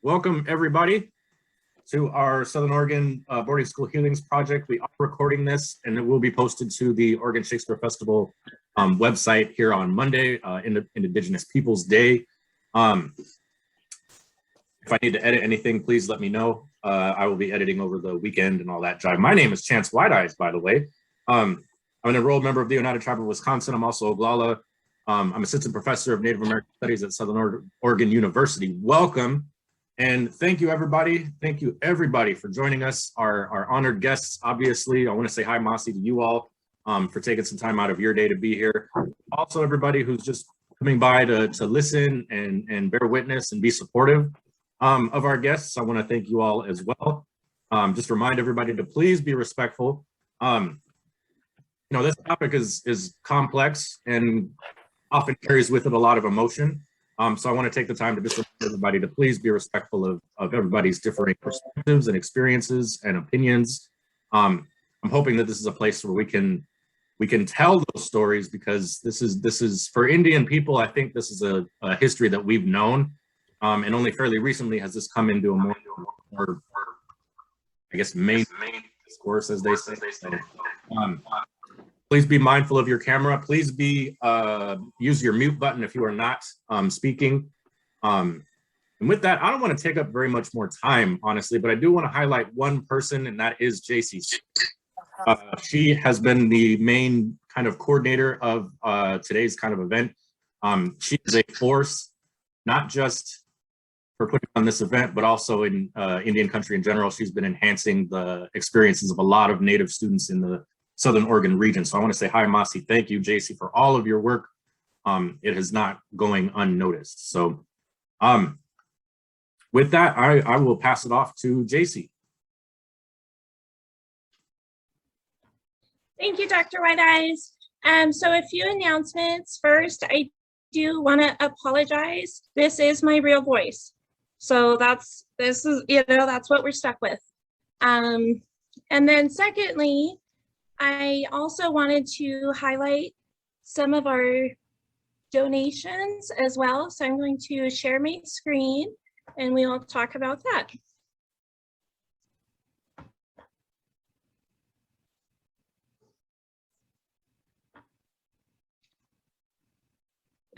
Welcome everybody to our Southern Oregon Boarding School Healings Project. We are recording this and it will be posted to the Oregon Shakespeare Festival website here on Monday, Indigenous Peoples Day. If I need to edit anything, please let me know. I will be editing over the weekend and all that jive. My name is Chance White Eyes, by the way. I'm an enrolled member of the Oneida Tribe of Wisconsin. I'm also Oglala. I'm assistant professor of Native American Studies at Southern Oregon University. Welcome, and thank you everybody. Thank you everybody for joining us. Our honored guests, obviously. I want to say hi, Mossy, to you all for taking some time out of your day to be here. Also, everybody who's just coming by to listen and bear witness and be supportive of our guests. I want to thank you all as well. Just remind everybody to please be respectful. You know, this topic is complex and often carries with it a lot of emotion. So I want to take the time to just remind everybody to please be respectful of everybody's differing perspectives and experiences and opinions. I'm hoping that this is a place where we can tell those stories, because this is for Indian people. I think this is a history that we've known, and only fairly recently has this come into a more I guess main discourse, as they say. So, please be mindful of your camera. Please be use your mute button if you are not speaking. And with that, I don't want to take up very much more time, honestly, but I do want to highlight one person, and that is JC. She has been the main kind of coordinator of today's kind of event. She is a force, not just for putting on this event, but also in Indian country in general. She's been enhancing the experiences of a lot of Native students in the Southern Oregon region. So I want to say hi, Mossy. Thank you, JC, for all of your work. It is not going unnoticed. So with that, I will pass it off to JC. Thank you, Dr. White Eyes. So a few announcements. First, I do want to apologize. This is my real voice. So that's what we're stuck with. And then secondly, I also wanted to highlight some of our donations as well. So I'm going to share my screen and we will talk about that.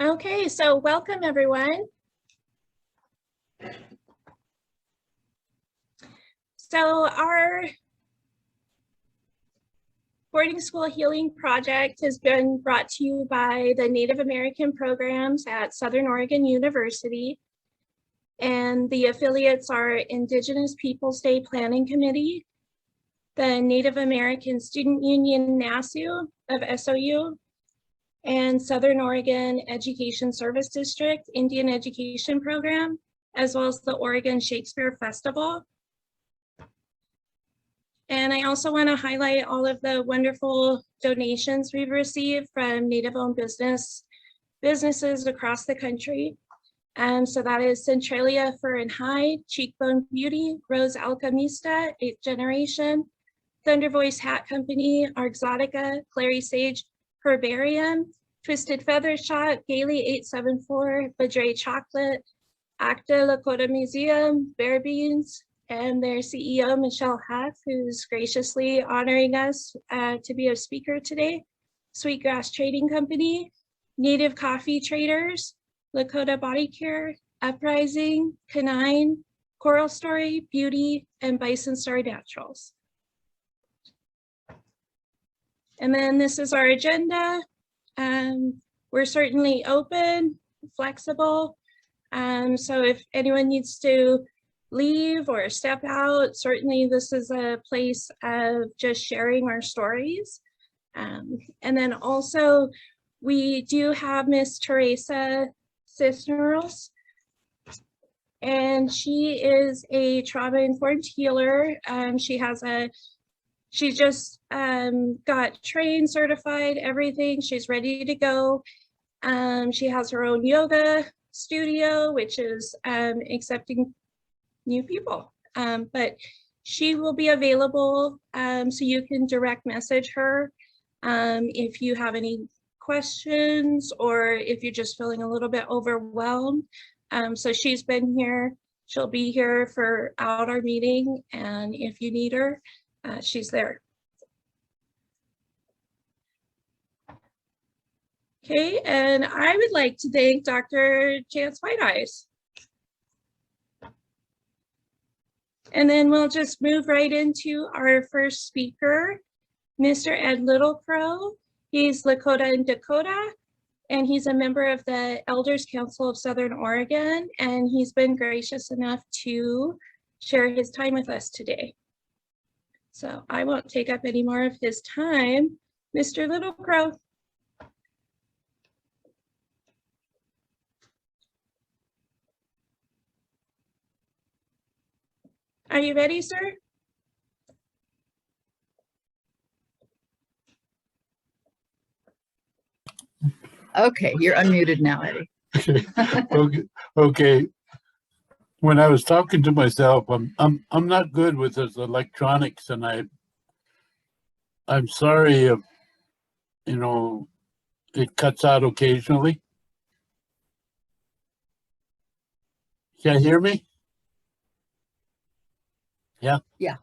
Okay, so welcome everyone. So our Boarding School Healing Project has been brought to you by the Native American programs at Southern Oregon University. And the affiliates are Indigenous Peoples Day Planning Committee, the Native American Student Union NASU of SOU, and Southern Oregon Education Service District Indian Education Program, as well as the Oregon Shakespeare Festival. And I also want to highlight all of the wonderful donations we've received from Native-owned businesses across the country. So that is Centralia Fur and Hide, Cheekbone Beauty, Rose Alchemista, 8th Generation, Thunder Voice Hat Company, Arxotica, Clary Sage Herbarium, Twisted Feather Shot, Gailey 874, Badre Chocolate, Acta Lakota Museum, Bear Beans, and their CEO, Michelle Hath, who's graciously honoring us to be a speaker today, Sweetgrass Trading Company, Native Coffee Traders, Lakota Body Care, Uprising, Canine, Coral Story, Beauty, and Bison Star Naturals. And then this is our agenda. We're certainly open, flexible. So if anyone needs to leave or step out, certainly this is a place of just sharing our stories. And then also we do have Miss Teresa Cisneros, and she is a trauma-informed healer. She just got trained, certified, everything. She's ready to go. She has her own yoga studio, which is accepting new people, but she will be available, so you can direct message her if you have any questions or if you're just feeling a little bit overwhelmed. So she's been here. She'll be here for our meeting, and if you need her, she's there. Okay, and I would like to thank Dr. Chance Whiteeyes. And then we'll just move right into our first speaker, Mr. Ed Littlecrow. He's Lakota and Dakota, and he's a member of the Elders Council of Southern Oregon, and he's been gracious enough to share his time with us today. So I won't take up any more of his time. Mr. Littlecrow. Are you ready, sir? Okay, you're unmuted now, Eddie. Okay. Okay. When I was talking to myself, I'm not good with this electronics, and I'm sorry if it cuts out occasionally. Can you hear me? Yeah. Yeah.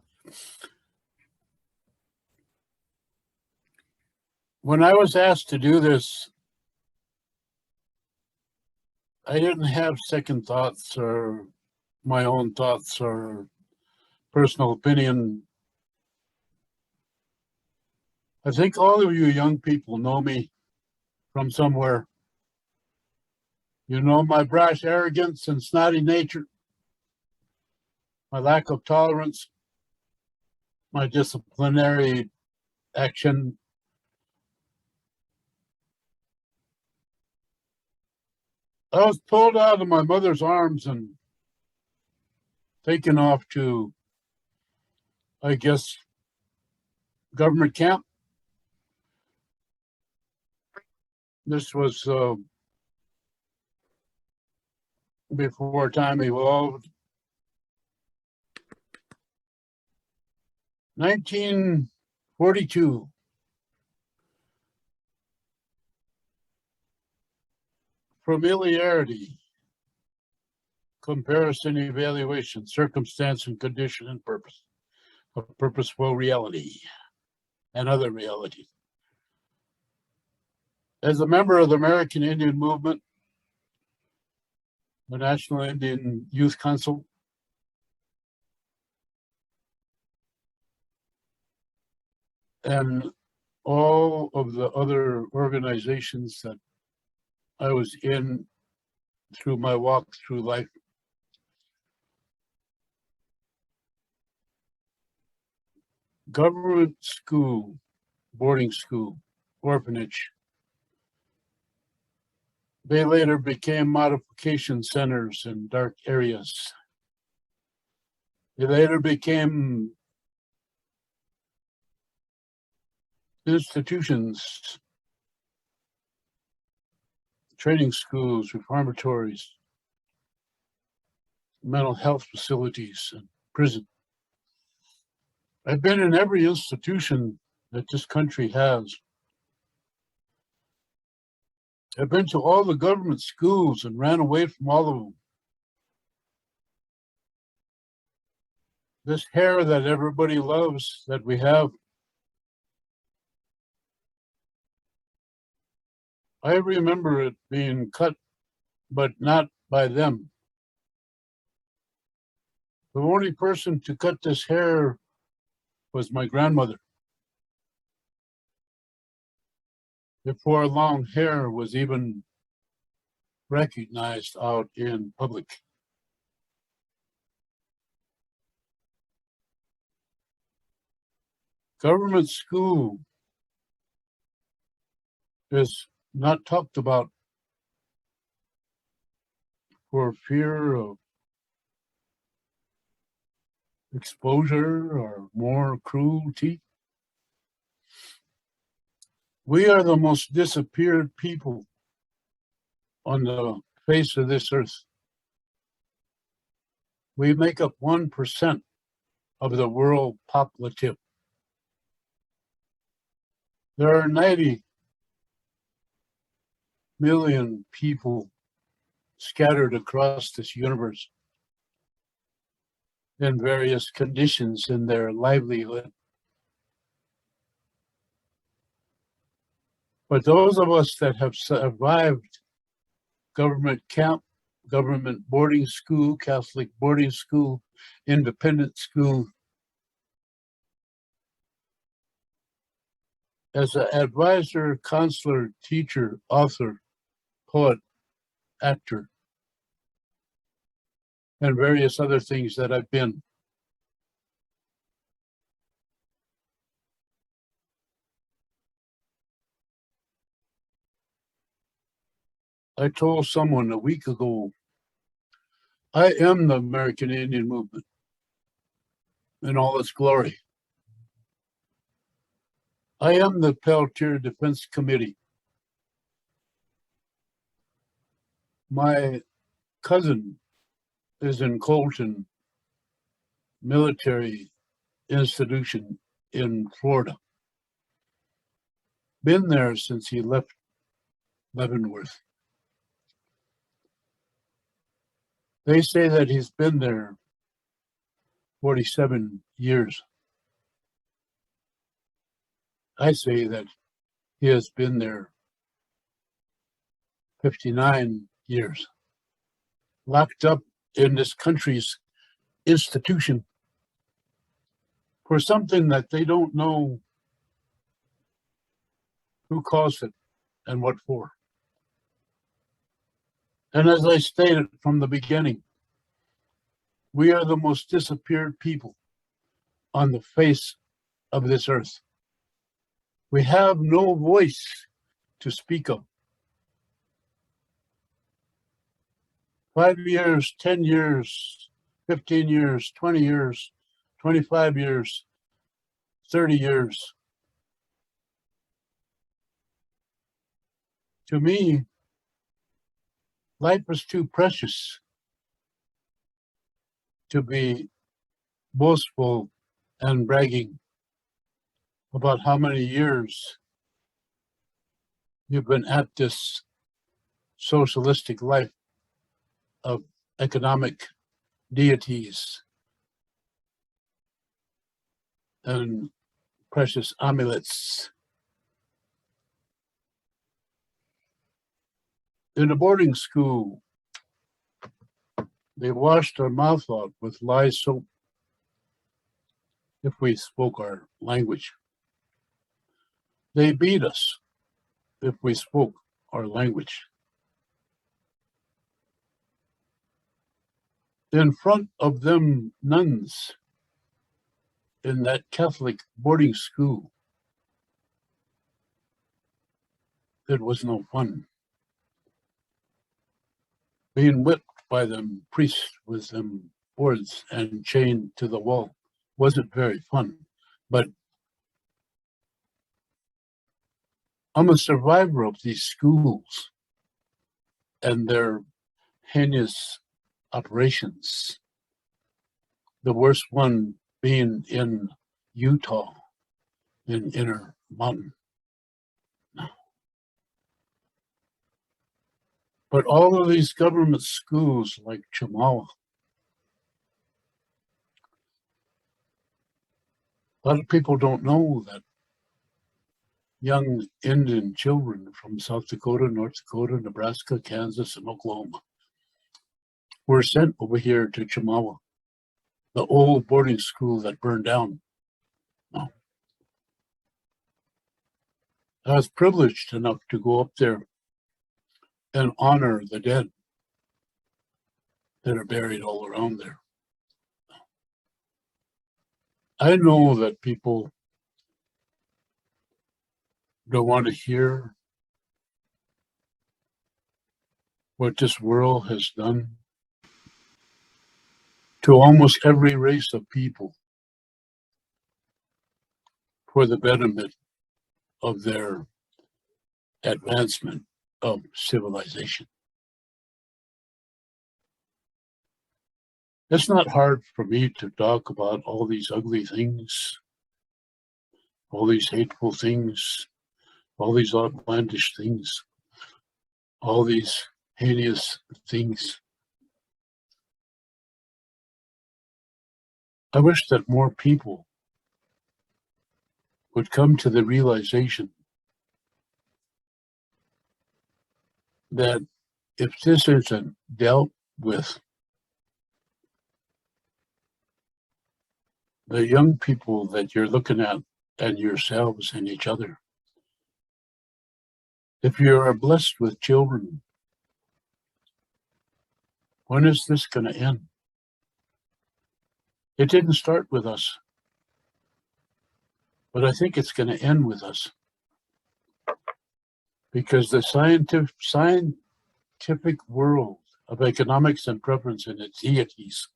When I was asked to do this, I didn't have second thoughts or my own thoughts or personal opinion. I think all of you young people know me from somewhere. You know my brash arrogance and snotty nature, my lack of tolerance, my disciplinary action. I was pulled out of my mother's arms and taken off to, I guess, government camp. This was before time evolved. 1942. Familiarity, comparison, evaluation, circumstance and condition and purpose, a purposeful reality and other realities. As a member of the American Indian Movement, the National Indian Youth Council, and all of the other organizations that I was in through my walk through life, government school, boarding school, orphanage, they later became modification centers in dark areas. They later became institutions, training schools, reformatories, mental health facilities, and prison. I've been in every institution that this country has. I've been to all the government schools and ran away from all of them. This hair that everybody loves that we have, I remember it being cut, but not by them. The only person to cut this hair was my grandmother, before long hair was even recognized out in public. Government school is not talked about for fear of exposure or more cruelty. We are the most disappeared people on the face of this earth. We make up 1% of the world populative. There are 90 million people scattered across this universe in various conditions in their livelihood. But those of us that have survived government camp, government boarding school, Catholic boarding school, independent school, as an advisor, counselor, teacher, author, poet, actor, and various other things that I've been. I told someone a week ago, I am the American Indian movement in all its glory. I am the Peltier Defense Committee. My cousin is in Colton Military Institution in Florida. Been there since he left Leavenworth. They say that he's been there 47 years. I say that he has been there 59 years, locked up in this country's institution for something that they don't know who caused it and what for. And as I stated from the beginning, we are the most disappeared people on the face of this earth. We have no voice to speak of. 5 years, 10 years, 15 years, 20 years, 25 years, 30 years. To me, life is too precious to be boastful and bragging about how many years you've been at this socialistic life of economic deities and precious amulets. In a boarding school, they washed our mouth out with lye soap if we spoke our language. They beat us if we spoke our language. In front of them nuns in that Catholic boarding school, it was no fun. Being whipped by them priests with them boards and chained to the wall wasn't very fun, but I'm a survivor of these schools and their heinous operations. The worst one being in Utah, in Inner Mountain. But all of these government schools like Chemawa, a lot of people don't know that young Indian children from South Dakota, North Dakota, Nebraska, Kansas, and Oklahoma were sent over here to Chemawa, the old boarding school that burned down. No. I was privileged enough to go up there and honor the dead that are buried all around there. I know that people don't want to hear what this world has done to almost every race of people for the betterment of their advancement of civilization. It's not hard for me to talk about all these ugly things, all these hateful things, all these outlandish things, all these heinous things. I wish that more people would come to the realization that if this isn't dealt with, the young people that you're looking at and yourselves and each other, if you are blessed with children, when is this going to end? It didn't start with us, but I think it's going to end with us, because the scientific world of economics and preference and its deities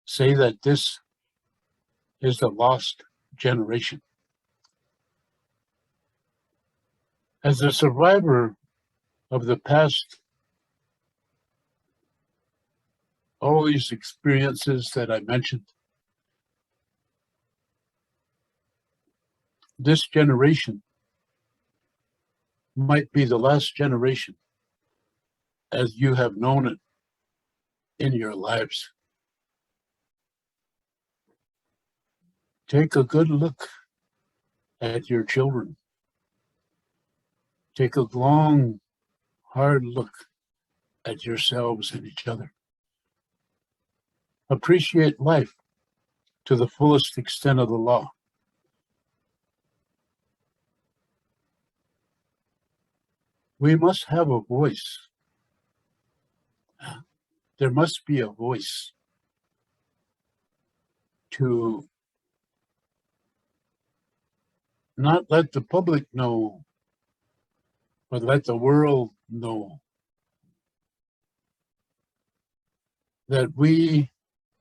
say that this is the lost generation. As a survivor of the past, all these experiences that I mentioned, this generation might be the last generation as you have known it in your lives. Take a good look at your children. Take a long, hard look at yourselves and each other. Appreciate life to the fullest extent of the law. We must have a voice. There must be a voice to not let the public know, but let the world know that we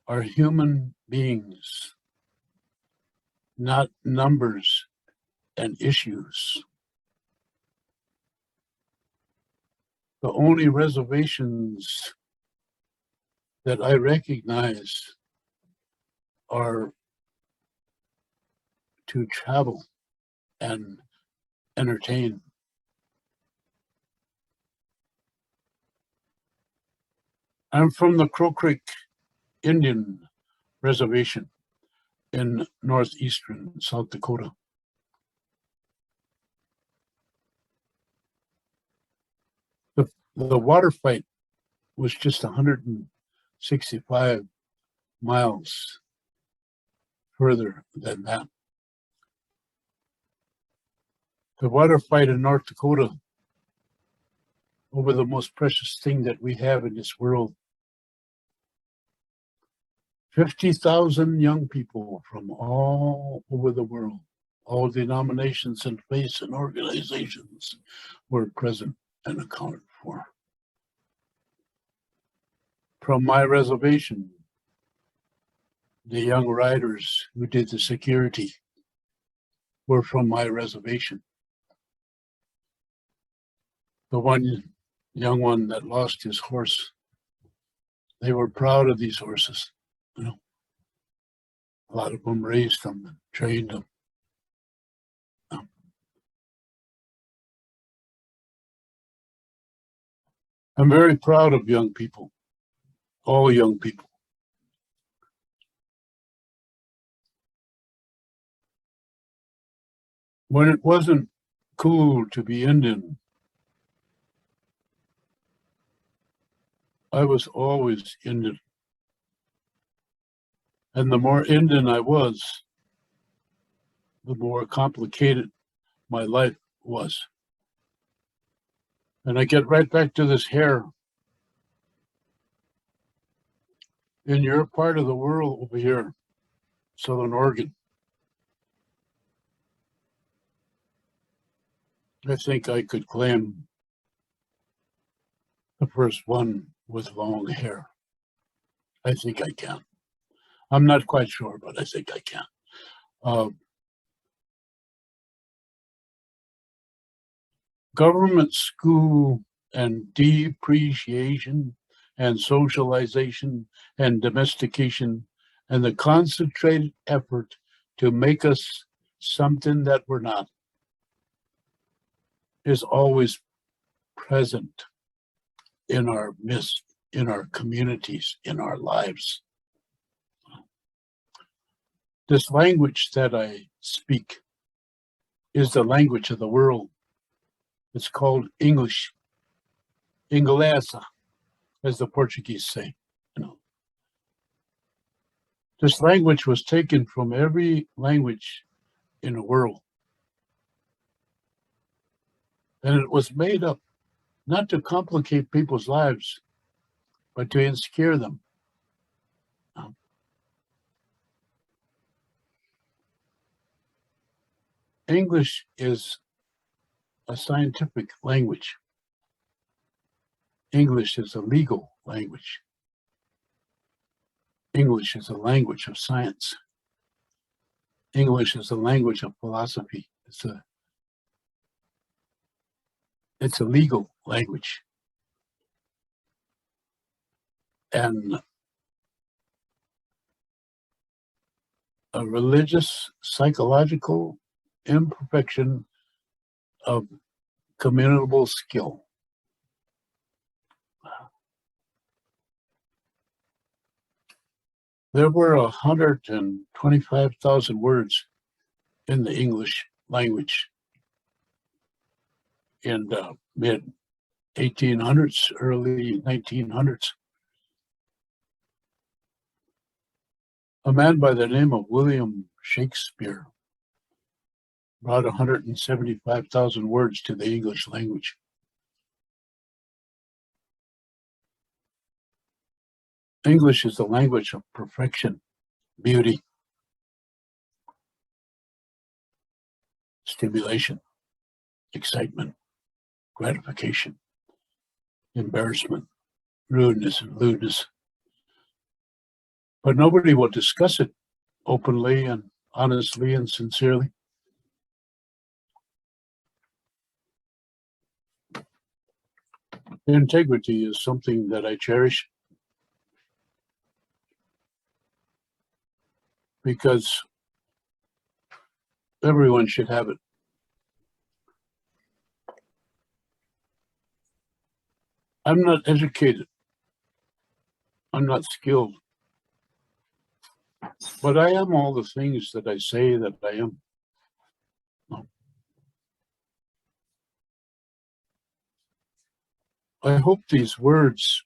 are human beings, not numbers and issues. The only reservations that I recognize are to travel and entertain. I'm from the Crow Creek Indian Reservation in northeastern South Dakota. The water fight was just 165 miles further than that. The water fight in North Dakota over the most precious thing that we have in this world. 50,000 young people from all over the world, all denominations and faiths and organizations were present and accounted for. From my reservation, the young riders who did the security were from my reservation. The young one that lost his horse, they were proud of these horses. You know, a lot of them raised them and trained them. I'm very proud of young people, all young people. When it wasn't cool to be Indian, I was always Indian. And the more Indian I was, the more complicated my life was. And I get right back to this hair. In your part of the world over here, Southern Oregon, I think I could claim the first one with long hair. I think I can. I'm not quite sure, but I think I can. Government school and depreciation and socialization and domestication and the concentrated effort to make us something that we're not is always present in our midst, in our communities, in our lives. This language that I speak is the language of the world. It's called English, Inglesa, as the Portuguese say. This language was taken from every language in the world. And it was made up not to complicate people's lives, but to insecure them. English is a scientific language. English is a legal language. English is a language of science. English is a language of philosophy. It's a legal language. And a religious, psychological imperfection of communicable skill. There were 125,000 words in the English language in the mid 1800s, early 1900s. A man by the name of William Shakespeare brought 175,000 words to the English language. English is the language of perfection, beauty, stimulation, excitement, gratification, embarrassment, rudeness, and lewdness. But nobody will discuss it openly and honestly and sincerely. Integrity is something that I cherish because everyone should have it. I'm not educated. I'm not skilled. But I am all the things that I say that I am. I hope these words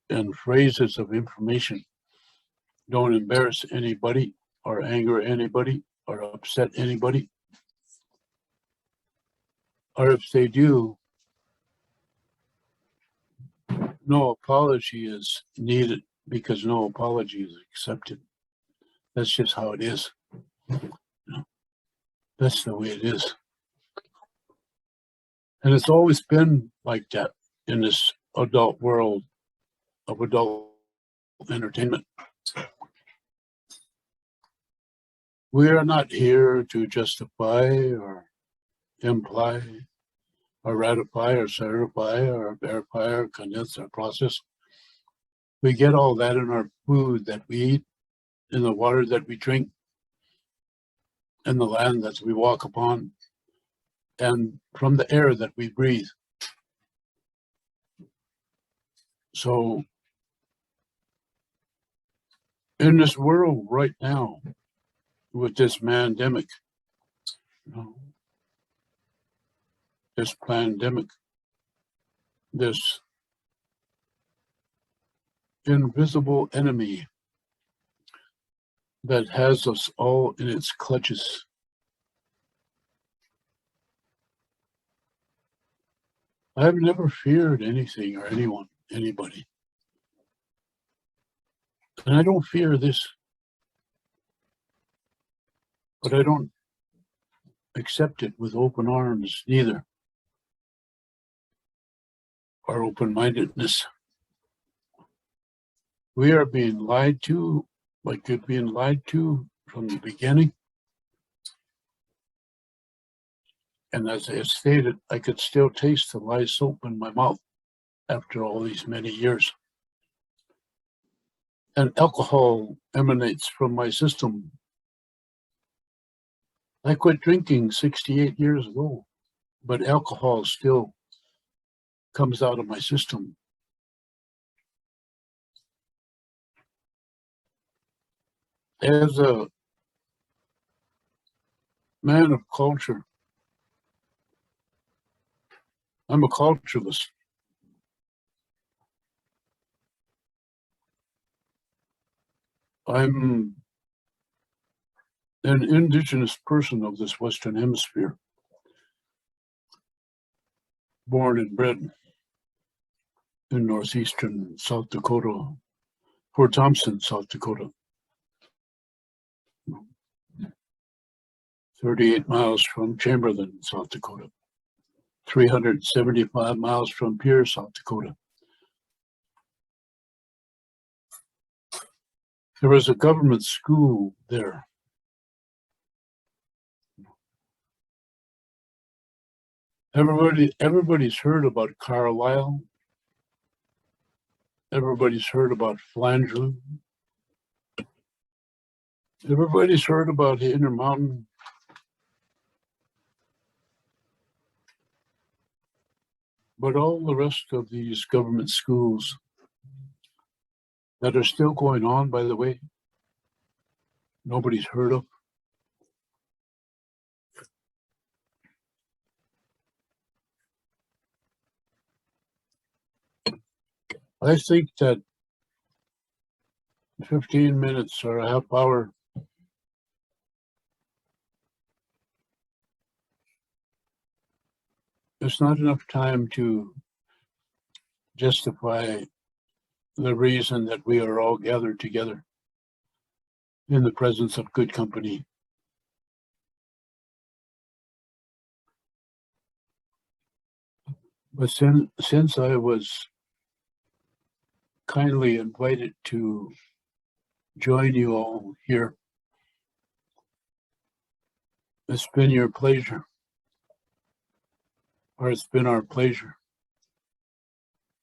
and phrases of information don't embarrass anybody or anger anybody or upset anybody. Or if they do, no apology is needed because no apology is accepted. That's just how it is. That's the way it is. And it's always been like that in this adult world of adult entertainment. We are not here to justify or imply or ratify or certify or verify or condense our process. We get all that in our food that we eat, in the water that we drink, in the land that we walk upon, and from the air that we breathe. So in this world right now, with this pandemic, this invisible enemy that has us all in its clutches. I've never feared anything or anyone, anybody. And I don't fear this. But I don't accept it with open arms neither, or open-mindedness. We are being lied to, like you're being lied to from the beginning. And as I stated, I could still taste the lye soap in my mouth after all these many years. And alcohol emanates from my system. I quit drinking 68 years ago, but alcohol still comes out of my system As a man of culture, I'm a culturalist. I'm an indigenous person of this Western Hemisphere, born and bred in northeastern South Dakota, Fort Thompson, South Dakota, 38 miles from Chamberlain, South Dakota, 375 miles from Pierre, South Dakota. There was a government school there. Everybody's heard about Carlisle. Everybody's heard about Flandreau. Everybody's heard about Intermountain. But all the rest of these government schools that are still going on, by the way, nobody's heard of. I think that 15 minutes or a half hour is not enough time to justify the reason that we are all gathered together in the presence of good company. But since I was kindly invited to join you all here, it's been your pleasure, or it's been our pleasure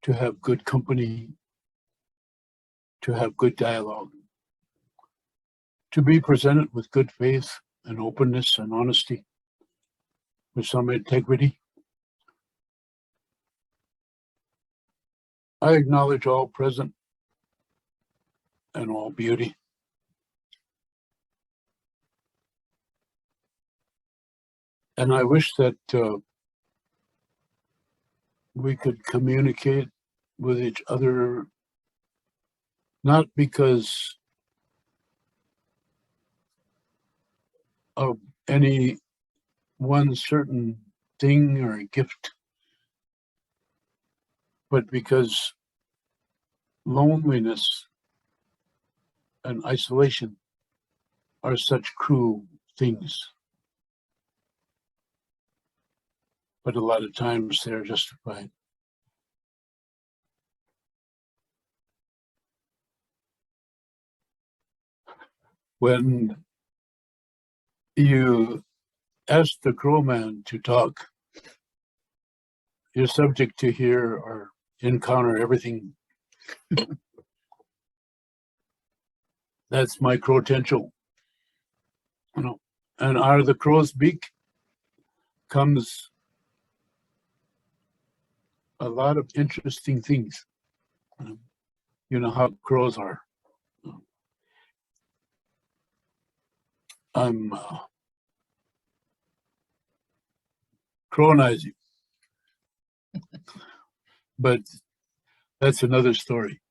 to have good company, to have good dialogue, to be presented with good faith and openness and honesty, with some integrity. I acknowledge all present and all beauty. And I wish that we could communicate with each other, not because of any one certain thing or a gift, but because loneliness and isolation are such cruel things. But a lot of times they're justified. When you ask the Crow Man to talk, you're subject to hear or encounter everything. That's my crowtential. You know, and out of the crow's beak comes a lot of interesting things. You know how crows are. I'm crowinizing, but that's another story.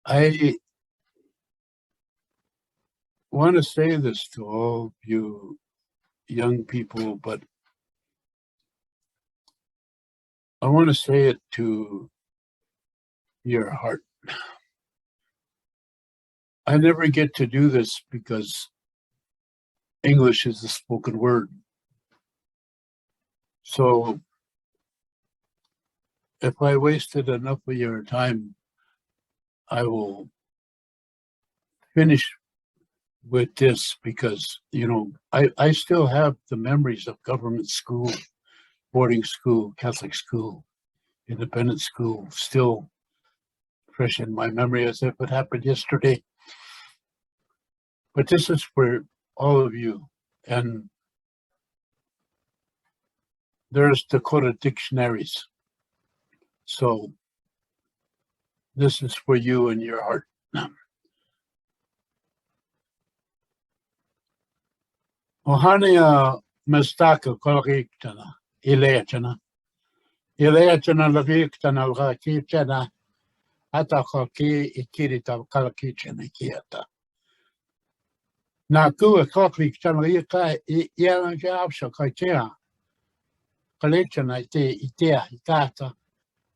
I want to say this to all you young people, but I want to say it to your heart. I never get to do this because English is the spoken word. So if I wasted enough of your time, I will finish with this because, you know, I still have the memories of government school, boarding school, Catholic school, independent school, still fresh in my memory as if it happened yesterday. But this is for all of you. And there's Dakota dictionaries. So this is for you and your heart. Ohania mestaka kolriktana, ileetana. Ileetana lariktana rakitana, atakoki ikirita kalkitana kieta. Na kua kolriktana rika ialan jaapsa kaitea. Kalitana itea ikata.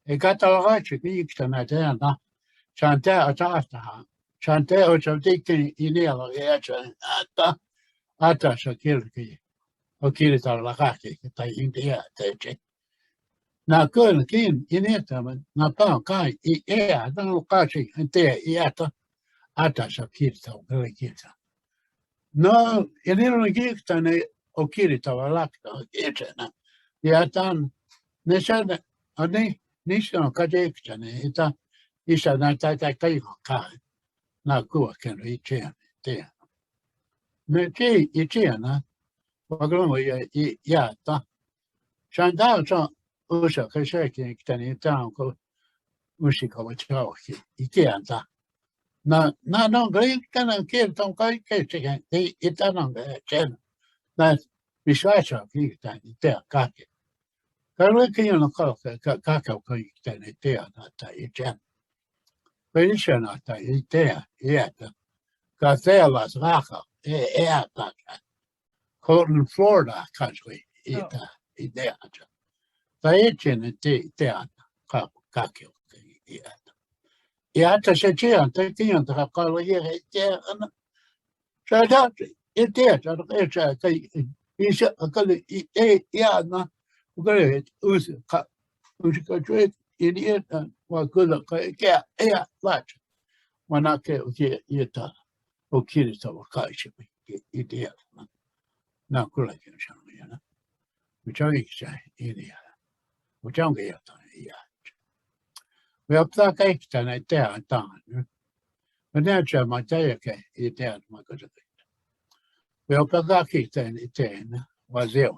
Ikata larachi riktana teana. Chante atata. Chante otavdiki iniela reacha ata shakirki. Okirita lakaki tai India teche. Na kun kin ineta na pa kai ea na lokachi ente iata ata shakirta okirita. No inero gikta ne okirita walakta etena. Iatan nesana ani nisha kajekta ne ita isha na tai kai kai na kuwa kenu ichena te. Ne che ichena waglomo ya ta Shanda cha usha kashaki kitani tanko ushika wachao ikianta na no gri kana kir ton kai ke chicken itana chen na vishwacha kitani te kake karwe kiyo ka kitani te na ta ichen pension ta ite yata kaselas raka ta Colton Florida country ita Taichen te kakio iata. Iata se chia te kian te kalo ye te ana. Sada ite sada echa kai isa akali iana ukale us ka ka tre idiota wa kula ka ke ea lach. Manake uke ieta ukiri sa wakaishi idiota. Na kula kina shama yana. Uchangi kisha idiota. Uchangi yata iata. We up that cake tonight there, done. But now, my day, okay, you did, my good. We up that cake then, it then was there.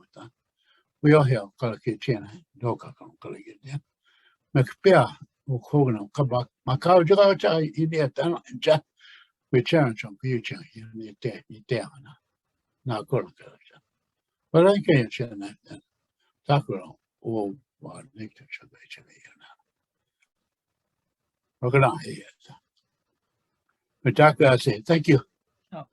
We all here, Colokitchen, Doka, Colokit. McPear, who Hogan, come back, my cow, idiot, and just return some future in the day, now Colokit. But I can't say that then. Takuro, oh, what nature should be. Look at here. But Doctor, I say, thank you. Oh.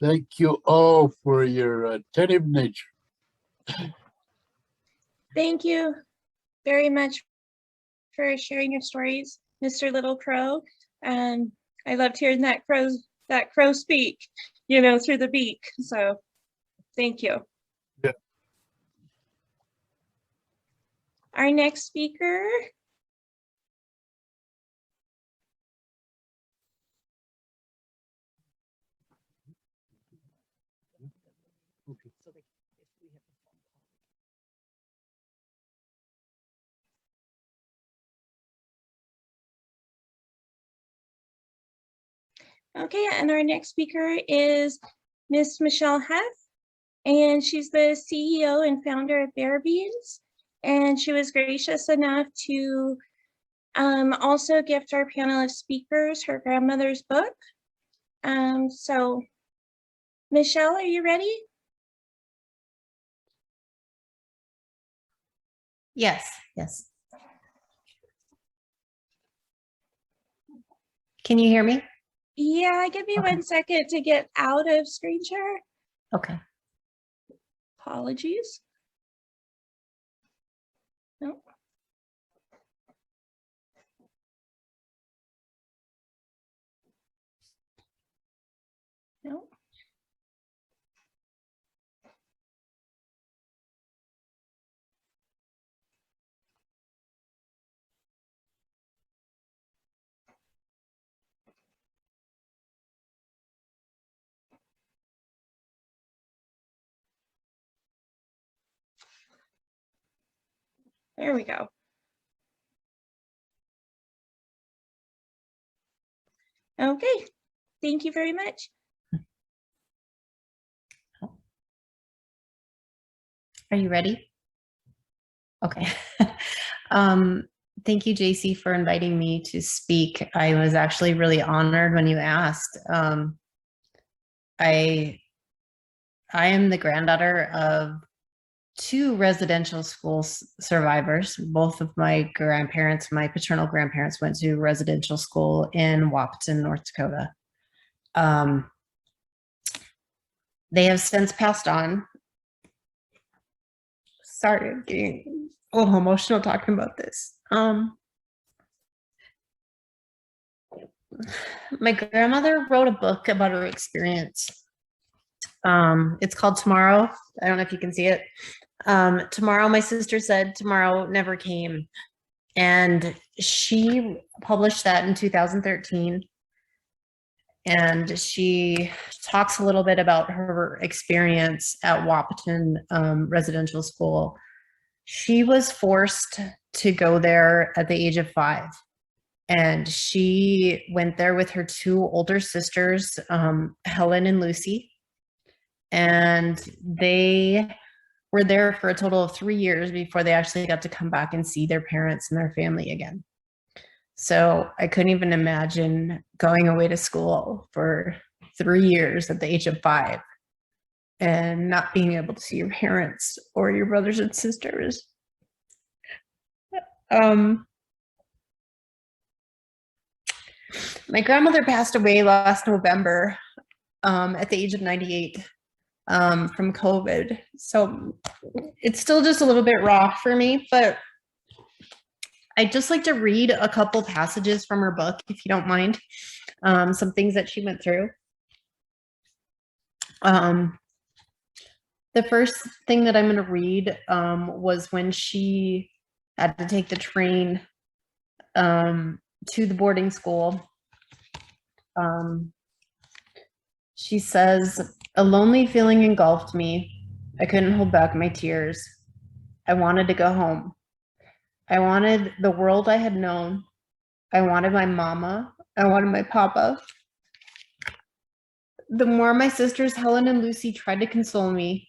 Thank you all for your attentive nature. Thank you very much for sharing your stories, Mr. Little Crow. And I loved hearing that crow speak, through the beak. So thank you. Yeah. Our next speaker. Okay, and our next speaker is Miss Michelle Heff, and she's the CEO and founder of Bear Beans. And she was gracious enough to also gift our panel of speakers her grandmother's book. So, Michelle, are you ready? Yes. Can you hear me? Yeah, give me Okay. 1 second to get out of screen share. Okay. Apologies. No. No. There we go. Okay, thank you very much. Are you ready? Okay. Thank you, JC, for inviting me to speak. I was actually really honored when you asked. I am the granddaughter of 2 residential school survivors. Both of my grandparents, my paternal grandparents, went to residential school in Wahpeton, North Dakota. They have since passed on. Sorry, I'm getting a little emotional talking about this. My grandmother wrote a book about her experience. It's called Tomorrow. I don't know if you can see it. Tomorrow, my sister said, tomorrow never came. And she published that in 2013. And she talks a little bit about her experience at Wahpeton Residential School. She was forced to go there at the age of 5. And she went there with her 2 older sisters, Helen and Lucy. And they were there for a total of 3 years before they actually got to come back and see their parents and their family again. So I couldn't even imagine going away to school for 3 years at the age of 5 and not being able to see your parents or your brothers and sisters. My grandmother passed away last November at the age of 98 from COVID. So it's still just a little bit raw for me, but I'd just like to read a couple passages from her book, if you don't mind, some things that she went through. The first thing that I'm going to read was when she had to take the train to the boarding school. She says, "A lonely feeling engulfed me. I couldn't hold back my tears. I wanted to go home. I wanted the world I had known. I wanted my mama. I wanted my papa. The more my sisters Helen and Lucy tried to console me,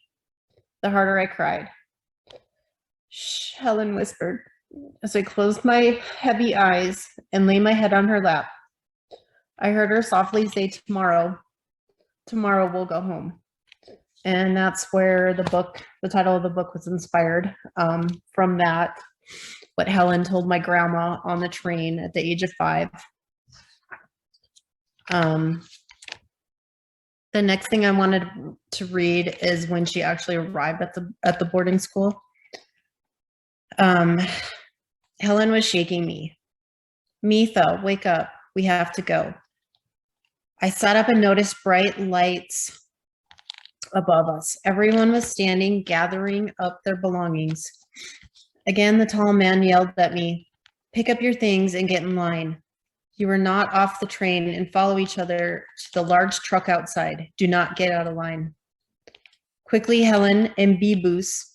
the harder I cried." "Shh," Helen whispered, as I closed my heavy eyes and lay my head on her lap. I heard her softly say, "Tomorrow, tomorrow we'll go home." And that's where the title of the book was inspired from that, what Helen told my grandma on the train at the age of 5. The next thing I wanted to read is when she actually arrived at the boarding school. Helen was shaking me. "Mitha, wake up. We have to go." I sat up and noticed bright lights above us. Everyone was standing, gathering up their belongings. Again, the tall man yelled at me, "Pick up your things and get in line. You are not off the train and follow each other to the large truck outside. Do not get out of line." Quickly, Helen and Bibus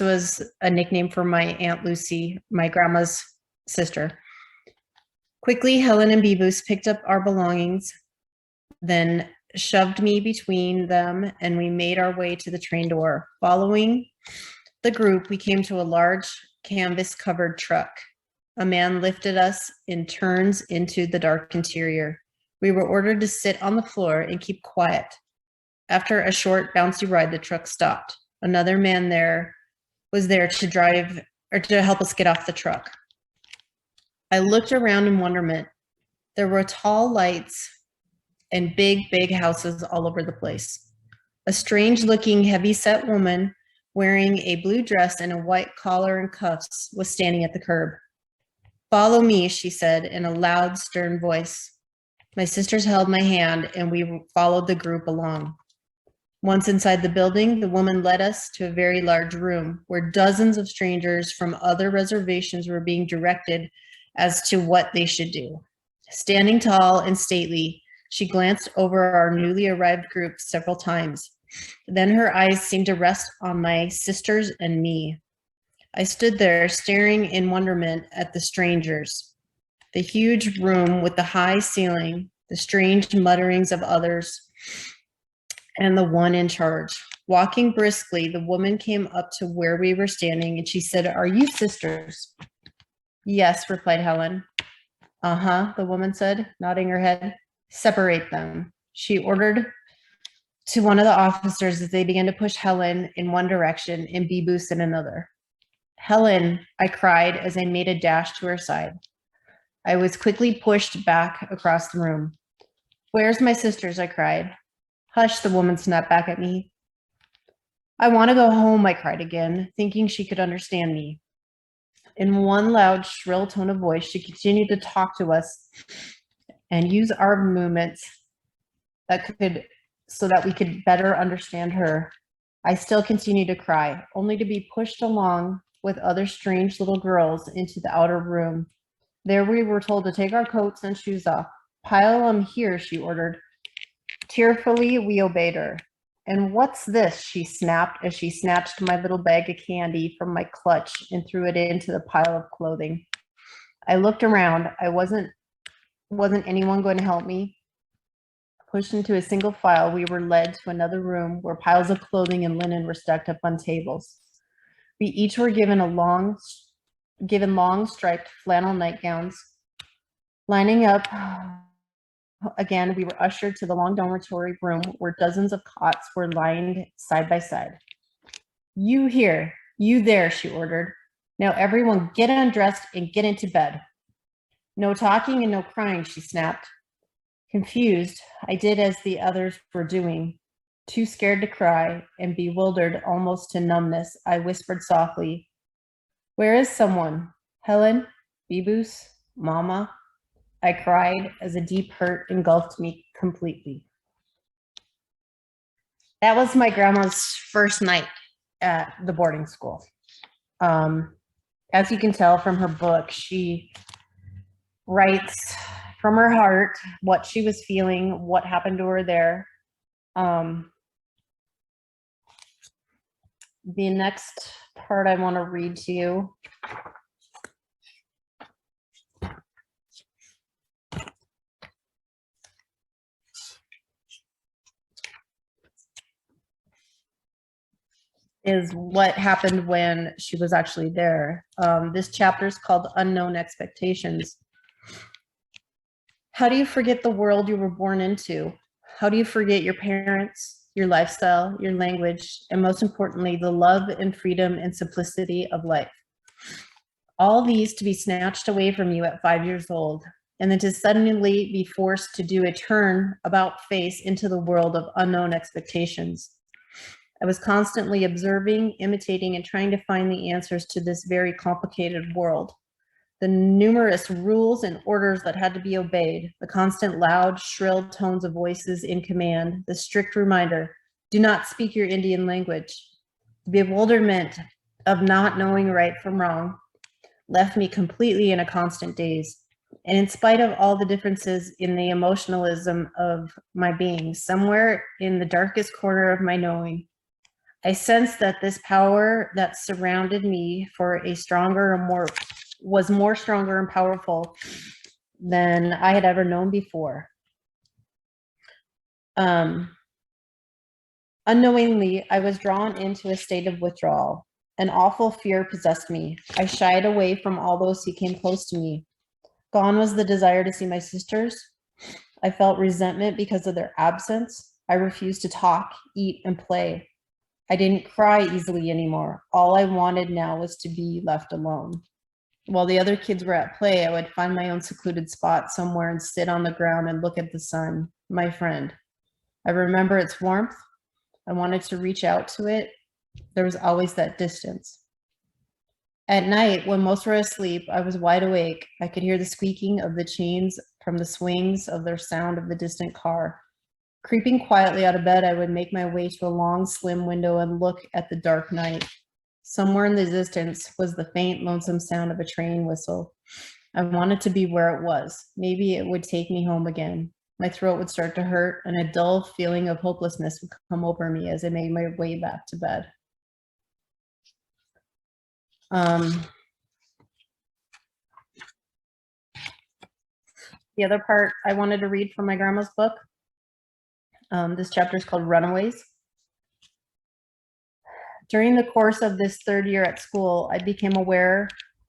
was a nickname for my Aunt Lucy, my grandma's sister. Quickly, Helen and Bibus picked up our belongings, then shoved me between them, and we made our way to the train door. Following the group, we came to a large canvas-covered truck. A man lifted us in turns into the dark interior. We were ordered to sit on the floor and keep quiet. After a short, bouncy ride, the truck stopped. Another man was there to drive or to help us get off the truck. I looked around in wonderment. There were tall lights and big houses all over the place. A strange-looking, heavy-set woman wearing a blue dress and a white collar and cuffs was standing at the curb. "Follow me," she said in a loud, stern voice. My sisters held my hand and we followed the group along. Once inside the building, the woman led us to a very large room where dozens of strangers from other reservations were being directed as to what they should do. Standing tall and stately, she glanced over our newly arrived group several times. Then her eyes seemed to rest on my sisters and me. I stood there staring in wonderment at the strangers. The huge room with the high ceiling, the strange mutterings of others, and the one in charge. Walking briskly, the woman came up to where we were standing and she said, "Are you sisters?" "Yes," replied Helen. "Uh-huh," the woman said, nodding her head. "Separate them," she ordered to one of the officers as they began to push Helen in one direction and Beboos in another. "Helen," I cried as I made a dash to her side. I was quickly pushed back across the room. "Where's my sisters?" I cried. "Hush," the woman snapped back at me. "I want to go home," I cried again, thinking she could understand me. In one loud, shrill tone of voice, she continued to talk to us and use our movements so that we could better understand her. I still continued to cry, only to be pushed along with other strange little girls into the outer room. There we were told to take our coats and shoes off. "Pile them here," she ordered. Tearfully, we obeyed her. "And what's this?" she snapped as she snatched my little bag of candy from my clutch and threw it into the pile of clothing. I looked around. Wasn't anyone going to help me? Pushed into a single file, we were led to another room where piles of clothing and linen were stacked up on tables. We each were given long striped flannel nightgowns. Lining up again, we were ushered to the long dormitory room where dozens of cots were lined side by side. "You here, you there," she ordered. "Now everyone get undressed and get into bed." "No talking and no crying," she snapped. Confused, I did as the others were doing. Too scared to cry and bewildered almost to numbness, I whispered softly, "Where is someone? Helen? Beboos? Mama?" I cried as a deep hurt engulfed me completely. That was my grandma's first night at the boarding school. As you can tell from her book, she writes from her heart what she was feeling, what happened to her there. The next part I want to read to you is what happened when she was actually there. This chapter is called Unknown Expectations. How do you forget the world you were born into? How do you forget your parents, your lifestyle, your language, and most importantly, the love and freedom and simplicity of life? All these to be snatched away from you at 5 years old, and then to suddenly be forced to do a turn about face into the world of unknown expectations. I was constantly observing, imitating, and trying to find the answers to this very complicated world. The numerous rules and orders that had to be obeyed, the constant loud, shrill tones of voices in command, the strict reminder, "Do not speak your Indian language." The bewilderment of not knowing right from wrong left me completely in a constant daze. And in spite of all the differences in the emotionalism of my being, somewhere in the darkest corner of my knowing, I sensed that this power that surrounded me was more stronger and powerful than I had ever known before. Unknowingly, I was drawn into a state of withdrawal. An awful fear possessed me. I shied away from all those who came close to me. Gone was the desire to see my sisters. I felt resentment because of their absence. I refused to talk, eat, and play. I didn't cry easily anymore. All I wanted now was to be left alone. While the other kids were at play, I would find my own secluded spot somewhere and sit on the ground and look at the sun, my friend. I remember its warmth. I wanted to reach out to it. There was always that distance. At night, when most were asleep, I was wide awake. I could hear the squeaking of the chains from the swings of the sound of the distant car. Creeping quietly out of bed, I would make my way to a long, slim window and look at the dark night. Somewhere in the distance was the faint, lonesome sound of a train whistle. I wanted to be where it was. Maybe it would take me home again. My throat would start to hurt, and a dull feeling of hopelessness would come over me as I made my way back to bed. The other part I wanted to read from my grandma's book This chapter is called Runaways. During the course of this third year at school, I became aware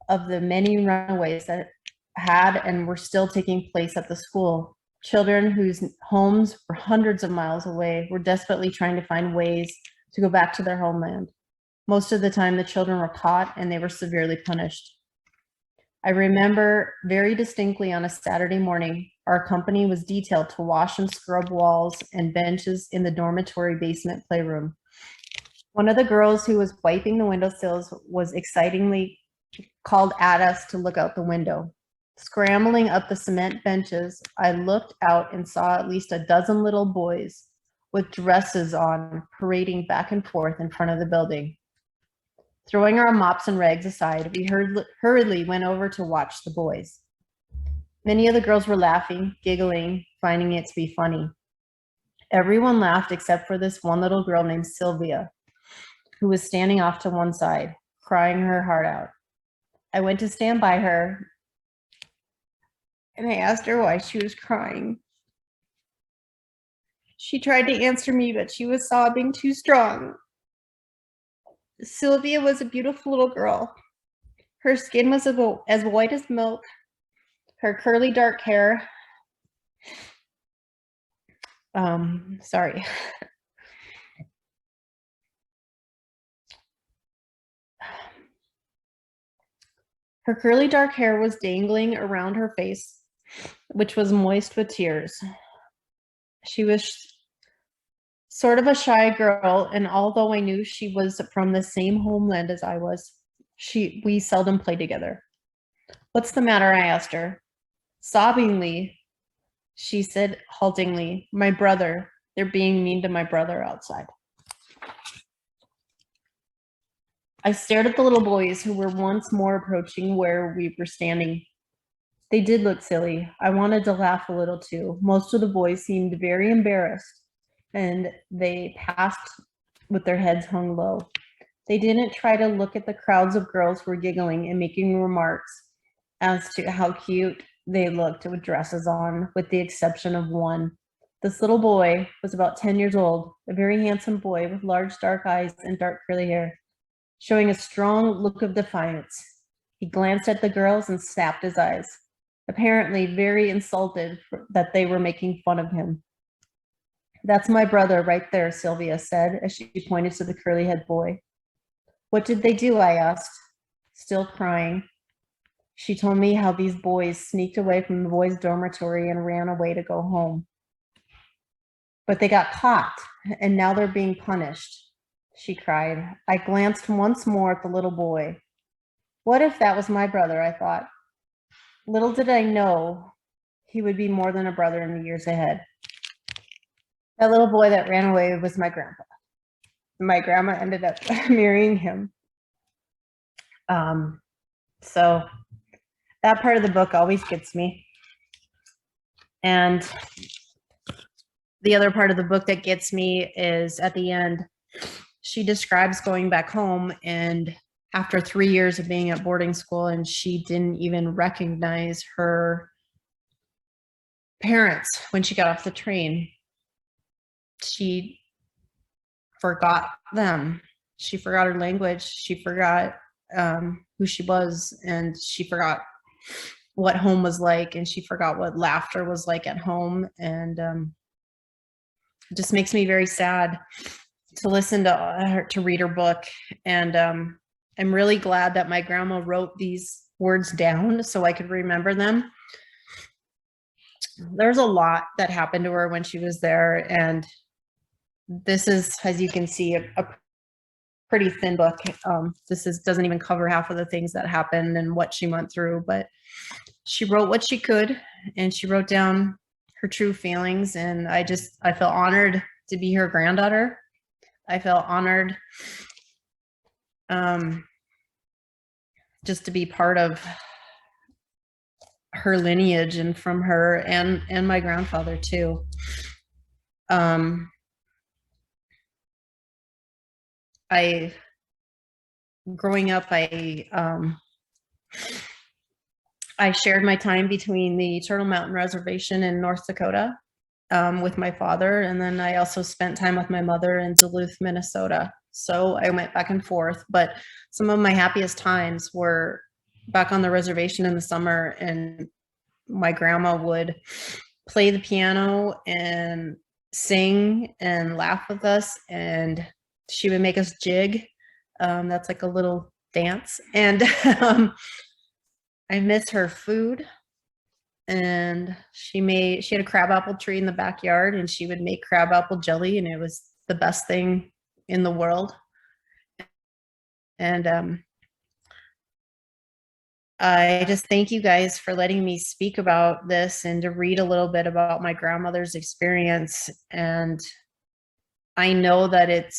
of the many runaways that had and were still taking place at the school. Children whose homes were hundreds of miles away were desperately trying to find ways to go back to their homeland. Most of the time, the children were caught and they were severely punished. I remember very distinctly on a Saturday morning, our company was detailed to wash and scrub walls and benches in the dormitory basement playroom. One of the girls who was wiping the windowsills was excitingly called at us to look out the window. Scrambling up the cement benches, I looked out and saw at least a dozen little boys with dresses on parading back and forth in front of the building. Throwing our mops and rags aside, we hurriedly went over to watch the boys. Many of the girls were laughing, giggling, finding it to be funny. Everyone laughed except for this one little girl named Sylvia, who was standing off to one side, crying her heart out. I went to stand by her, and I asked her why she was crying. She tried to answer me, but she was sobbing too strong. Sylvia was a beautiful little girl. Her skin was as white as milk. Her curly dark hair. Sorry. Her curly dark hair was dangling around her face, which was moist with tears. She was sort of a shy girl, and although I knew she was from the same homeland as I was, we seldom played together. "What's the matter?" I asked her. Sobbingly, she said haltingly, "My brother. They're being mean to my brother outside." I stared at the little boys who were once more approaching where we were standing. They did look silly. I wanted to laugh a little too. Most of the boys seemed very embarrassed, and they passed with their heads hung low. They didn't try to look at the crowds of girls who were giggling and making remarks as to how cute they looked with dresses on, with the exception of one. This little boy was about 10 years old, a very handsome boy with large dark eyes and dark curly hair, showing a strong look of defiance. He glanced at the girls and snapped his eyes, apparently very insulted that they were making fun of him. "That's my brother right there," Sylvia said as she pointed to the curly-haired boy. "What did they do?" I asked, still crying. She told me how these boys sneaked away from the boys' dormitory and ran away to go home. "But they got caught, and now they're being punished," she cried. I glanced once more at the little boy. What if that was my brother, I thought. Little did I know he would be more than a brother in the years ahead. That little boy that ran away was my grandpa. My grandma ended up marrying him. So that part of the book always gets me. And the other part of the book that gets me is at the end, she describes going back home, and after 3 years of being at boarding school, and she didn't even recognize her parents when she got off the train. She forgot them. She forgot her language. She forgot who she was, and she forgot what home was like, and she forgot what laughter was like at home. And it just makes me very sad to listen to her, to read her book. And I'm really glad that my grandma wrote these words down so I could remember them. There's a lot that happened to her when she was there, and this is, as you can see, a pretty thin book. This doesn't even cover half of the things that happened and what she went through, but she wrote what she could, and she wrote down her true feelings, and I felt honored to be her granddaughter. I felt honored just to be part of her lineage, and from her and my grandfather too. Growing up, I shared my time between the Turtle Mountain Reservation in North Dakota with my father. And then I also spent time with my mother in Duluth, Minnesota. So I went back and forth, but some of my happiest times were back on the reservation in the summer, and my grandma would play the piano and sing and laugh with us, and she would make us jig. That's like a little dance. And I miss her food. And she had a crabapple tree in the backyard, and she would make crabapple jelly, and it was the best thing in the world. And I just thank you guys for letting me speak about this and to read a little bit about my grandmother's experience. And I know that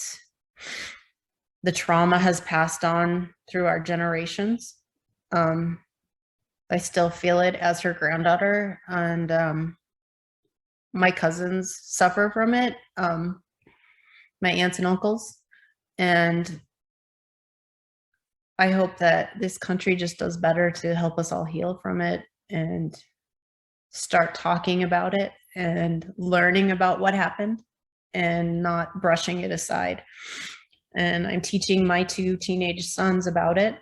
the trauma has passed on through our generations. I still feel it as her granddaughter, and my cousins suffer from it, my aunts and uncles. And I hope that this country just does better to help us all heal from it and start talking about it and learning about what happened and not brushing it aside. And I'm teaching my 2 teenage sons about it.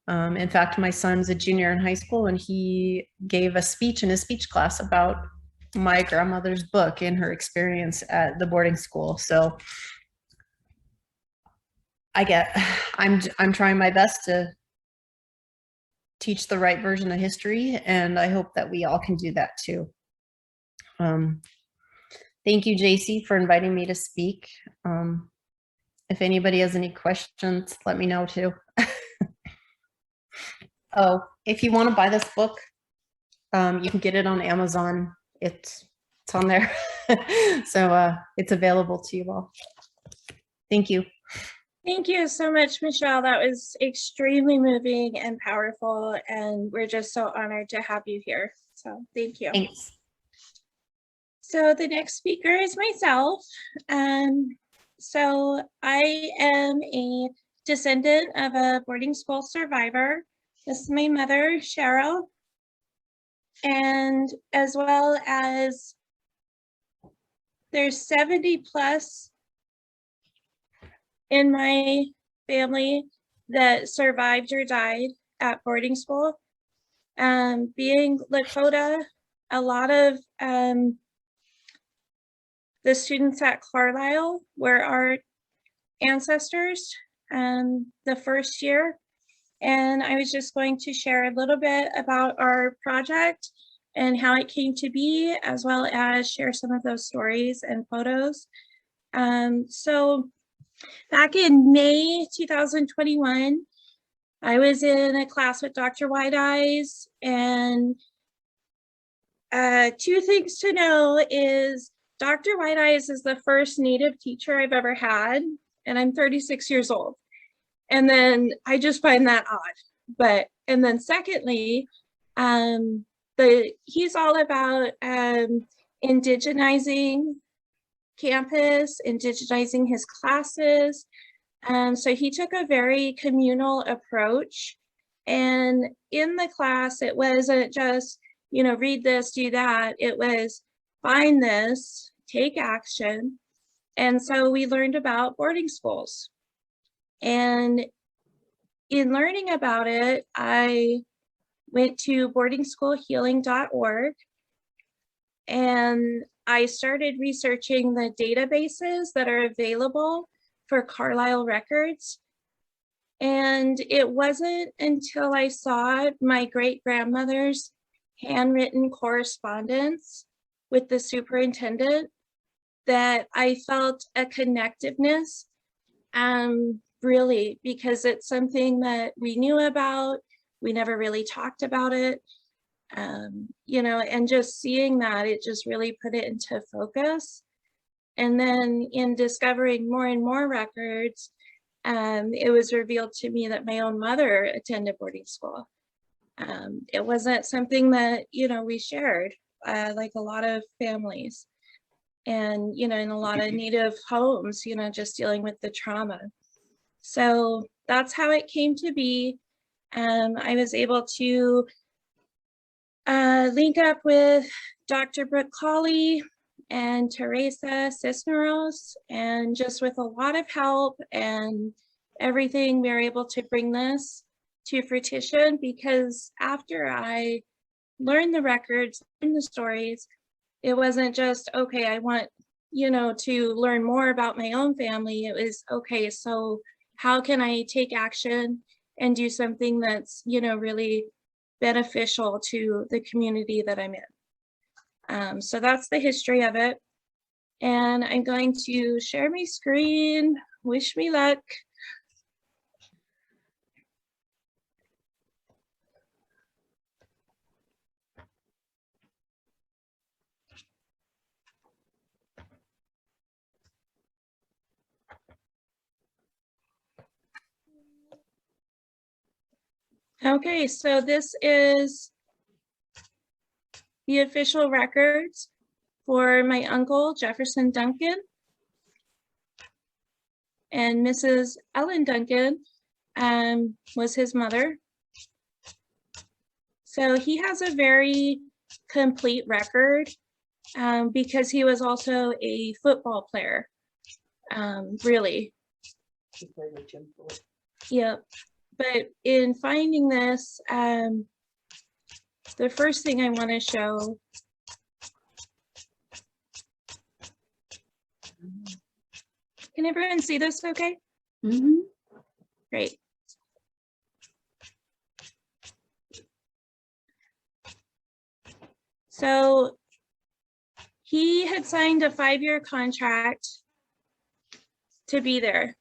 In fact, my son's a junior in high school, and he gave a speech in his speech class about my grandmother's book and her experience at the boarding school. So I'm trying my best to teach the right version of history, and I hope that we all can do that too. Thank you, JC, for inviting me to speak. If anybody has any questions, let me know too. Oh, if you want to buy this book, you can get it on Amazon. It's on there. So it's available to you all. Thank you. Thank you so much, Michelle. That was extremely moving and powerful, and we're just so honored to have you here. So thank you. Thanks. So the next speaker is myself. So I am a descendant of a boarding school survivor. This is my mother, Cheryl, and as well as there's 70 plus in my family that survived or died at boarding school. Being Lakota, a lot of the students at Carlisle were our ancestors the first year. And I was just going to share a little bit about our project and how it came to be, as well as share some of those stories and photos. So back in May 2021, I was in a class with Dr. White Eyes, and 2 things to know is Dr. White Eyes is the first Native teacher I've ever had, and I'm 36 years old. And then I just find that odd. And then secondly, he's all about indigenizing campus, indigenizing his classes. So he took a very communal approach. And in the class, it wasn't just, read this, do that. It was find this, take action. And so we learned about boarding schools. And in learning about it, I went to boardingschoolhealing.org, and I started researching the databases that are available for Carlisle records. And it wasn't until I saw my great-grandmother's handwritten correspondence with the superintendent that I felt a connectiveness, really, because it's something that we knew about. We never really talked about it, and just seeing that, it just really put it into focus. And then in discovering more and more records, it was revealed to me that my own mother attended boarding school. It wasn't something that, we shared, like a lot of families. And, in a lot of Native homes, just dealing with the trauma. So that's how it came to be. I was able to link up with Dr. Brooke Colley and Teresa Cisneros, and just with a lot of help and everything, we were able to bring this to fruition, because after I learned the records, learned the stories, it wasn't just, okay, I want, to learn more about my own family. It was, okay, so how can I take action and do something that's, really beneficial to the community that I'm in. So that's the history of it. And I'm going to share my screen. Wish me luck. Okay, so this is the official records for my uncle, Jefferson Duncan, and Mrs. Ellen Duncan was his mother. So he has a very complete record because he was also a football player, really. Yep. But in finding this, the first thing I want to show can everyone see this okay? Mhm. Great. So he had signed a 5-year contract to be there,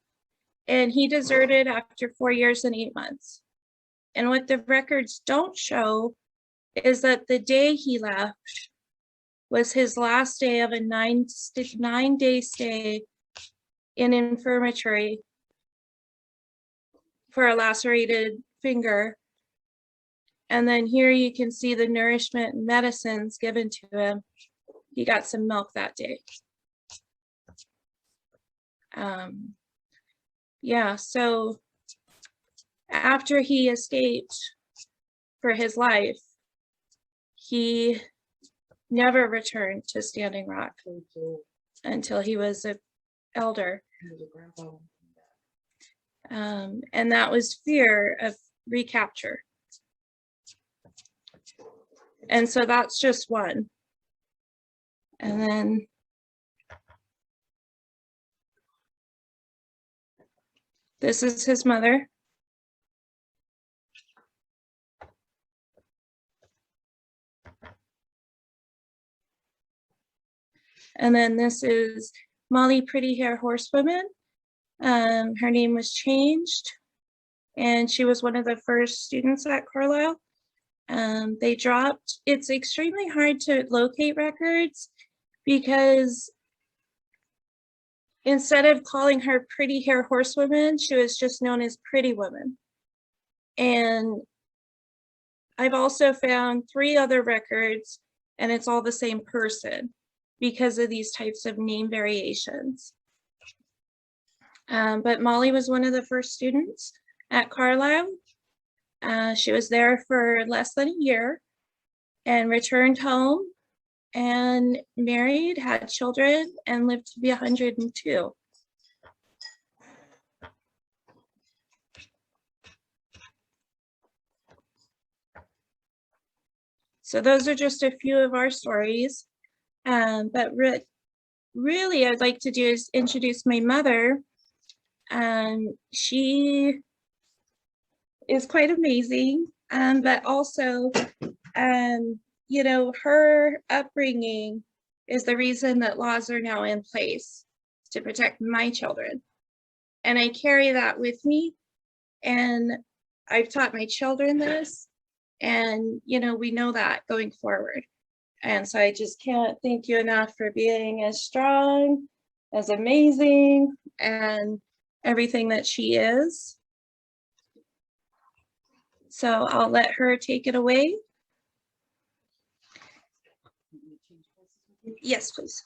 and he deserted after 4 years and 8 months. And what the records don't show is that the day he left was his last day of a 9-day stay in infirmary for a lacerated finger. And then here you can see the nourishment and medicines given to him. He got some milk that day. Yeah, so after he escaped for his life, he never returned to Standing Rock until he was an elder. And that was fear of recapture. And so that's just one. And then this is his mother. And then this is Molly Pretty Hair Horsewoman. Her name was changed, and she was one of the first students at Carlisle. They dropped, it's extremely hard to locate records because instead of calling her Pretty Hair Horsewoman, she was just known as Pretty Woman. And I've also found 3 other records, and it's all the same person because of these types of name variations. But Molly was one of the first students at Carlisle. She was there for less than a year and returned home and married, had children, and lived to be 102. So those are just a few of our stories. But really I'd like to do is introduce my mother. She is quite amazing, but also, her upbringing is the reason that laws are now in place to protect my children. And I carry that with me, and I've taught my children this, and, we know that going forward. And so I just can't thank you enough for being as strong, as amazing, and everything that she is. So I'll let her take it away. Yes, please.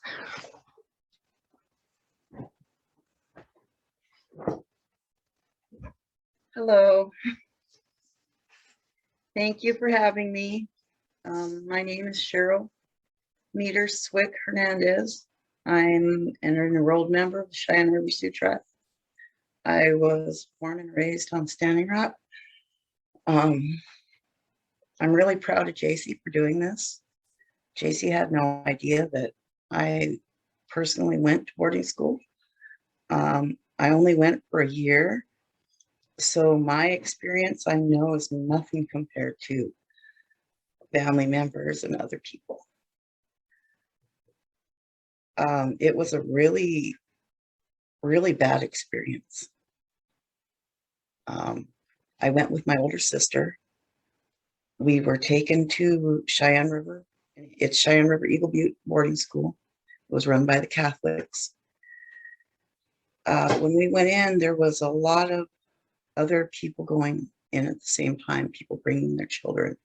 Hello. Thank you for having me. My name is Cheryl Meter Swick Hernandez. I'm an enrolled member of the Cheyenne River Sioux Tribe. I was born and raised on Standing Rock. I'm really proud of JC for doing this. JC had no idea that I personally went to boarding school. I only went for a year. So my experience, I know, is nothing compared to family members and other people. It was a really, really bad experience. I went with my older sister. We were taken to Cheyenne River. It's Cheyenne River Eagle Butte Boarding School. It was run by the Catholics. When we went in, there was a lot of other people going in at the same time, people bringing their children.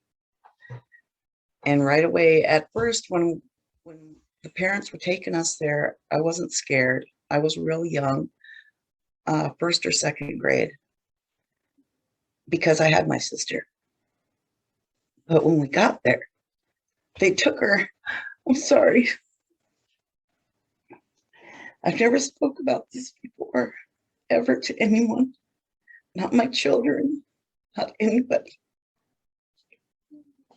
And right away, at first, when the parents were taking us there, I wasn't scared. I was real young, first or second grade, because I had my sister. But when we got there, they took her. I'm sorry. I've never spoke about this before, ever, to anyone. Not my children, not anybody.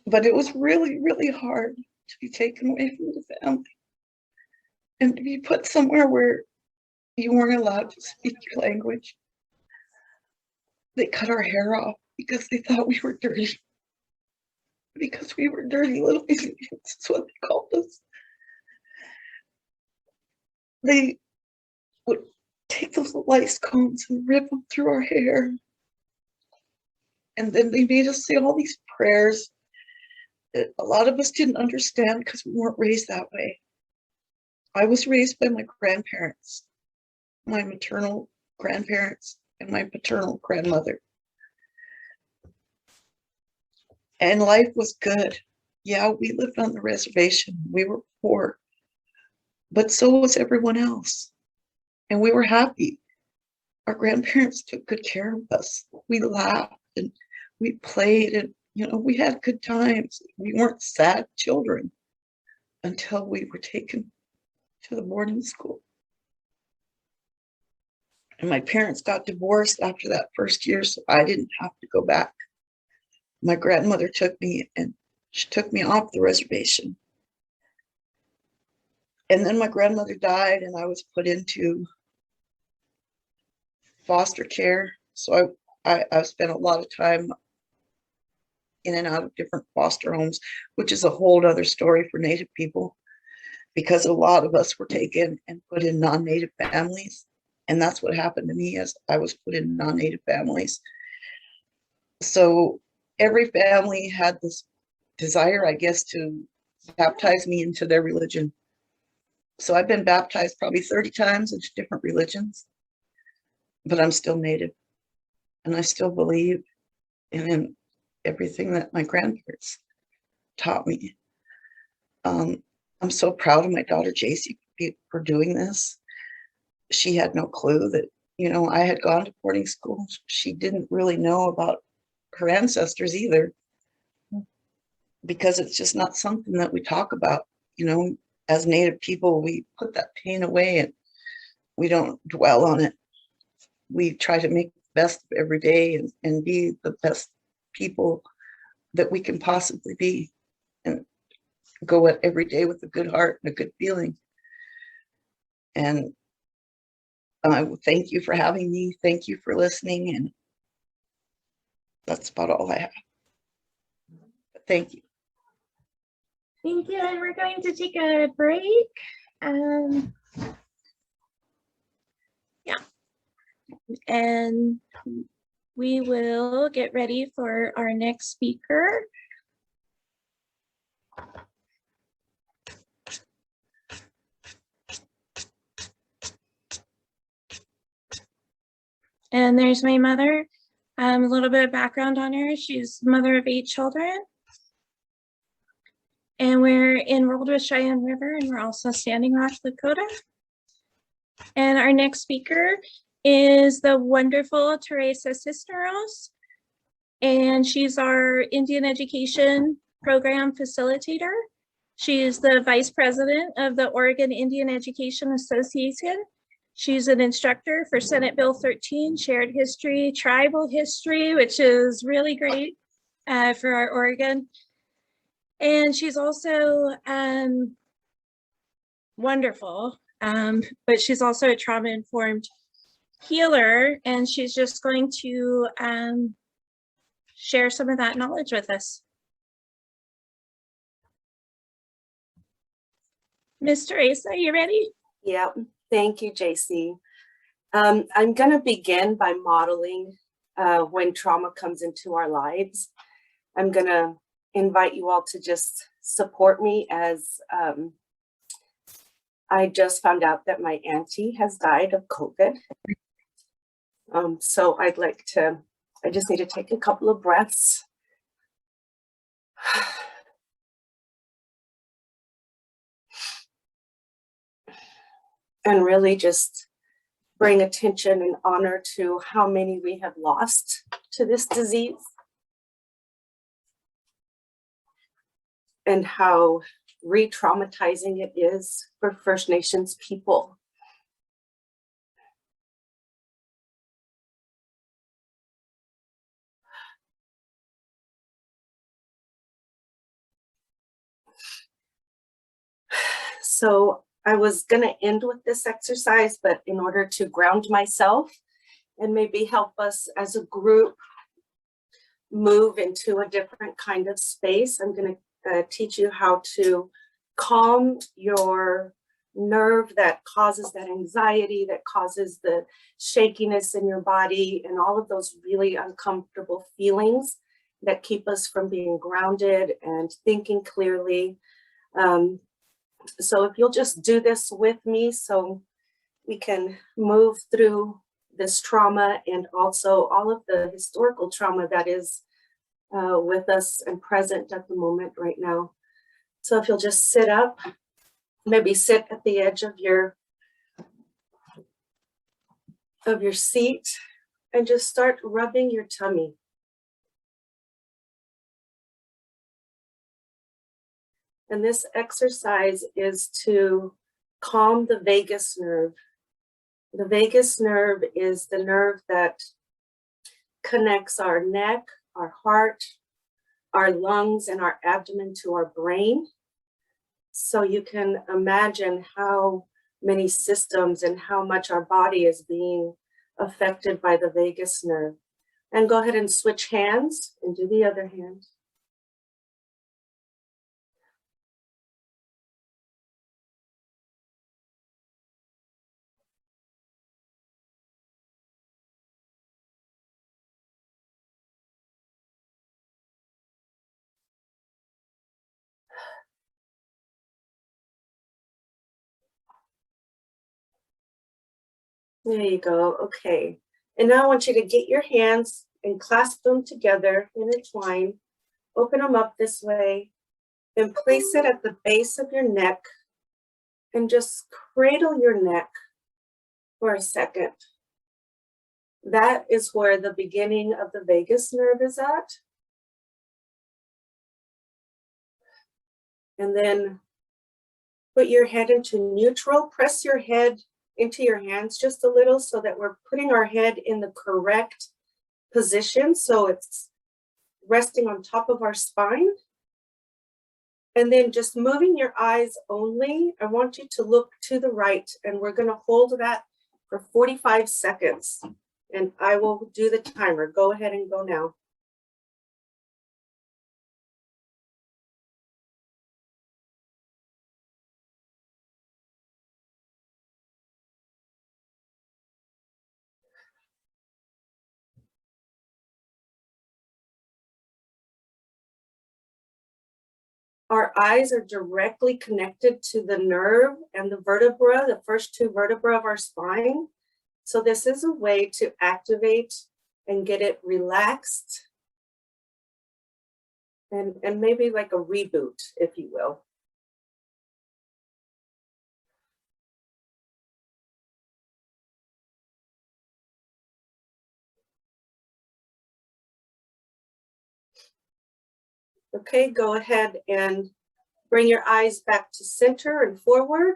But it was really, really hard to be taken away from the family and to be put somewhere where you weren't allowed to speak your language. They cut our hair off because they thought we were dirty. Because we were dirty little Indians, that's what they called us. They would take those lice combs and rip them through our hair. And then they made us say all these prayers that a lot of us didn't understand because we weren't raised that way. I was raised by my grandparents, my maternal grandparents, and my paternal grandmother. And life was good. Yeah, we lived on the reservation. We were poor, but so was everyone else. And we were happy. Our grandparents took good care of us. We laughed and we played and, we had good times. We weren't sad children until we were taken to the boarding school. And my parents got divorced after that first year, so I didn't have to go back. My grandmother took me and she took me off the reservation. And then my grandmother died and I was put into foster care. So I've spent a lot of time in and out of different foster homes, which is a whole other story for Native people, because a lot of us were taken and put in non-Native families. And that's what happened to me, as I was put in non-Native families. So every family had this desire, I guess, to baptize me into their religion. So I've been baptized probably 30 times into different religions, but I'm still Native. And I still believe in everything that my grandparents taught me. I'm so proud of my daughter, JC, for doing this. She had no clue that, I had gone to boarding school. She didn't really know about her ancestors either, because it's just not something that we talk about. As Native people, we put that pain away and we don't dwell on it. We try to make the best of every day and be the best people that we can possibly be, and go at every day with a good heart and a good feeling. And thank you for having me. Thank you for listening. And that's about all I have. Thank you. Thank you. And we're going to take a break. And we will get ready for our next speaker. And there's my mother. A little bit of background on her. She's the mother of 8 children. And we're enrolled with Cheyenne River, and we're also Standing Rock, Lakota. And our next speaker is the wonderful Teresa Cisneros. And she's our Indian Education Program Facilitator. She is the Vice President of the Oregon Indian Education Association. She's an instructor for Senate Bill 13, Shared History, Tribal History, which is really great for our Oregon. And she's also wonderful, but she's also a trauma-informed healer, and she's just going to share some of that knowledge with us. Ms. Teresa, you ready? Yeah, thank you, JC. I'm going to begin by modeling when trauma comes into our lives. I'm going to invite you all to just support me as I just found out that my auntie has died of COVID. So I just need to take a couple of breaths. And really just bring attention and honor to how many we have lost to this disease. And how re-traumatizing it is for First Nations people. So I was going to end with this exercise, but in order to ground myself and maybe help us as a group move into a different kind of space, I'm going to teach you how to calm your nerve that causes that anxiety, that causes the shakiness in your body, and all of those really uncomfortable feelings that keep us from being grounded and thinking clearly. So if you'll just do this with me so we can move through this trauma and also all of the historical trauma that is with us and present at the moment right now. So if you'll just sit up, maybe sit at the edge of your seat and just start rubbing your tummy. And this exercise is to calm the vagus nerve. The vagus nerve is the nerve that connects our neck, our heart, our lungs, and our abdomen to our brain. So you can imagine how many systems and how much our body is being affected by the vagus nerve. And go ahead and switch hands and do the other hand. There you go. Okay. And now I want you to get your hands and clasp them together, intertwine, open them up this way, and place it at the base of your neck and just cradle your neck for a second. That is where the beginning of the vagus nerve is at. And then put your head into neutral, press your head into your hands just a little so that we're putting our head in the correct position. So it's resting on top of our spine. And then just moving your eyes only, I want you to look to the right, and we're going to hold that for 45 seconds. And I will do the timer. Go ahead and go now. Our eyes are directly connected to the nerve and the vertebra, the first two vertebrae of our spine. So this is a way to activate and get it relaxed and maybe like a reboot, if you will. Okay, go ahead and Bring your eyes back to center and forward.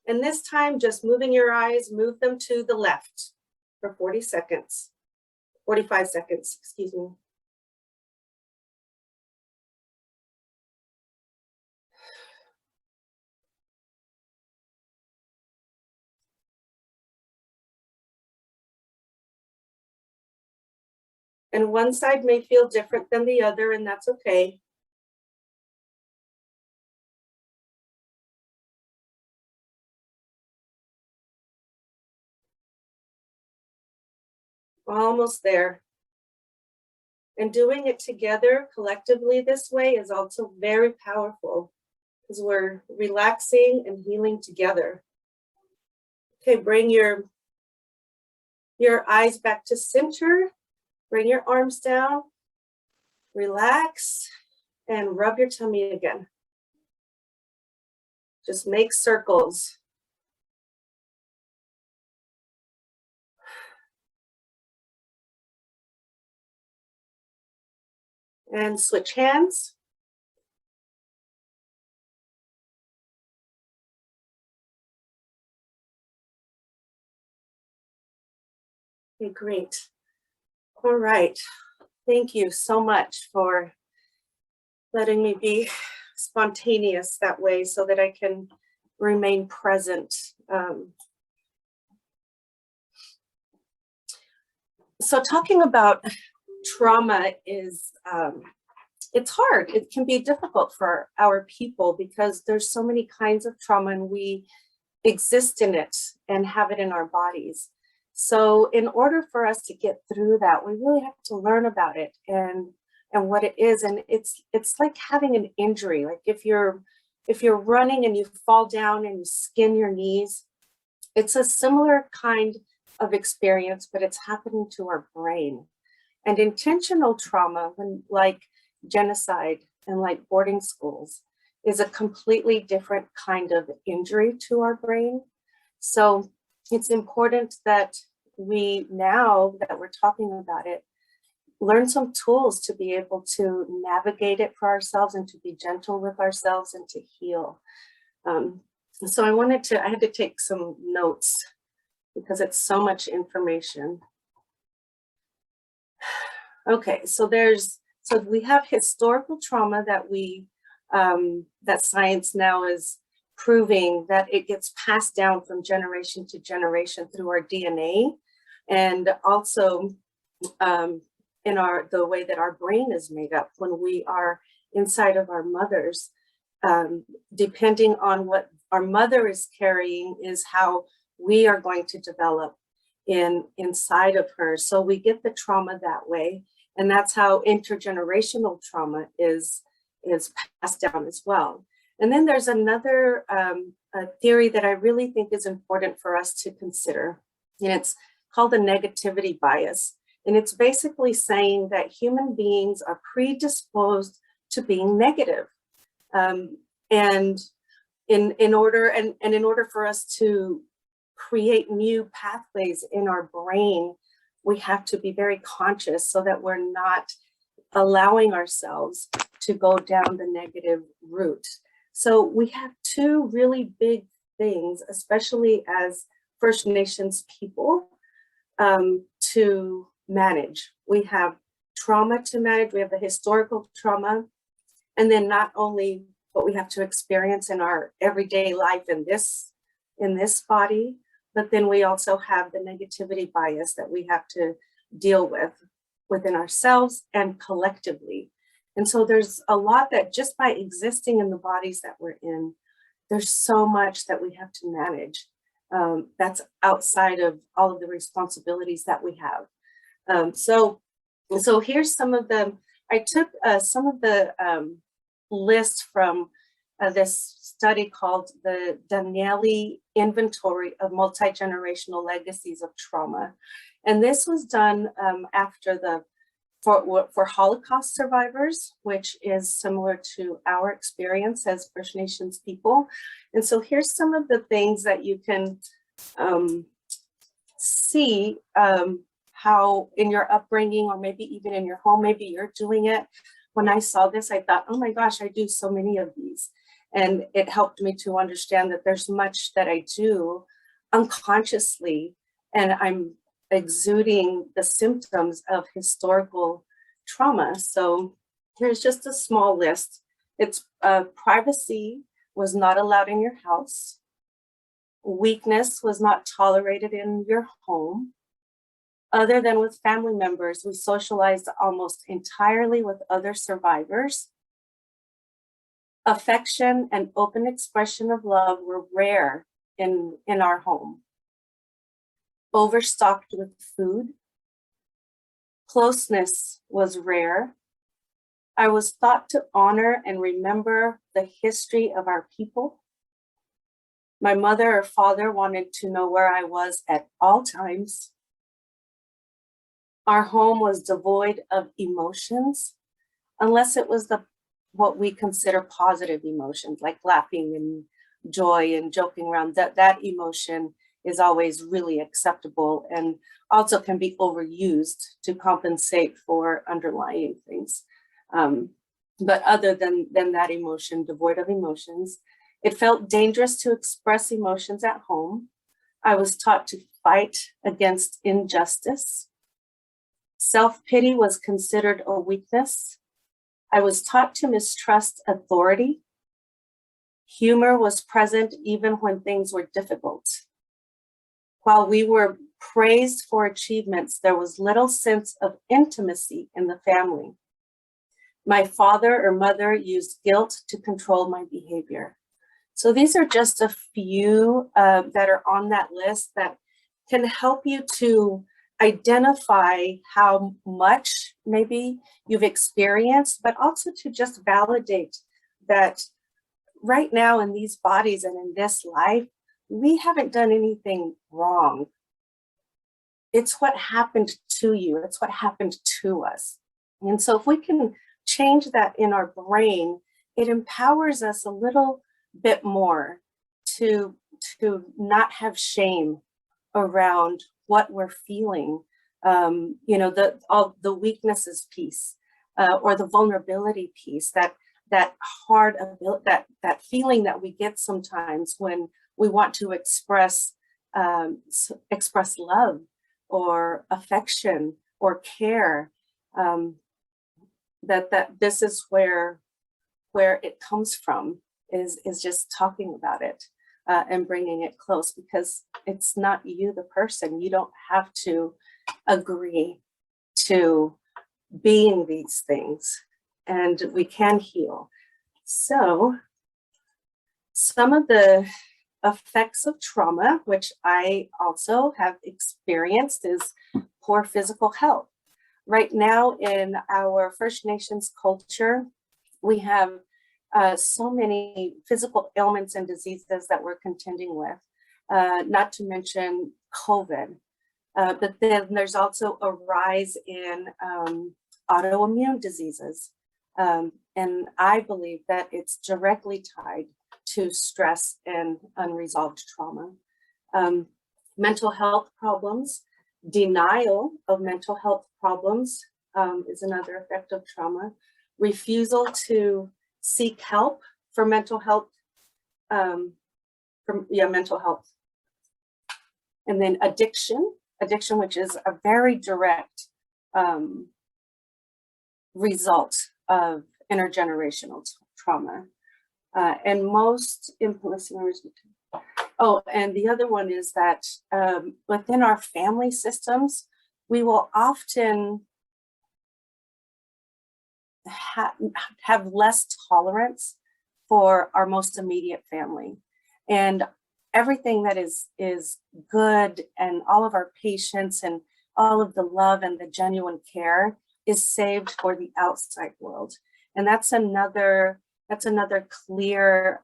And this time, just moving your eyes, move them to the left for 40 seconds, 45 seconds, excuse me. And one side may feel different than the other, and that's okay. Almost there. And doing it together collectively this way is also very powerful because we're relaxing and healing together. Okay, bring your eyes back to center. Bring your arms down. Relax and rub your tummy again. Just make circles. And switch hands. Okay, great. All right. Thank you so much for letting me be spontaneous that way so that I can remain present. So talking about trauma is, it's hard. It can be difficult for our people because there's so many kinds of trauma and we exist in it and have it in our bodies. So in order for us to get through that, we really have to learn about it and what it is. And it's like having an injury. Like if you're running and you fall down and you skin your knees, it's a similar kind of experience, but it's happening to our brain. And intentional trauma, like genocide and like boarding schools, is a completely different kind of injury to our brain. So it's important that we, now that we're talking about it, learn some tools to be able to navigate it for ourselves and to be gentle with ourselves and to heal. So I had to take some notes because it's so much information. Okay, so we have historical trauma that that science now is proving that it gets passed down from generation to generation through our DNA, and also in the way that our brain is made up when we are inside of our mothers. Depending on what our mother is carrying is how we are going to develop inside of her. So we get the trauma that way, and that's how intergenerational trauma is passed down as well. And then there's another theory that I really think is important for us to consider, and it's called the negativity bias. And it's basically saying that human beings are predisposed to being negative. And in order for us to create new pathways in our brain, we have to be very conscious so that we're not allowing ourselves to go down the negative route. So we have two really big things, especially as First Nations people, to manage. We have trauma to manage, we have the historical trauma, and then not only what we have to experience in our everyday life in this body, but then we also have the negativity bias that we have to deal with within ourselves and collectively. And so there's a lot that just by existing in the bodies that we're in, there's so much that we have to manage. That's outside of all of the responsibilities that we have. So here's some of the, I took some of the list from this study called the Danieli Inventory of Multi-Generational Legacies of Trauma. And this was done after for Holocaust survivors, which is similar to our experience as First Nations people. And so here's some of the things that you can see how in your upbringing, or maybe even in your home, maybe you're doing it. When I saw this, I thought, oh my gosh, I do so many of these. And it helped me to understand that there's much that I do unconsciously, and I'm exuding the symptoms of historical trauma. So here's just a small list. It's privacy was not allowed in your house. Weakness was not tolerated in your home. Other than with family members, we socialized almost entirely with other survivors. Affection and open expression of love were rare in our home. Overstocked with food. Closeness was rare. I was taught to honor and remember the history of our people. My mother or father wanted to know where I was at all times. Our home was devoid of emotions, unless it was what we consider positive emotions, like laughing and joy and joking around. That emotion is always really acceptable and also can be overused to compensate for underlying things. But other than that emotion, devoid of emotions, it felt dangerous to express emotions at home. I was taught to fight against injustice. Self-pity was considered a weakness. I was taught to mistrust authority. Humor was present even when things were difficult. While we were praised for achievements, there was little sense of intimacy in the family. My father or mother used guilt to control my behavior. So these are just a few that are on that list that can help you to identify how much maybe you've experienced, but also to just validate that right now in these bodies and in this life, we haven't done anything wrong. It's what happened to you. It's what happened to us. And so if we can change that in our brain, it empowers us a little bit more to not have shame around what we're feeling. All the weaknesses piece or the vulnerability piece, that feeling that we get sometimes when we want to express love or affection or care. That this is where it comes from, is just talking about it and bringing it close, because it's not you, the person. You don't have to agree to being these things, and we can heal. So some of the effects of trauma, which I also have experienced, is poor physical health. Right now in our First Nations culture, we have so many physical ailments and diseases that we're contending with, not to mention COVID. But then there's also a rise in autoimmune diseases. And I believe that it's directly tied to stress and unresolved trauma. Mental health problems, denial of mental health problems is another effect of trauma. Refusal to seek help for mental health, mental health. And then addiction, which is a very direct result of intergenerational trauma. And most influencers, and the other one is that within our family systems, we will often have less tolerance for our most immediate family. And everything that is good, and all of our patience and all of the love and the genuine care is saved for the outside world. And that's another clear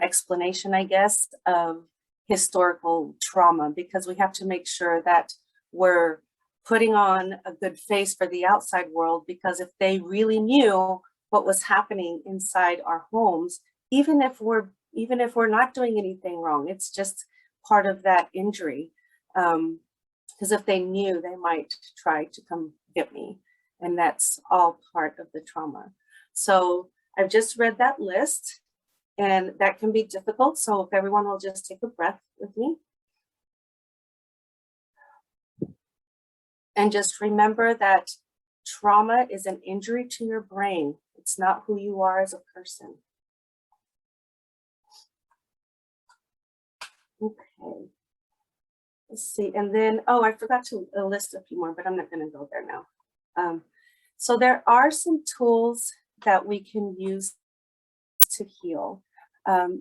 explanation, I guess, of historical trauma, because we have to make sure that we're putting on a good face for the outside world, because if they really knew what was happening inside our homes, even if we're not doing anything wrong, it's just part of that injury. Because if they knew, they might try to come get me. And that's all part of the trauma. So I've just read that list, and that can be difficult. So if everyone will just take a breath with me. And just remember that trauma is an injury to your brain. It's not who you are as a person. Okay. Let's see. And then, oh, I forgot to list a few more, but I'm not going to go there now. So there are some tools that we can use to heal.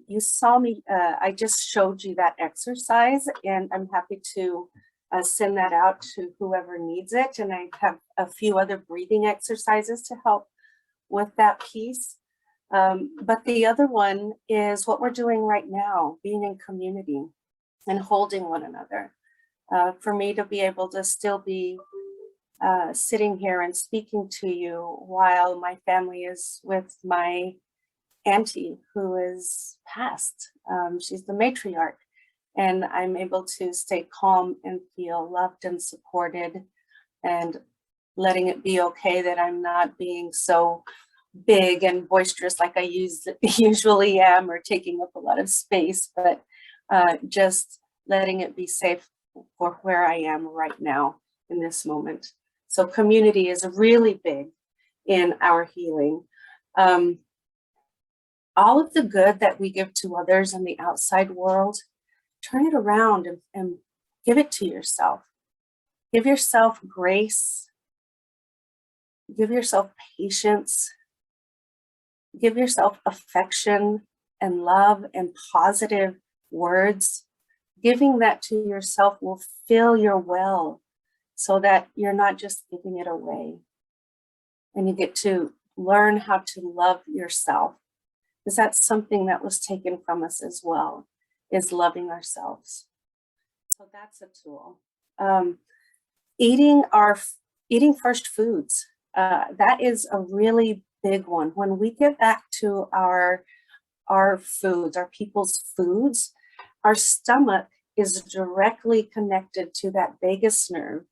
You saw me, I just showed you that exercise, and I'm happy to send that out to whoever needs it. And I have a few other breathing exercises to help with that piece. But the other one is what we're doing right now, being in community and holding one another. For me to be able to still be sitting here and speaking to you while my family is with my auntie who is passed. She's the matriarch. And I'm able to stay calm and feel loved and supported, and letting it be okay that I'm not being so big and boisterous like I usually am, or taking up a lot of space, but just letting it be safe for where I am right now in this moment. So community is really big in our healing. All of the good that we give to others in the outside world, turn it around and give it to yourself. Give yourself grace. Give yourself patience. Give yourself affection and love and positive words. Giving that to yourself will fill your well so that you're not just giving it away. And you get to learn how to love yourself, because that's something that was taken from us as well, is loving ourselves. So that's a tool. Eating first foods. That is a really big one. When we get back to our foods, our people's foods, our stomach is directly connected to that vagus nerve.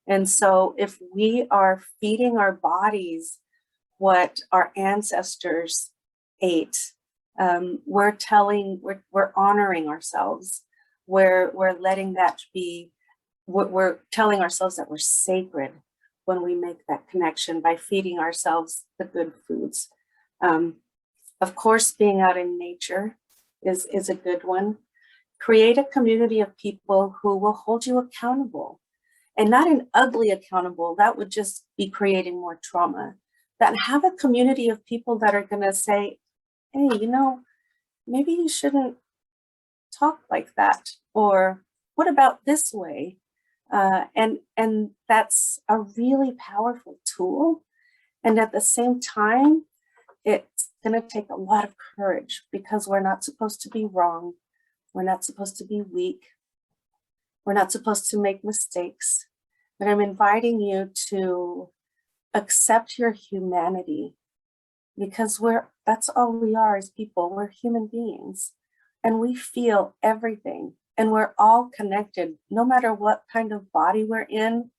And so if we are feeding our bodies what our ancestors ate, we're honoring ourselves. We're letting that be, we're telling ourselves that we're sacred when we make that connection by feeding ourselves the good foods. Of course, being out in nature is a good one. Create a community of people who will hold you accountable, and not an ugly accountable. That would just be creating more trauma. That have a community of people that are going to say, hey, maybe you shouldn't talk like that, or what about this way? And that's a really powerful tool. And at the same time, it's going to take a lot of courage, because we're not supposed to be wrong. We're not supposed to be weak. We're not supposed to make mistakes. But I'm inviting you to accept your humanity, because that's all we are as people. We're human beings, and we feel everything, and we're all connected. No matter what kind of body we're in,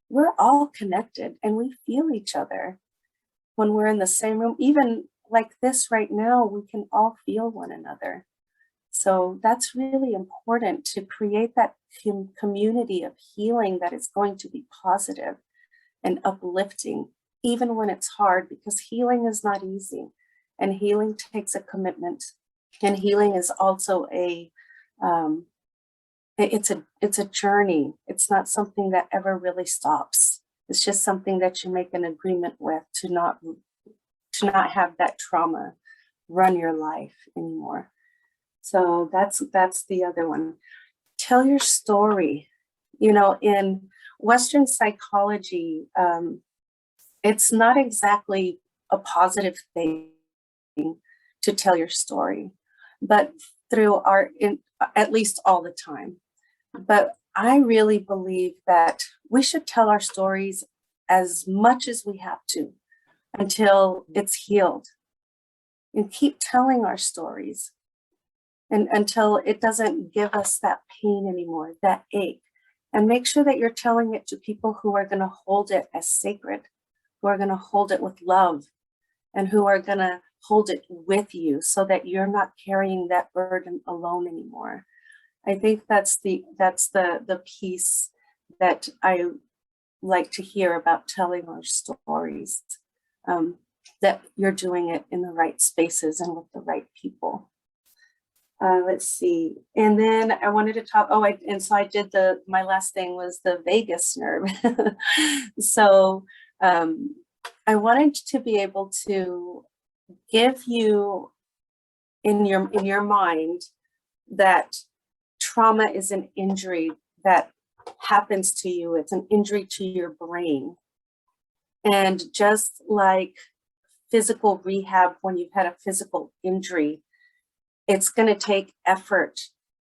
we're all connected, and we feel each other when we're in the same room. Even like this right now, we can all feel one another. So that's really important, to create that community of healing that is going to be positive and uplifting, even when it's hard, because healing is not easy, and healing takes a commitment. And healing is also it's a journey. It's not something that ever really stops. It's just something that you make an agreement with, to not have that trauma run your life anymore. So that's the other one. Tell your story. In Western psychology, it's not exactly a positive thing to tell your story, but through at least all the time. But I really believe that we should tell our stories as much as we have to until it's healed, and keep telling our stories and until it doesn't give us that pain anymore, that ache. And make sure that you're telling it to people who are going to hold it as sacred, who are going to hold it with love and who are gonna hold it with you so that you're not carrying that burden alone anymore. I think that's the piece that I like to hear about telling our stories, that you're doing it in the right spaces and with the right people. Let's see. And then I wanted to talk, so I did my last thing was the vagus nerve. So I wanted to be able to give you in your mind that trauma is an injury that happens to you. It's an injury to your brain. And just like physical rehab, when you've had a physical injury, it's going to take effort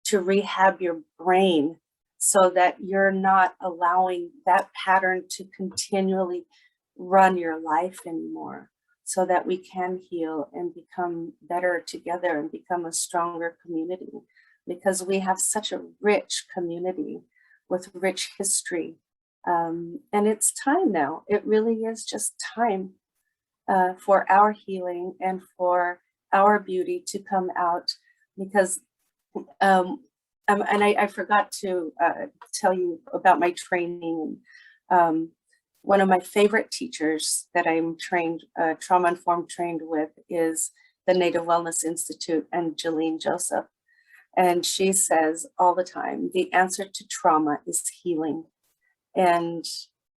to rehab your brain so that you're not allowing that pattern to continually run your life anymore, so that we can heal and become better together and become a stronger community, because we have such a rich community with rich history. And it's time now. It really is just time for our healing and for our beauty to come out, because and I forgot to tell you about my training. One of my favorite teachers that I'm trained, trauma-informed trained with, is the Native Wellness Institute and Jolene Joseph. And she says all the time, the answer to trauma is healing. And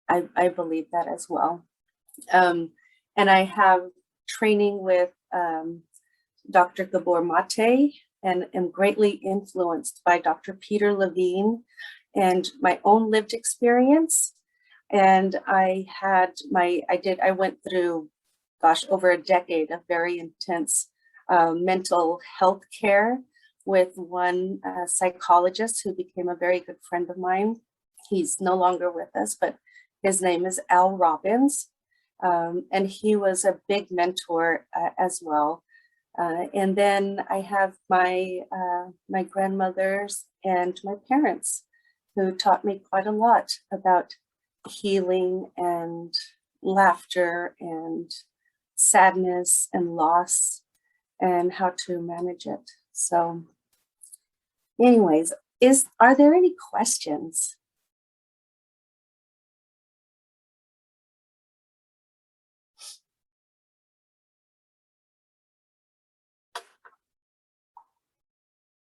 I believe that as well. And I have training with Dr. Gabor Mate, and am greatly influenced by Dr. Peter Levine and my own lived experience. And I went through, over a decade of very intense mental health care with one psychologist who became a very good friend of mine. He's no longer with us, but his name is Al Robbins. And he was a big mentor as well. And then I have my grandmothers and my parents, who taught me quite a lot about healing and laughter and sadness and loss and how to manage it. So anyways, are there any questions?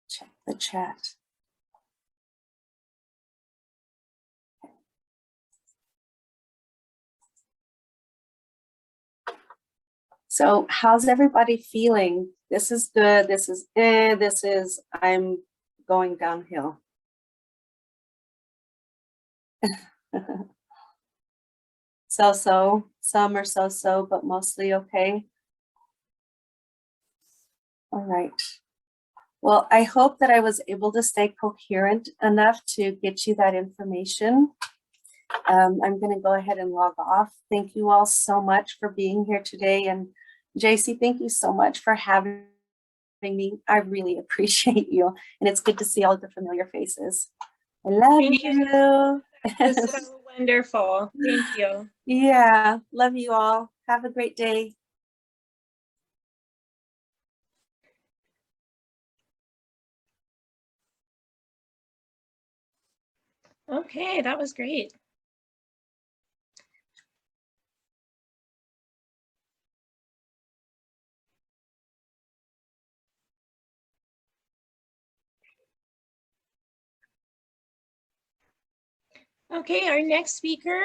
Check the chat. So how's everybody feeling? This is good. This is, I'm going downhill. So, some are so, but mostly okay. All right. Well, I hope that I was able to stay coherent enough to get you that information. I'm going to go ahead and log off. Thank you all so much for being here today. And JC, thank you so much for having me. I really appreciate you. And it's good to see all the familiar faces. I love Thank you. It was so wonderful. Thank you. Yeah, love you all. Have a great day. Okay, that was great. Okay, our next speaker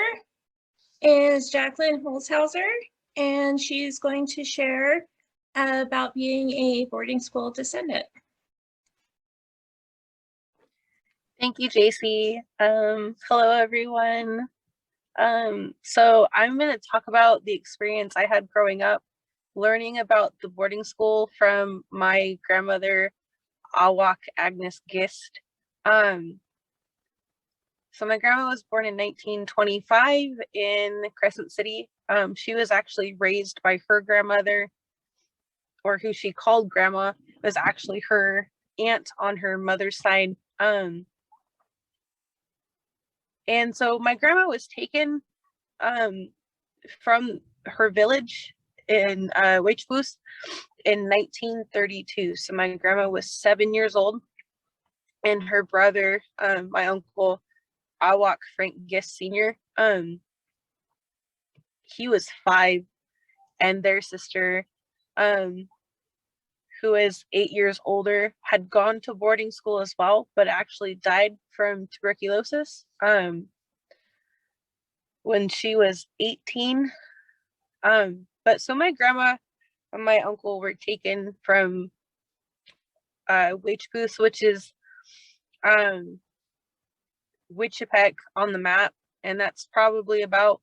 is Jacqueline Holzhauser, and she's going to share about being a boarding school descendant. Thank you, JC. Hello, everyone. So I'm going to talk about the experience I had growing up, learning about the boarding school from my grandmother, Awak Agnes Gist. So my grandma was born in 1925 in Crescent City. She was actually raised by her grandmother, or who she called grandma, was actually her aunt on her mother's side. And so my grandma was taken from her village in Weechboos in 1932. So my grandma was 7 years old, and her brother, my uncle Awak Frank Gist Sr., he was 5, and their sister, who is 8 years older, had gone to boarding school as well, but actually died from tuberculosis when she was 18. But so my grandma and my uncle were taken from Weechboos, which is Wichipec on the map, and that's probably about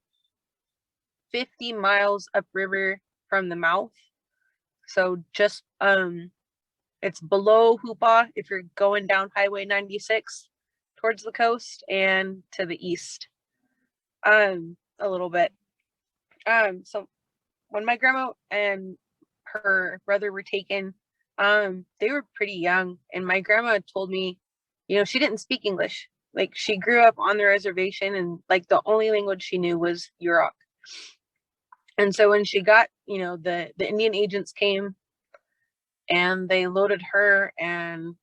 50 miles upriver from the mouth. So just it's below Hoopa if you're going down Highway 96 towards the coast, and to the east a little bit. So when my grandma and her brother were taken, they were pretty young, and my grandma told me, you know, she didn't speak English. Like, she grew up on the reservation, and like the only language she knew was Yurok. And so when she got, you know, the Indian agents came and they loaded her and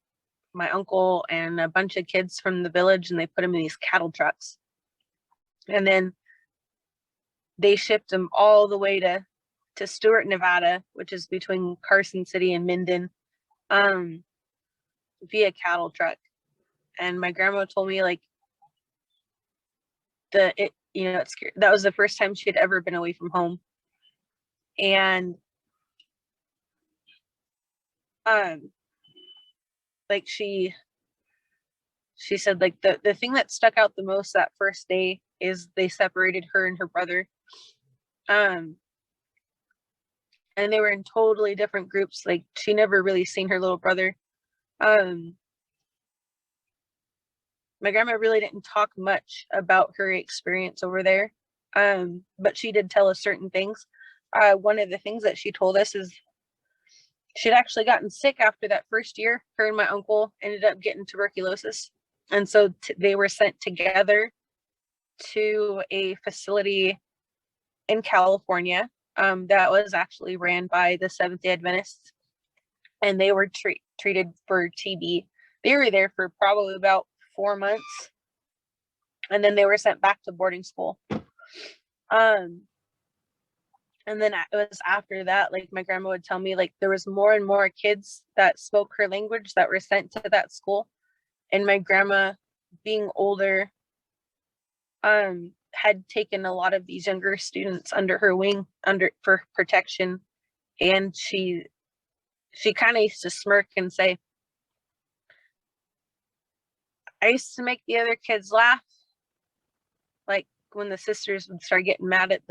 my uncle and a bunch of kids from the village, and they put them in these cattle trucks. And then they shipped them all the way to Stewart, Nevada, which is between Carson City and Minden, via cattle truck. And my grandma told me, like, that was the first time she had ever been away from home. And like she said, like, the thing that stuck out the most that first day is they separated her and her brother. And they were in totally different groups. Like, she never really seen her little brother. My grandma really didn't talk much about her experience over there, but she did tell us certain things. One of the things that she told us is she'd actually gotten sick after that first year. Her and my uncle ended up getting tuberculosis. And so they were sent together to a facility in California that was actually ran by the Seventh-day Adventists. And they were treated for TB. They were there for probably about 4 months. And then they were sent back to boarding school. And then it was after that, like, my grandma would tell me, like, there was more and more kids that spoke her language that were sent to that school. And my grandma, being older, had taken a lot of these younger students under her wing for protection. And she kind of used to smirk and say, I used to make the other kids laugh. Like, when the sisters would start getting mad at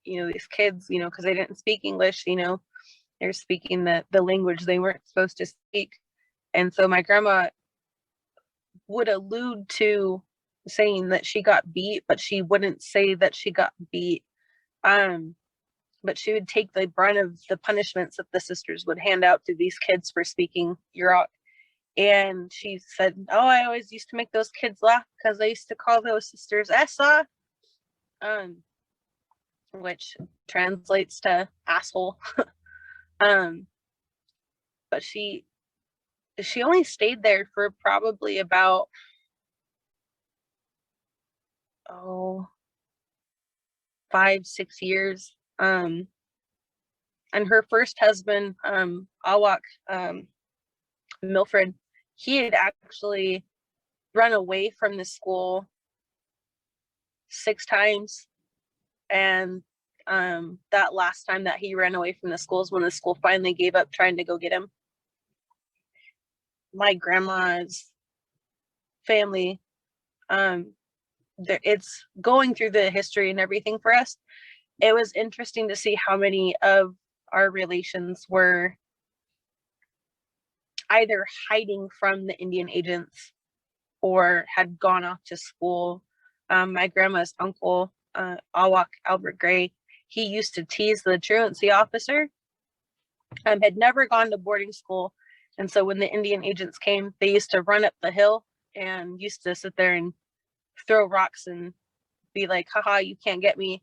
these kids, because they didn't speak English, they're speaking the language they weren't supposed to speak. And so my grandma would allude to saying that she got beat, but she wouldn't say that she got beat. But she would take the brunt of the punishments that the sisters would hand out to these kids for speaking Yurok. And she said, oh, I always used to make those kids laugh because I used to call those sisters Essa, which translates to asshole. But she only stayed there for probably about 5-6 years. And her first husband, Awak Milfred, he had actually run away from the school 6 times. And that last time that he ran away from the school is when the school finally gave up trying to go get him. My grandma's family, it's going through the history and everything for us. It was interesting to see how many of our relations were either hiding from the Indian agents or had gone off to school. My grandma's uncle, Awak Albert Gray, he used to tease the truancy officer, had never gone to boarding school. And so when the Indian agents came, they used to run up the hill and used to sit there and throw rocks and be like, haha, you can't get me.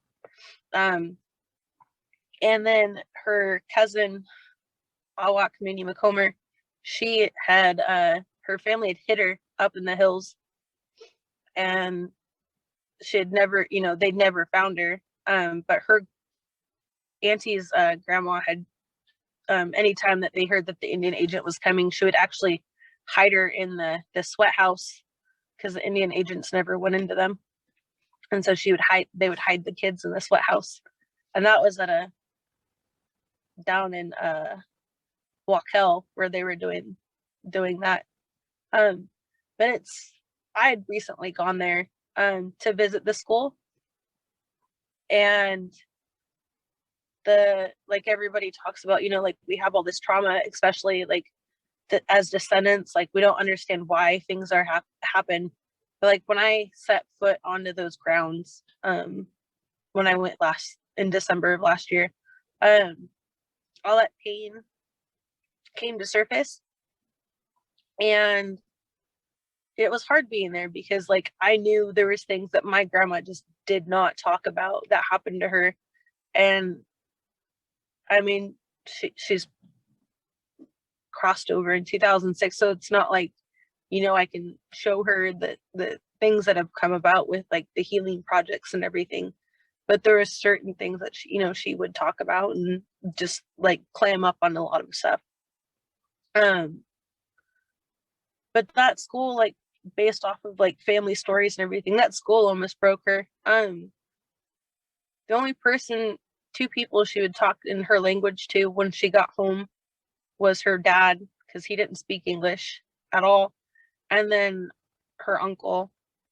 And And then her cousin, Awak Community Macomber, she had her family had hid her up in the hills, and she had never, they'd never found her. But her auntie's grandma had, anytime that they heard that the Indian agent was coming, she would actually hide her in the sweat house, because the Indian agents never went into them. And so they would hide the kids in the sweat house. And that was down in Waukell, where they were doing that. But I had recently gone there to visit the school, and like everybody talks about, like we have all this trauma, especially like as descendants, like we don't understand why things are happen. But like when I set foot onto those grounds, when I went in December of last year, all that pain came to surface, and it was hard being there, because like I knew there was things that my grandma just did not talk about that happened to her. And I mean, she's crossed over in 2006, so it's not like, I can show her the things that have come about with like the healing projects and everything. But there are certain things that she would talk about and just like clam up on a lot of stuff. But that school, like based off of like family stories and everything, that school almost broke her. The only two people she would talk in her language to when she got home was her dad, because he didn't speak English at all, and then her uncle.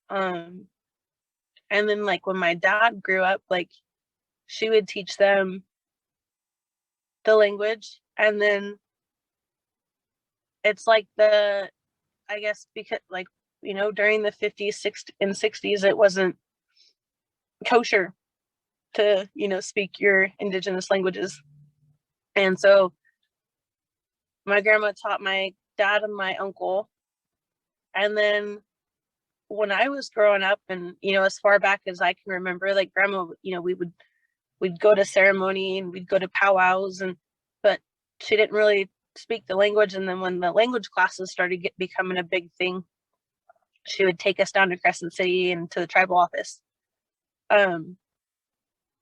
And then like when my dad grew up, like she would teach them the language. And then it's like I guess because like, during the 50s, 60s and 60s, it wasn't kosher to, speak your indigenous languages. And so my grandma taught my dad and my uncle. And then when I was growing up, and, as far back as I can remember, like grandma, we'd go to ceremony and we'd go to powwows, but she didn't really speak the language. And then when the language classes started becoming a big thing, she would take us down to Crescent City and to the tribal office. And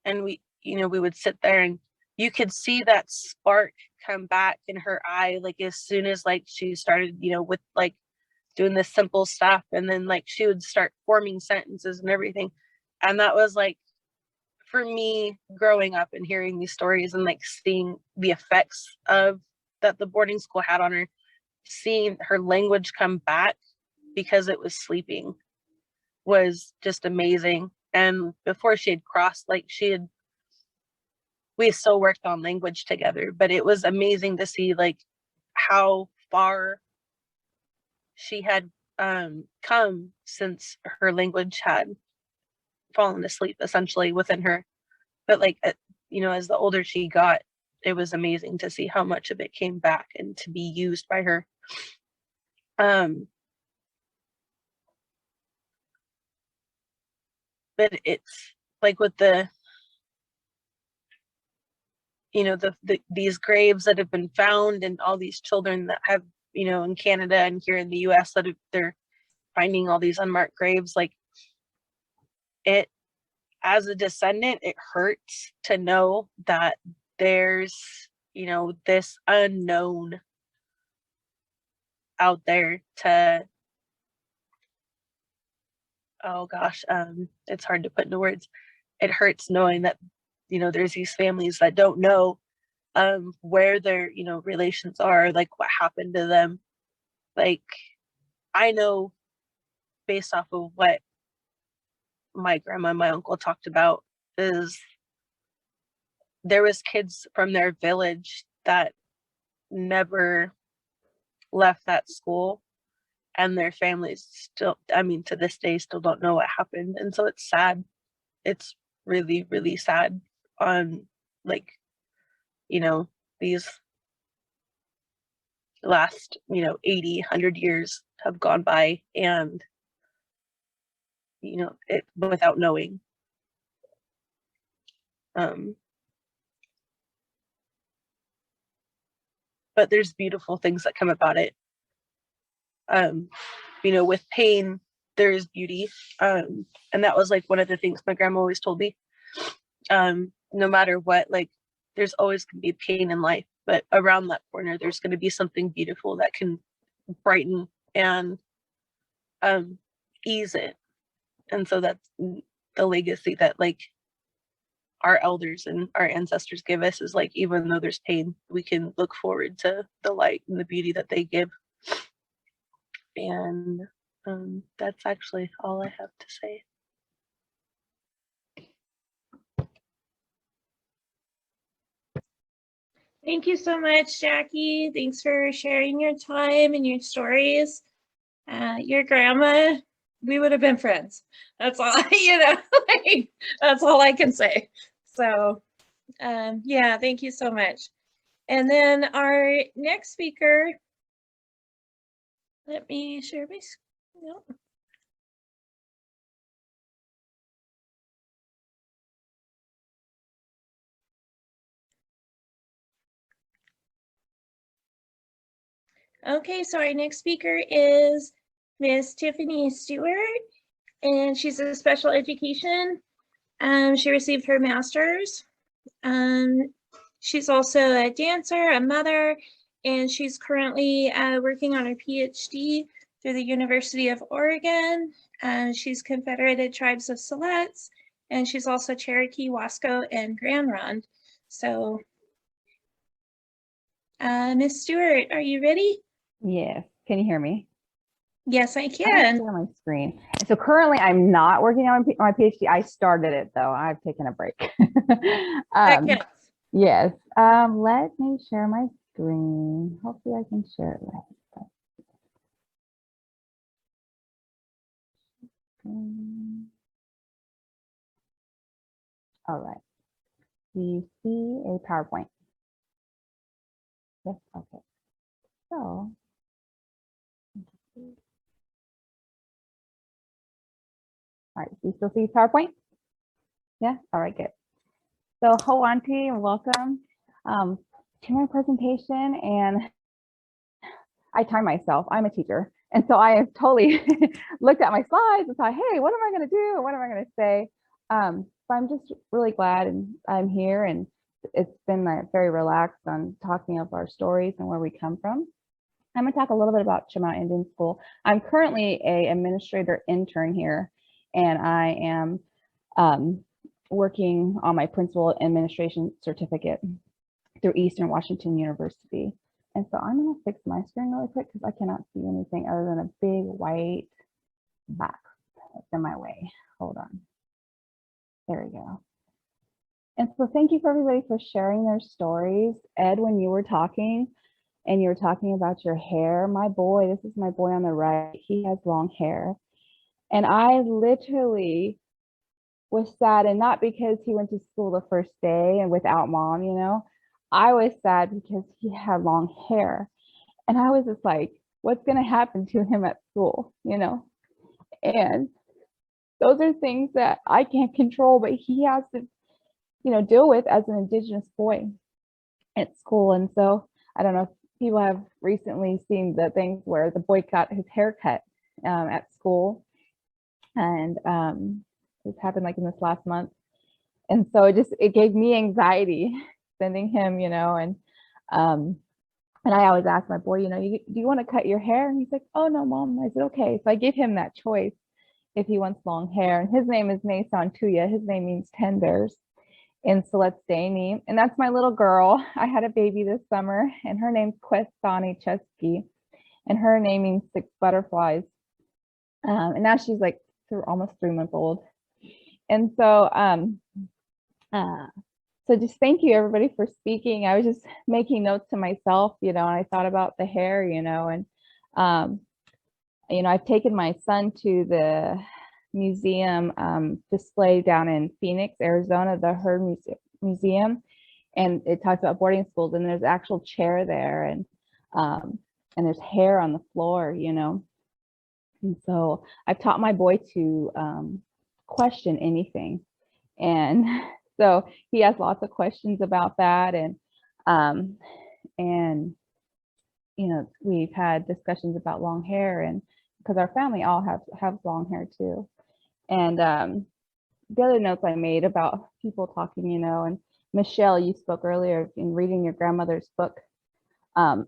we would sit there, and you could see that spark come back in her eye, like as soon as like she started, with like doing this simple stuff. And then like she would start forming sentences and everything. And that was like, for me, growing up and hearing these stories and like seeing the effects of that the boarding school had on her, seeing her language come back because it was sleeping was just amazing. And before she had crossed, like we still worked on language together, but it was amazing to see like how far she had come since her language had fallen asleep essentially within her. But like, as the older she got, it was amazing to see how much of it came back and to be used by her. But it's like with these graves that have been found, and all these children that have, in Canada and here in the US that they're finding all these unmarked graves, like it, as a descendant, it hurts to know that there's, this unknown out there oh gosh, it's hard to put into words. It hurts knowing that, there's these families that don't know where their, relations are, like what happened to them. Like, I know based off of what my grandma and my uncle talked about, is there was kids from their village that never left that school, and their families still, to this day, still don't know what happened. And so it's sad. It's really, really sad on like, these last, 80, 100 years have gone by, and, it without knowing. but there's beautiful things that come about it. You know, with pain, there is beauty. And that was like one of the things my grandma always told me. No matter what, like there's always gonna be pain in life, but around that corner, there's gonna be something beautiful that can brighten and ease it. And so that's the legacy that like our elders and our ancestors give us, is like, even though there's pain, we can look forward to the light and the beauty that they give. And that's actually all I have to say. Thank you so much, Jackie. Thanks for sharing your time and your stories. Your grandma, we would have been friends. That's all, you know, like, that's all I can say. So, yeah, thank you so much. And then our next speaker, let me share my screen. No. Okay, so our next speaker is Miss Tiffany Stewart, and she's a special education. She received her master's. She's also a dancer, a mother, and she's currently working on her PhD through the University of Oregon. She's Confederated Tribes of Siletz, and she's also Cherokee, Wasco, and Grand Ronde. So, Miss Stewart, are you ready? Yes. Can you hear me? Yes, I I can. share my screen. So currently I'm not working on my PhD. I started it though. I've taken a break. That counts. Yes. Let me share my screen. Hopefully I can share it right. All right. Do you see a PowerPoint? Yes. Okay. So all right, do you still see PowerPoint? Yeah, all right, good. So hello, Auntie, and welcome to my presentation. And I time myself, I'm a teacher. And so I have totally looked at my slides and thought, hey, what am I gonna do? What am I gonna say? So I'm just really glad and I'm here, and it's been very relaxed on talking of our stories and where we come from. I'm gonna talk a little bit about Chemung Indian School. I'm currently a administrator intern here, and I am working on my principal administration certificate through Eastern Washington University. And so I'm gonna fix my screen really quick because I cannot see anything other than a big white box that's in my way. Hold on. There we go. And so thank you for everybody for sharing their stories. Ed, when you were talking and you were talking about your hair, my boy, this is my boy on the right, he has long hair. And I literally was sad, and not because he went to school the first day and without mom, you know, I was sad because he had long hair. And I was just like, what's going to happen to him at school, you know? And those are things that I can't control, but he has to, you know, deal with as an Indigenous boy at school. And so I don't know if people have recently seen the things where the boy got his hair cut at school. And this happened like in this last month. And so it gave me anxiety sending him, you know, and I always ask my boy, you know, do you want to cut your hair? And he's like, oh no, mom. I said, okay. So I give him that choice if he wants long hair. And his name is Nason Tuya. His name means 10 bears in Siletz Dene. And that's my little girl. I had a baby this summer, and her name's Questani Chesky, and her name means 6 butterflies. And now she's like almost 3 months old. And so, so just thank you everybody for speaking. I was just making notes to myself, you know, and I thought about the hair, you know, and, you know, I've taken my son to the museum display down in Phoenix, Arizona, the Heard Museum, and it talks about boarding schools, and there's actual chair there, and there's hair on the floor, you know. And so I've taught my boy to question anything. And so he has lots of questions about that. And you know, we've had discussions about long hair, and because our family all have long hair too. And the other notes I made about people talking, you know, and Michelle, you spoke earlier in reading your grandmother's book. And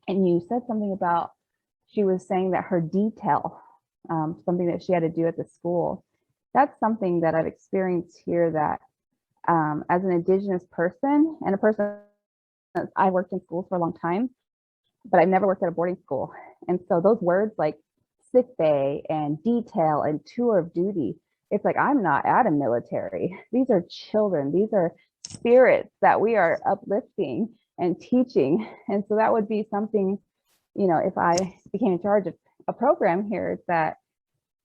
you said something about, she was saying that her detail, something that she had to do at the school, that's something that I've experienced here, that as an Indigenous person and a person, I worked in schools for a long time, but I've never worked at a boarding school. And so those words like sick bay and detail and tour of duty, it's like, I'm not at a military. These are children. These are spirits that we are uplifting and teaching. And so that would be something, you know, if I became in charge of a program here, that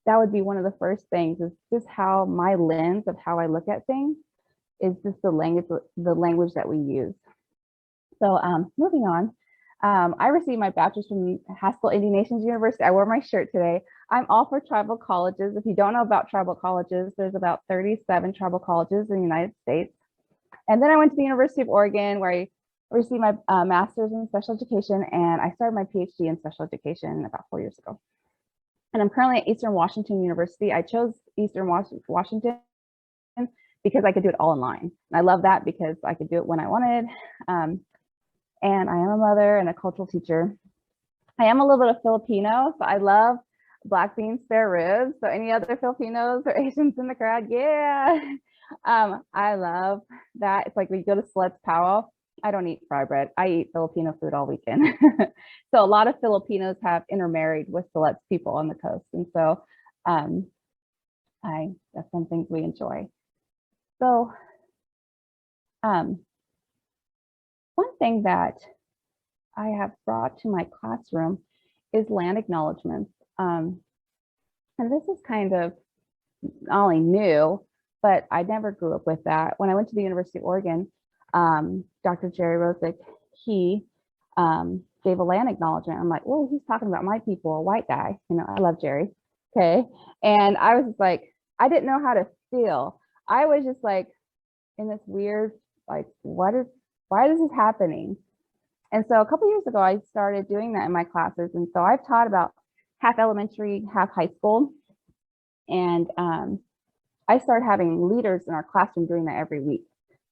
would be one of the first things, is just how my lens of how I look at things is just the language that we use. So moving on, I received my bachelor's from Haskell Indian Nations University. I wore my shirt today. I'm all for tribal colleges. If you don't know about tribal colleges, there's about 37 tribal colleges in the United States. And then I went to the University of Oregon, where I received my master's in special education, and I started my PhD in special education about 4 years ago. And I'm currently at Eastern Washington University. I chose Eastern Washington because I could do it all online. And I love that because I could do it when I wanted. And I am a mother and a cultural teacher. I am a little bit of Filipino, so I love black bean spare ribs. So any other Filipinos or Asians in the crowd, yeah. I love that. It's like when you go to Select's Powwow, I don't eat fry bread. I eat Filipino food all weekend. So a lot of Filipinos have intermarried with Select's people on the coast. And so that's some things we enjoy. So one thing that I have brought to my classroom is land acknowledgements. And this is kind of not only new, but I never grew up with that. When I went to the University of Oregon, Dr. Jerry Rosick, he gave a land acknowledgement. I'm like, oh, he's talking about my people, a white guy. You know, I love Jerry. Okay. And I was just like, I didn't know how to feel. I was just like in this weird, like, why is this happening? And so a couple years ago, I started doing that in my classes. And so I've taught about half elementary, half high school. And I started having leaders in our classroom doing that every week.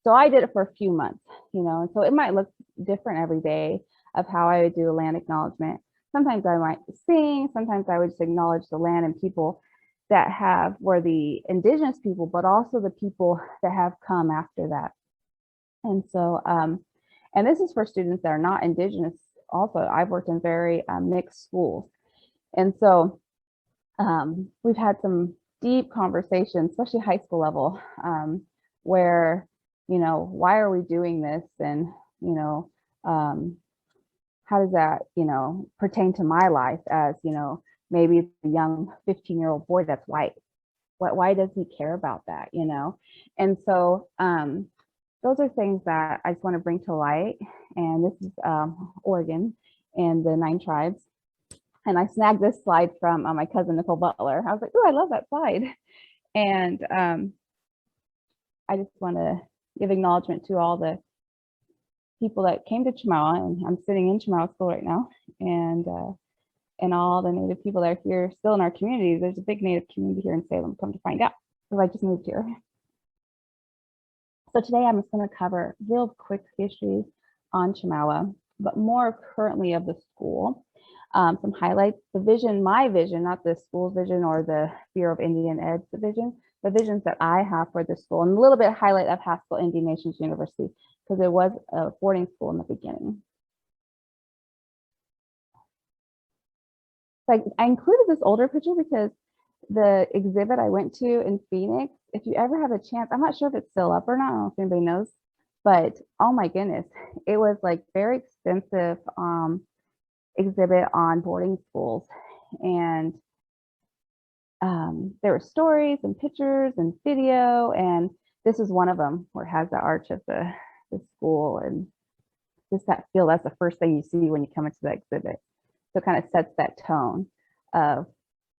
So I did it for a few months, you know, and so it might look different every day of how I would do a land acknowledgement. Sometimes I might sing, sometimes I would just acknowledge the land and people that were the Indigenous people, but also the people that have come after that. And so, and this is for students that are not Indigenous also. I've worked in very mixed schools. And so we've had some deep conversations, especially high school level, where, you know, why are we doing this? And, you know, how does that, you know, pertain to my life as, you know, maybe it's a young 15-year-old boy that's white. Why does he care about that, you know? And so those are things that I just want to bring to light. And this is Oregon and the 9 tribes. And I snagged this slide from my cousin, Nicole Butler. I was like, oh, I love that slide. And I just want to give acknowledgement to all the people that came to Chemawa, and I'm sitting in Chemawa School right now, and all the Native people that are here still in our community. There's a big Native community here in Salem, come to find out, because I just moved here. So today I'm just going to cover real quick history on Chemawa, but more currently of the school. Some highlights, the vision, my vision, not the school's vision or the Bureau of Indian Ed's vision, the visions that I have for the school, and a little bit of highlight of Haskell Indian Nations University, because it was a boarding school in the beginning. So I included this older picture because the exhibit I went to in Phoenix, if you ever have a chance, I'm not sure if it's still up or not, I don't know if anybody knows, but oh my goodness, it was like very extensive exhibit on boarding schools. And there were stories and pictures and video, and this is one of them where it has the arch of the school, and just that feel, that's the first thing you see when you come into the exhibit. So it kind of sets that tone of,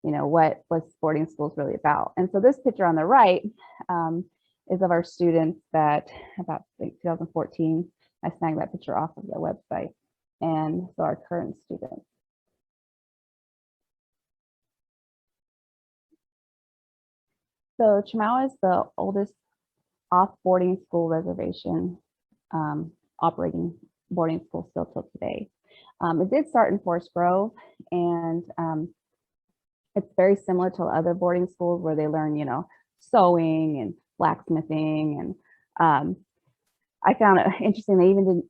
you know, what was boarding schools really about. And so this picture on the right is of our students that about 2014, I snagged that picture off of the website. and so our current students. So Chemawa is the oldest off boarding school reservation operating boarding school still till today. It did start in Forest Grove, and it's very similar to other boarding schools where they learn, sewing and blacksmithing. And I found it interesting. They even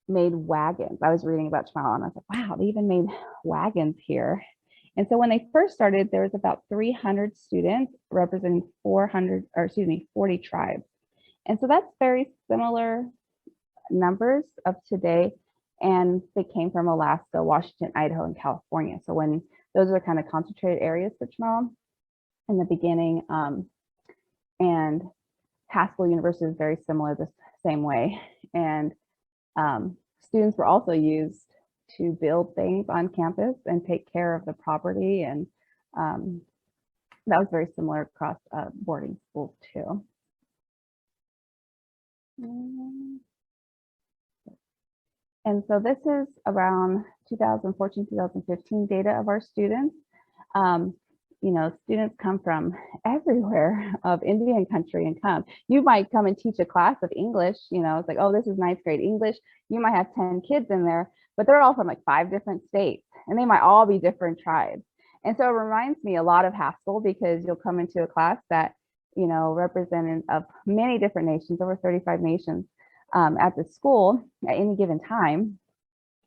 made wagons. I was reading about Chemawa and I was like, wow, they even made wagons here. And so when they first started, there was about 300 students representing 40 tribes. And so that's very similar numbers of today. And they came from Alaska, Washington, Idaho, and California. So when those are kind of concentrated areas for Chemawa in the beginning. And Haskell University is very similar the same way. And students were also used to build things on campus and take care of the property. And that was very similar across boarding schools too. And so this is around 2014, 2015 data of our students. Students come from everywhere of Indian country and come. You might come and teach a class of English, it's like, oh, this is ninth grade English. You might have 10 kids in there, but they're all from like 5 different states, and they might all be different tribes. And so it reminds me a lot of Haskell, because you'll come into a class that, represented of many different nations, over 35 nations at the school at any given time.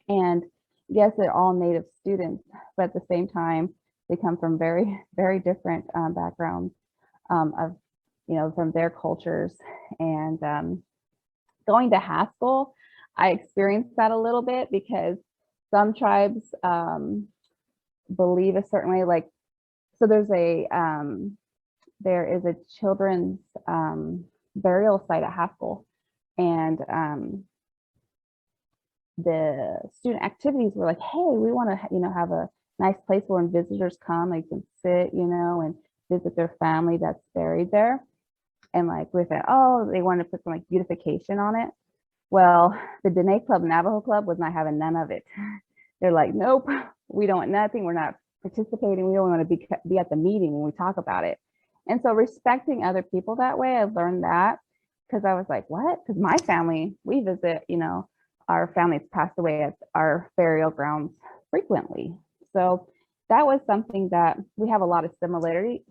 And yes, they're all Native students, but at the same time, they come from very, very different backgrounds from their cultures. And going to Haskell, I experienced that a little bit, because some tribes believe a certain way. Like, so there is a children's burial site at Haskell, and the student activities were like, hey, we want to have a nice place where when visitors come, they can sit, and visit their family that's buried there. And like with it, oh, they wanted to put some like beautification on it. Well, the Dene Club, Navajo Club was not having none of it. They're like, nope, we don't want nothing. We're not participating. We don't want to be at the meeting when we talk about it. And so respecting other people that way, I learned that, because I was like, what? Because my family, we visit, our families passed away at our burial grounds frequently. So that was something that we have a lot of similarities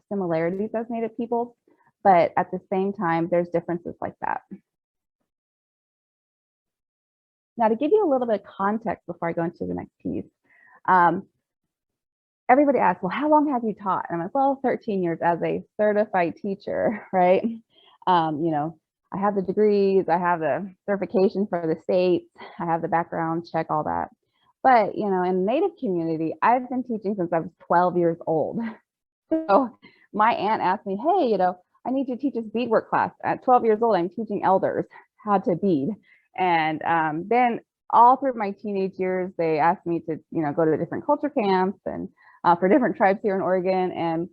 as Native people, but at the same time, there's differences like that. Now, to give you a little bit of context before I go into the next piece, everybody asks, well, how long have you taught? And I'm like, well, 13 years as a certified teacher, right? I have the degrees, I have the certification for the states, I have the background check, all that. But, in the Native community, I've been teaching since I was 12 years old. So my aunt asked me, hey, I need you to teach this beadwork class. At 12 years old, I'm teaching elders how to bead. And then all through my teenage years, they asked me to, go to different culture camps and for different tribes here in Oregon. And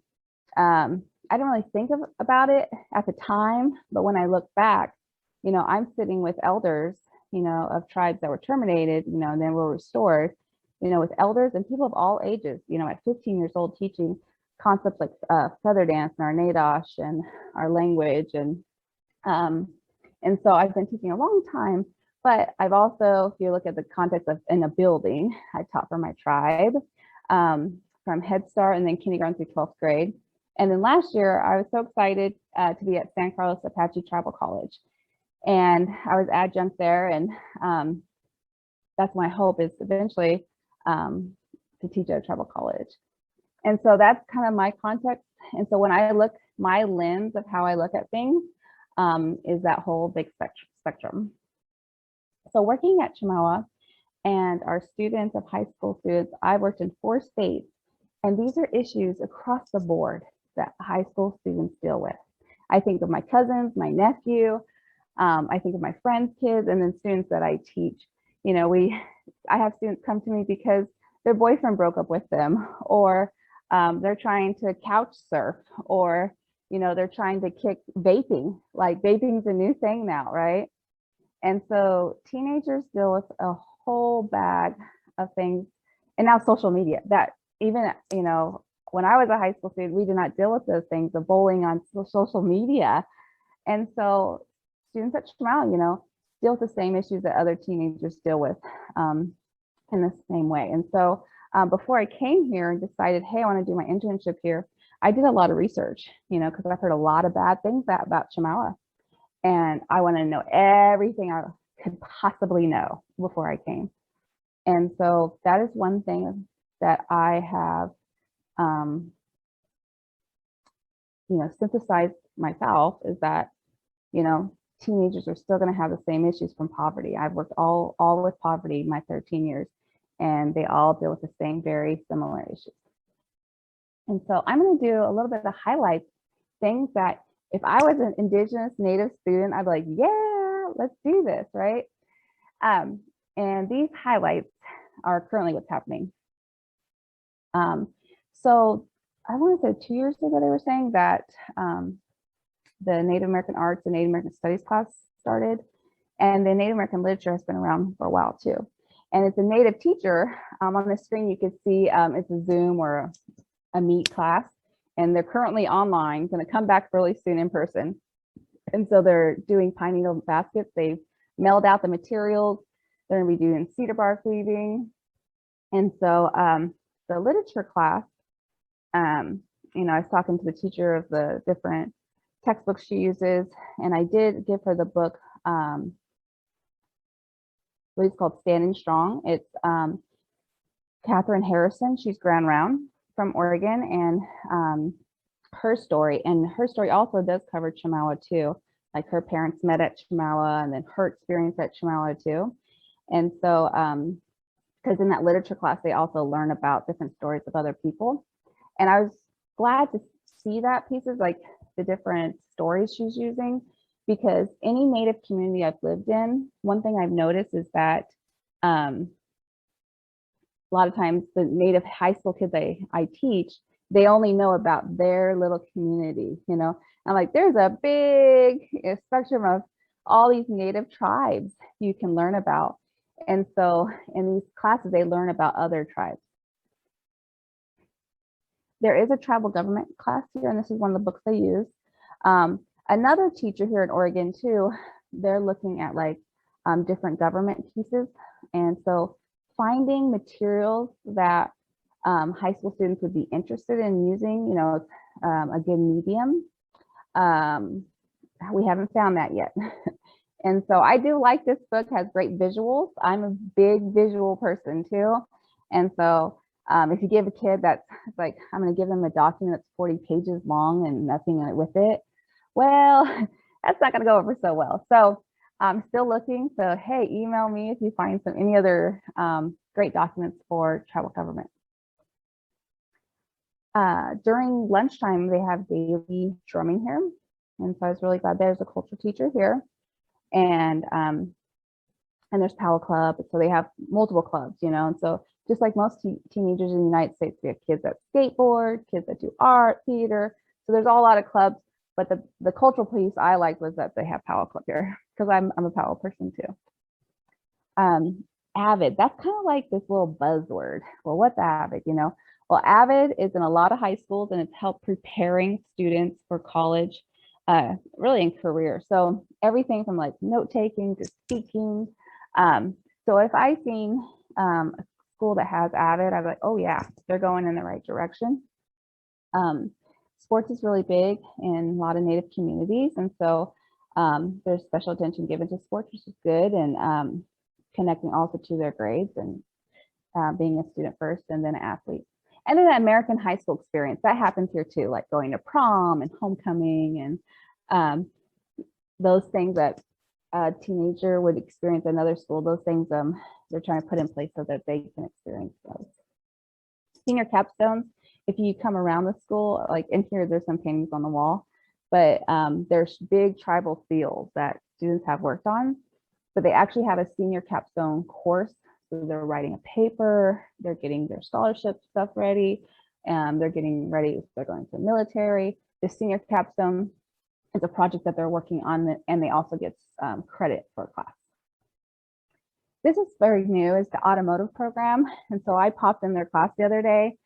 I didn't really think about it at the time, but when I look back, I'm sitting with elders, of tribes that were terminated, and then were restored, with elders and people of all ages, at 15 years old, teaching concepts like feather dance and our Nadash and our language. And so I've been teaching a long time, but I've also, if you look at the context of in a building, I taught for my tribe from Head Start and then kindergarten through 12th grade. And then last year, I was so excited to be at San Carlos Apache Tribal College. And I was adjunct there. And that's my hope, is eventually to teach at a tribal college. And so that's kind of my context. And so when I look, my lens of how I look at things is that whole big spectrum. So working at Chemawa and our students of high school students, I've worked in 4 states, and these are issues across the board that high school students deal with. I think of my cousins, my nephew, I think of my friends' kids, and then students that I teach. I have students come to me because their boyfriend broke up with them, or they're trying to couch surf, or they're trying to kick vaping. Like, vaping's a new thing now, right? And so teenagers deal with a whole bag of things. And now social media that even, when I was a high school student, we did not deal with those things, the bullying on social media. And so students at Chemala, deal with the same issues that other teenagers deal with in the same way. And so before I came here and decided, hey, I want to do my internship here, I did a lot of research, because I've heard a lot of bad things about Chemala. And I want to know everything I could possibly know before I came. And so that is one thing that I have, synthesized myself, is that, teenagers are still going to have the same issues from poverty. I've worked all with poverty my 13 years, and they all deal with the same very similar issues. And so I'm going to do a little bit of highlights, things that if I was an Indigenous Native student, I'd be like, yeah, let's do this, right? And these highlights are currently what's happening. So I want to say 2 years ago, they were saying that the Native American Arts and Native American Studies class started, and the Native American literature has been around for a while too. And it's a Native teacher. On the screen, you can see it's a Zoom or a Meet class, and they're currently online, going to come back really soon in person. And so they're doing pine needle baskets. They've mailed out the materials. They're going to be doing cedar bark weaving. And so the literature class, I was talking to the teacher of the different textbooks she uses, and I did give her the book, what is called Standing Strong. It's Catherine Harrison. She's Grand Round from Oregon, and her story also does cover Chemala too. Like her parents met at Chemala, and then her experience at Chemala too. And so, because in that literature class, they also learn about different stories of other people. And I was glad to see that pieces, like the different stories she's using, because any Native community I've lived in, one thing I've noticed is that a lot of times the Native high school kids I teach, they only know about their little community, I'm like, there's a big spectrum of all these Native tribes you can learn about. And so in these classes, they learn about other tribes. There is a tribal government class here, and this is one of the books they use. Another teacher here in Oregon too, they're looking at like different government pieces. And so finding materials that high school students would be interested in using, a good medium. We haven't found that yet. And so I do like this book, has great visuals. I'm a big visual person too. And so if you give a kid that's like, I'm going to give them a document that's 40 pages long and nothing with it, well, that's not going to go over so well. So I'm still looking. So, hey, email me if you find any other great documents for tribal government. During lunchtime, they have daily drumming here. And so I was really glad there's a culture teacher here. And there's Powell Club. So they have multiple clubs, and so just like most teenagers in the United States, we have kids that skateboard, kids that do art, theater. So there's a lot of clubs, but the cultural piece I liked was that they have Powell Club here, because I'm a Powell person too. AVID, that's kind of like this little buzzword. Well, what's AVID, Well, AVID is in a lot of high schools, and it's helped preparing students for college, really in career. So everything from like note-taking to speaking. So if I seen a school that has AVID, I'm like, oh yeah, they're going in the right direction. Sports is really big in a lot of Native communities. And so there's special attention given to sports, which is good, and connecting also to their grades and being a student first and then an athlete. And then the American high school experience, that happens here too, like going to prom and homecoming and those things that a teenager would experience in another school, those things they're trying to put in place so that they can experience those. Senior capstones, if you come around the school, like in here, there's some paintings on the wall, but there's big tribal fields that students have worked on, but they actually have a senior capstone course. So they're writing a paper, they're getting their scholarship stuff ready, and they're getting ready if they're going to the military. The senior capstone is a project that they're working on, and they also get credit for a class. this is very new, is the automotive program. And so I popped in their class the other day,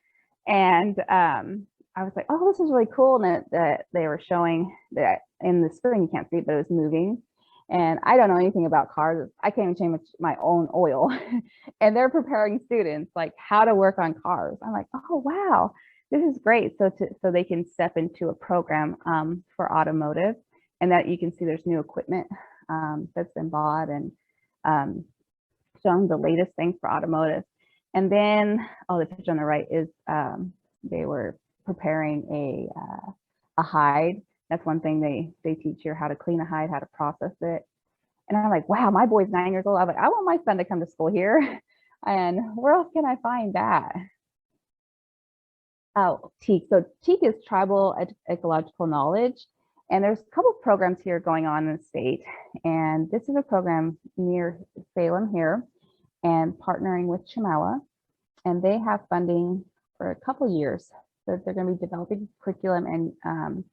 and I was like, oh, this is really cool. And that they were showing that in the spring, you can't see it, but it was moving. And I don't know anything about cars. I can't even change my own oil. And they're preparing students like how to work on cars. I'm like, oh, wow, this is great. So they can step into a program for automotive, and that you can see there's new equipment that's been bought, and showing the latest things for automotive. And then, oh, the picture on the right is they were preparing a hide. That's one thing they teach you, how to clean a hide, how to process it. And I'm like, wow, my boy's 9 years old. I'm like, I want my son to come to school here. And where else can I find that? Oh, TEAK. So TEAK is Tribal Ecological Knowledge. And there's a couple of programs here going on in the state. And this is a program near Salem here, and partnering with Chemawa. And they have funding for a couple of years. So they're going to be developing curriculum and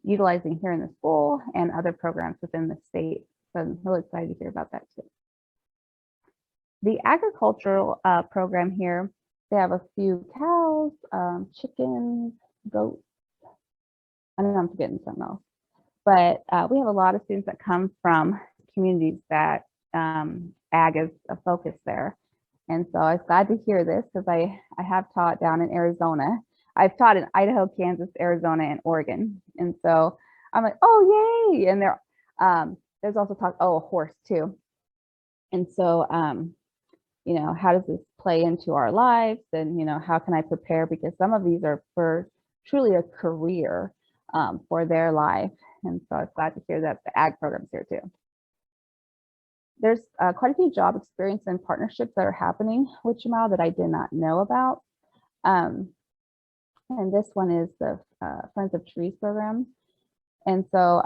utilizing here in the school and other programs within the state. So I'm really excited to hear about that too. The agricultural program here, they have a few cows, chickens, goats. I don't know, I'm forgetting something else. But we have a lot of students that come from communities that ag is a focus there. And so I was glad to hear this, because I have taught down in Arizona. I've taught in Idaho, Kansas, Arizona, and Oregon. And so I'm like, oh, yay. And there's also talk, oh, a horse too. And so, you know, how does this play into our lives? And, you know, how can I prepare? Because some of these are for truly a career for their life. And so I was glad to hear that the ag program's here too. There's quite a few job experience and partnerships that are happening with Jamal that I did not know about. And this one is the Friends of Trees program. And so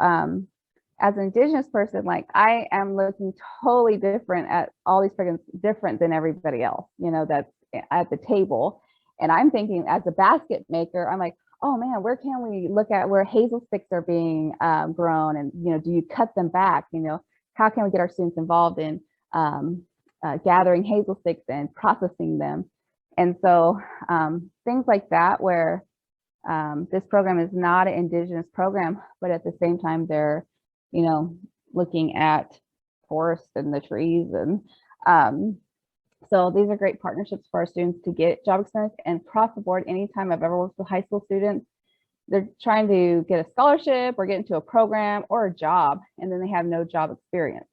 as an Indigenous person, like I am looking totally different at all these programs, different than everybody else, you know, that's at the table. And I'm thinking as a basket maker, I'm like, oh man, where can we look at where hazel sticks are being grown? And, you know, do you cut them back? You know, how can we get our students involved in gathering hazel sticks and processing them? And so things like that, where this program is not an Indigenous program, but at the same time, they're, you know, looking at forests and the trees. And so these are great partnerships for our students to get job experience. And across the board, anytime I've ever worked with high school students, they're trying to get a scholarship or get into a program or a job, and then they have no job experience.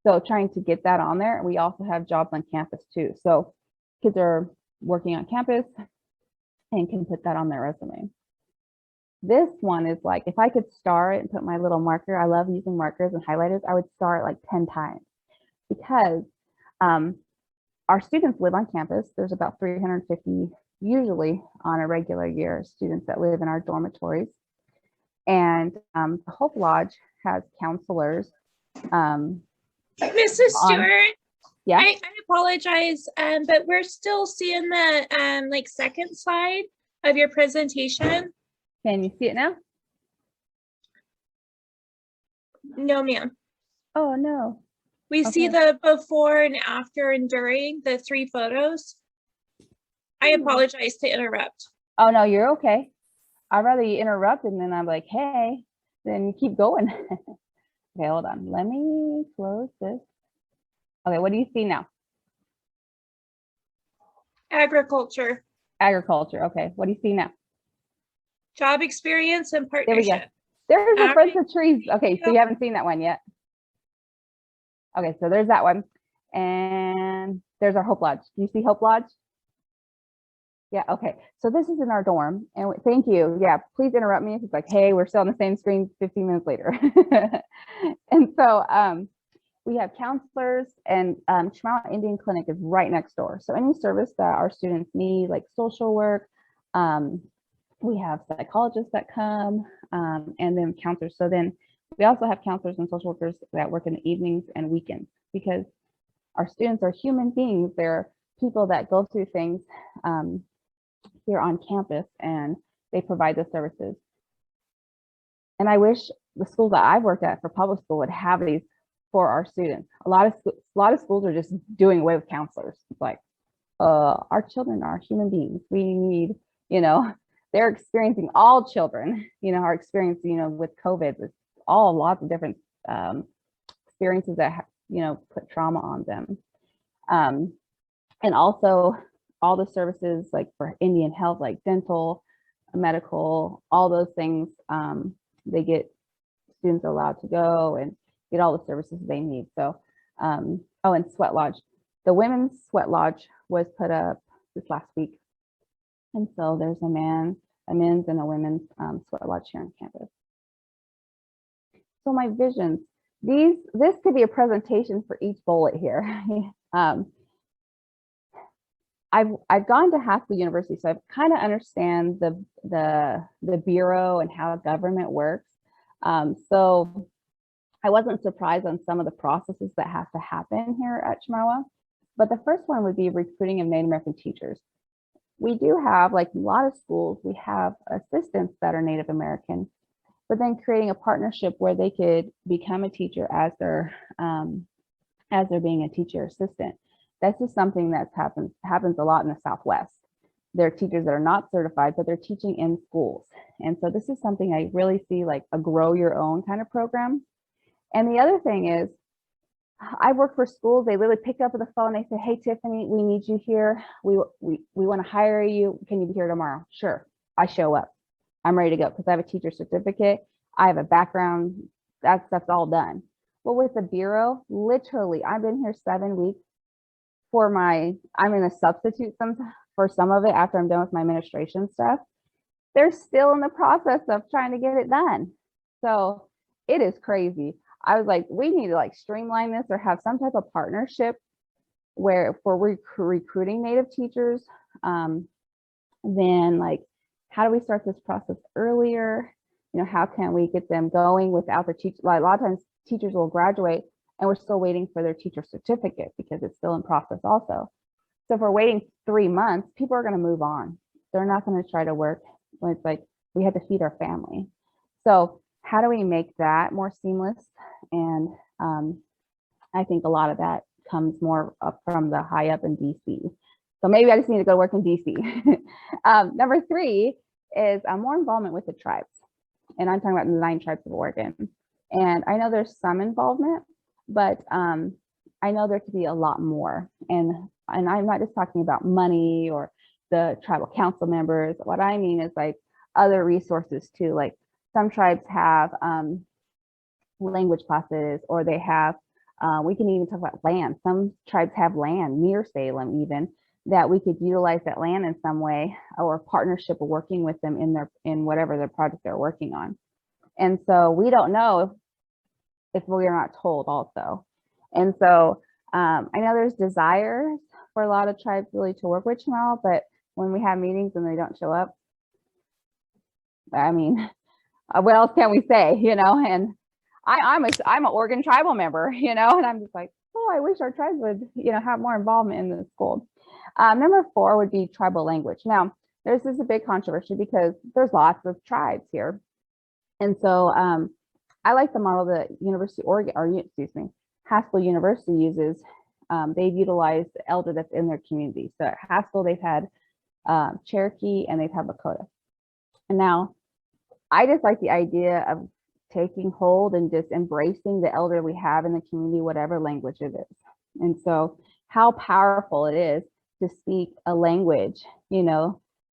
So trying to get that on there. We also have jobs on campus too. So kids are working on campus and can put that on their resume. This one is like, if I could star it and put my little marker, I love using markers and highlighters, I would star it like 10 times, because our students live on campus. There's about 350 usually on a regular year students that live in our dormitories. And the Hope Lodge has counselors. Mrs. Stewart, Yeah. I apologize, but we're still seeing the like second slide of your presentation. Can you see it now? No, ma'am. Oh, no. We see the before and after and during, the 3 photos. I apologize to interrupt. Oh, no, you're okay. I'd rather you interrupt and then I'm like, hey, then you keep going. Okay, hold on. Let me close this. Okay, what do you see now? Agriculture, Agriculture. Okay, what do you see now? job experience and There we go. partnership. There's the Friends Agri- of Trees. Okay, so you haven't seen that one yet. Okay, so there's that one. And there's our Hope Lodge. Do you see Hope Lodge? Yeah, okay. So this is in our dorm. And thank you. Yeah, please interrupt me if it's like, hey, we're still on the same screen 15 minutes later. And so we have counselors, and Chemawa Indian Clinic is right next door. So any service that our students need, like social work, we have psychologists that come, and then counselors. So then we also have counselors and social workers that work in the evenings and weekends, because our students are human beings. They're people that go through things here on campus, and they provide those services. And I wish the schools that I've worked at for public school would have these for our students. A lot of schools are just doing away with counselors. It's like, our children are human beings. We need, they're experiencing, all children, are experiencing, with COVID, with all lots of different experiences that, put trauma on them. And also all the services like for Indian health, like dental, medical, all those things, they get students are allowed to go and get all the services they need. So, oh, and Sweat Lodge. The Women's Sweat Lodge was put up this last week. And so there's a men's and a women's Sweat Lodge here on campus. So my visions, this could be a presentation for each bullet here. I've gone to Haskell University, so I kind of understand the bureau and how government works. So I wasn't surprised on some of the processes that have to happen here at Chemawa. But the first one would be recruiting of Native American teachers. We do have, like a lot of schools, we have assistants that are Native American, but then creating a partnership where they could become a teacher as they're being a teacher assistant. That's just something that happens a lot in the Southwest. There are teachers that are not certified, but they're teaching in schools. And so this is something I really see like a grow your own kind of program. And the other thing is, I work for schools, they literally pick up the phone, they say, hey, Tiffany, we need you here. We want to hire you. Can you be here tomorrow? Sure, I show up. I'm ready to go because I have a teacher certificate. I have a background, that's all done. Well, with the Bureau, literally, I've been here 7 weeks I'm in a substitute for some of it after I'm done with my administration stuff. They're still in the process of trying to get it done. So it is crazy. I was like, we need to like streamline this or have some type of partnership where for recruiting Native teachers, then like, how do we start this process earlier? How can we get them going without their teacher? Like a lot of times teachers will graduate and we're still waiting for their teacher certificate because it's still in process also. So if we're waiting 3 months, people are going to move on. They're not going to try to work when it's like, we had to feed our family. So how do we make that more seamless? And I think a lot of that comes more up from the high up in DC. So maybe I just need to go work in DC. Number 3 is more involvement with the tribes. And I'm talking about the 9 tribes of Oregon. And I know there's some involvement, but I know there could be a lot more. And I'm not just talking about money or the tribal council members. What I mean is like other resources too. Like some tribes have language classes, or they have, we can even talk about land. Some tribes have land near Salem even, that we could utilize that land in some way, or a partnership of working with them in whatever their project they're working on. And so we don't know if we are not told also. And so I know there's desires for a lot of tribes really to work with Chemawa, but when we have meetings and they don't show up, I mean, what else can we say, And I'm an Oregon tribal member, and I'm just like, oh, I wish our tribes would, have more involvement in the school. Number 4 would be tribal language. Now, this is a big controversy because there's lots of tribes here. And so I like the model that Haskell University uses. They've utilized the elder that's in their community. So at Haskell, they've had Cherokee and they've had Lakota. And now I just like the idea of taking hold and just embracing the elder we have in the community, whatever language it is. And so how powerful it is to speak a language,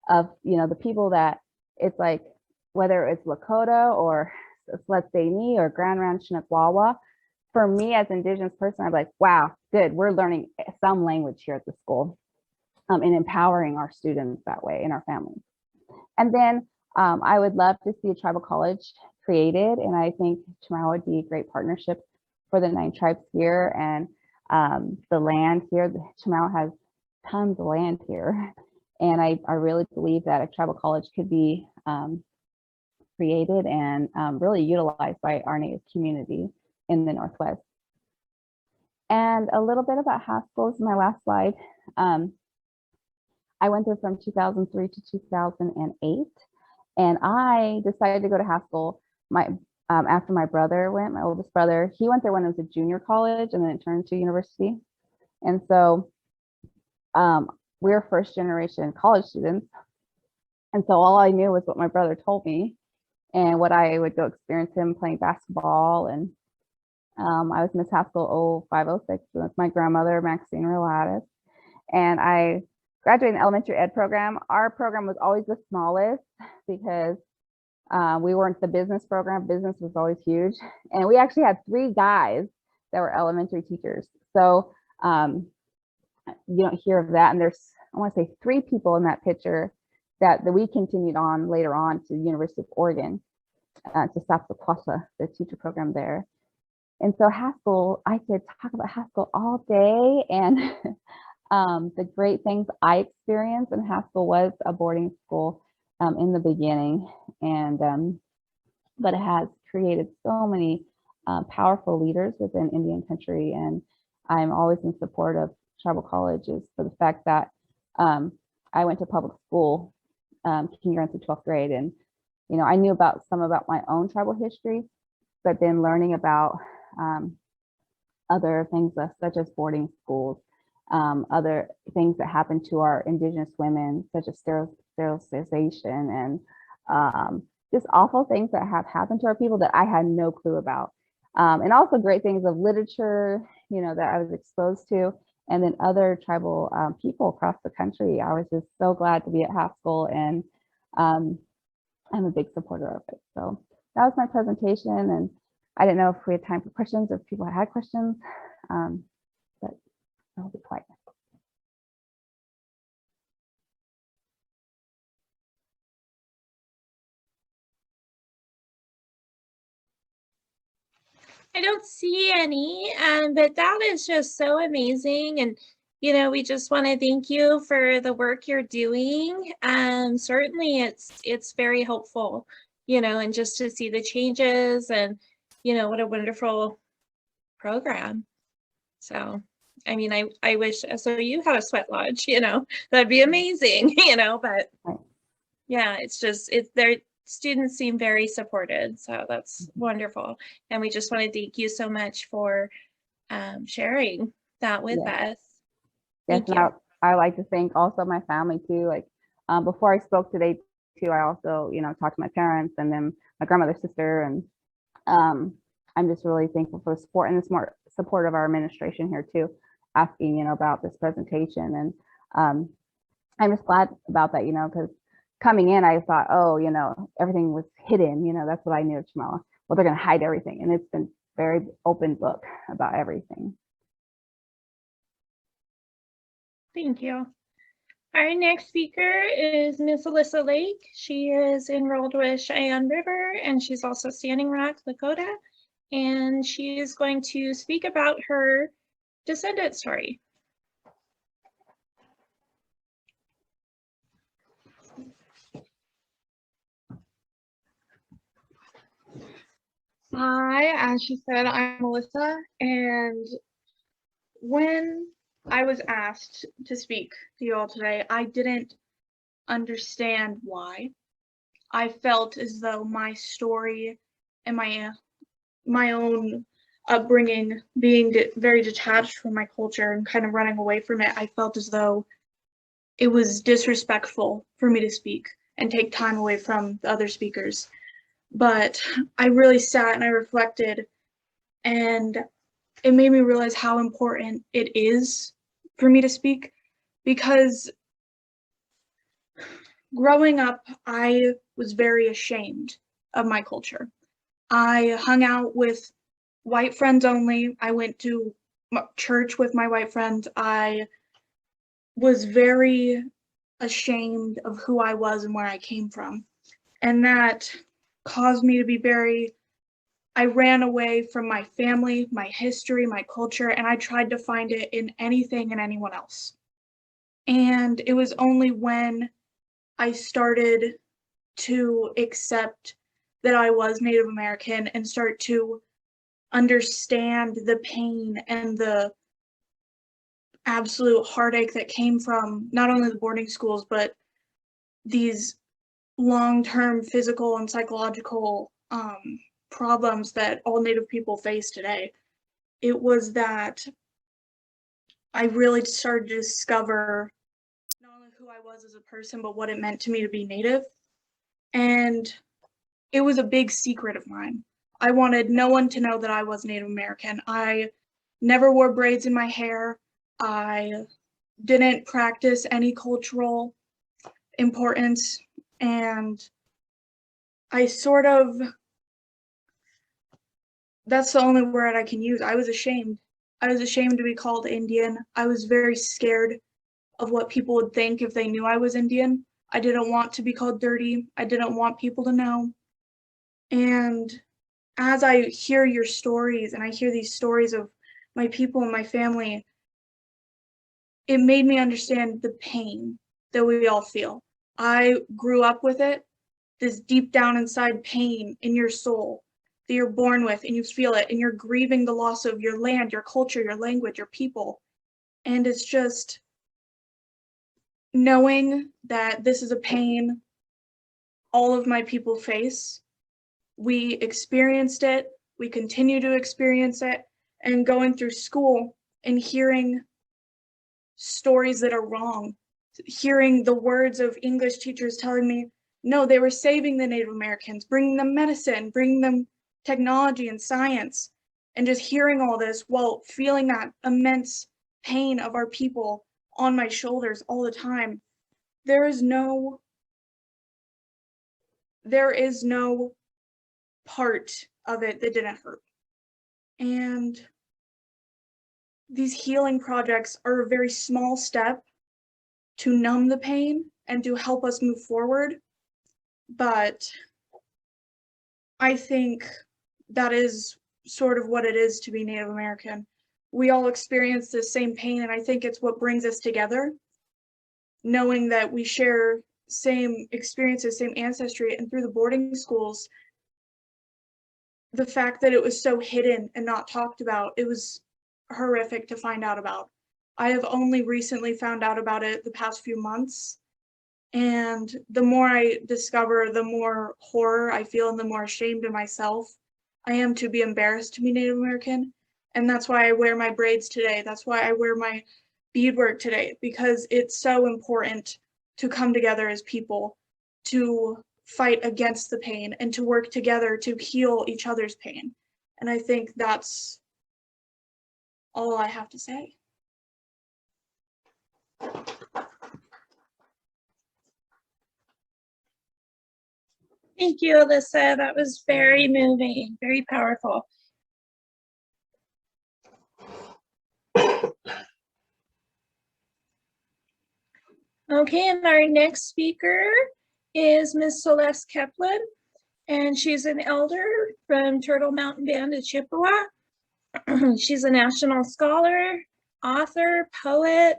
of, the people that it's like, whether it's Lakota or Sletzdeni or Grand Ran Chinookwawa. For me as an Indigenous person, I'm like, wow, good. We're learning some language here at the school and empowering our students that way and our families. And then I would love to see a tribal college created. And I think Chemawa would be a great partnership for the 9 tribes here and the land here. Chemawa has tons of land here. And I really believe that a tribal college could be created and really utilized by our Native community in the Northwest. And a little bit about Haskell is my last slide. I went there from 2003 to 2008, and I decided to go to Haskell. after my brother went, my oldest brother, he went there when it was a junior college and then it turned to university. And so we're first generation college students. And so all I knew was what my brother told me and what I would go experience him playing basketball. And I was Miss Haskell 0506 with my grandmother, Maxine Relatis. And I graduated in the elementary ed program. Our program was always the smallest because we weren't the business program. Business was always huge. And we actually had 3 guys that were elementary teachers. So you don't hear of that. And there's, I want to say 3 people in that picture that we continued on later on to the University of Oregon, to Sapsaquasa, the teacher program there. And so Haskell, I could talk about Haskell all day, and the great things I experienced. And Haskell was a boarding school in the beginning, and but it has created so many powerful leaders within Indian country. And I'm always in support of tribal colleges for the fact that I went to public school kindergarten through 12th grade, and you know, I knew about my own tribal history, but then learning about other things such as boarding schools, other things that happen to our Indigenous women, such as sterilization and just awful things that have happened to our people that I had no clue about. And also great things of literature, you know, that I was exposed to, and then other tribal people across the country. I was just so glad to be at Haskell, and I'm a big supporter of it. So that was my presentation, and I didn't know if we had time for questions or if people had questions, but I'll be quiet. I don't see any, but that is just so amazing. And, you know, we just want to thank you for the work you're doing. Certainly it's very helpful, you know, and just to see the changes and, you know, what a wonderful program. So, I mean, I wish SOU had a sweat lodge, you know, that'd be amazing, you know, but yeah, it's just, their students seem very supported. So that's wonderful. And we just want to thank you so much for sharing that with us. Yes, Thank and you. I like to thank also my family too. Like before I spoke today too, I also, you know, talked to my parents and then my grandmother's sister, and I'm just really thankful for the support and the smart support of our administration here too, asking, you know, about this presentation. And I'm just glad about that, you know, because coming in, I thought, oh, you know, everything was hidden, you know, that's what I knew of Chamala. Well, they're going to hide everything. And it's been very open book about everything. Thank you. Our next speaker is Miss Alyssa Lake. She is enrolled with Cheyenne River, and she's also Standing Rock, Lakota. And she is going to speak about her descendant story. Hi, as she said, I'm Melissa, and when I was asked to speak to you all today, I didn't understand why. I felt as though my story and my own upbringing, being very detached from my culture and kind of running away from it, I felt as though it was disrespectful for me to speak and take time away from the other speakers. But I really sat and I reflected, and it made me realize how important it is for me to speak, because growing up, I was very ashamed of my culture. I hung out with white friends only. I went to church with my white friends. I was very ashamed of who I was and where I came from. And that caused me to be I ran away from my family, my history, my culture, and I tried to find it in anything and anyone else. And it was only when I started to accept that I was Native American and start to understand the pain and the absolute heartache that came from not only the boarding schools, but these long-term physical and psychological problems that all Native people face today. It was that I really started to discover not only who I was as a person, but what it meant to me to be Native. And it was a big secret of mine. I wanted no one to know that I was Native American. I never wore braids in my hair. I didn't practice any cultural importance. And I sort of, that's the only word I can use. I was ashamed. I was ashamed to be called Indian. I was very scared of what people would think if they knew I was Indian. I didn't want to be called dirty. I didn't want people to know. And as I hear your stories and I hear these stories of my people and my family, it made me understand the pain that we all feel. I grew up with it, this deep down inside pain in your soul that you're born with, and you feel it, and you're grieving the loss of your land, your culture, your language, your people. And it's just knowing that this is a pain all of my people face. We experienced it, we continue to experience it, and going through school and hearing stories that are wrong, hearing the words of English teachers telling me, no, they were saving the Native Americans, bringing them medicine, bringing them technology and science, and just hearing all this while feeling that immense pain of our people on my shoulders all the time. There is no part of it that didn't hurt. And these healing projects are a very small step to numb the pain and to help us move forward. But I think that is sort of what it is to be Native American. We all experience the same pain, and I think it's what brings us together, knowing that we share same experiences, same ancestry. And through the boarding schools, the fact that it was so hidden and not talked about, it was horrific to find out about. I have only recently found out about it the past few months. And the more I discover, the more horror I feel and the more ashamed of myself I am to be embarrassed to be Native American. And that's why I wear my braids today. That's why I wear my beadwork today, because it's so important to come together as people, to fight against the pain and to work together to heal each other's pain. And I think that's all I have to say. Thank you, Alyssa. That was very moving, very powerful. Okay, and our next speaker is Ms. Celeste Kaplan, and she's an elder from Turtle Mountain Band of Chippewa. She's a national scholar, author, poet,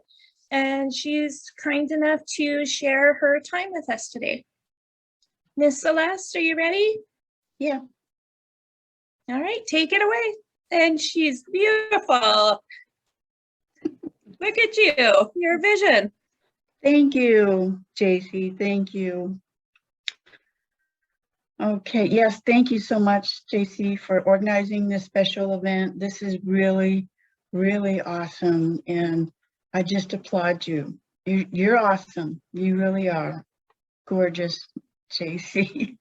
and she's kind enough to share her time with us today. Miss Celeste, are you ready? Yeah. All right, take it away. And she's beautiful. Look at you, your vision. Thank you, JC. Thank you. Okay, yes, thank you so much, JC, for organizing this special event. This is really, really awesome, and I just applaud you. You're awesome. You really are. Gorgeous, JC.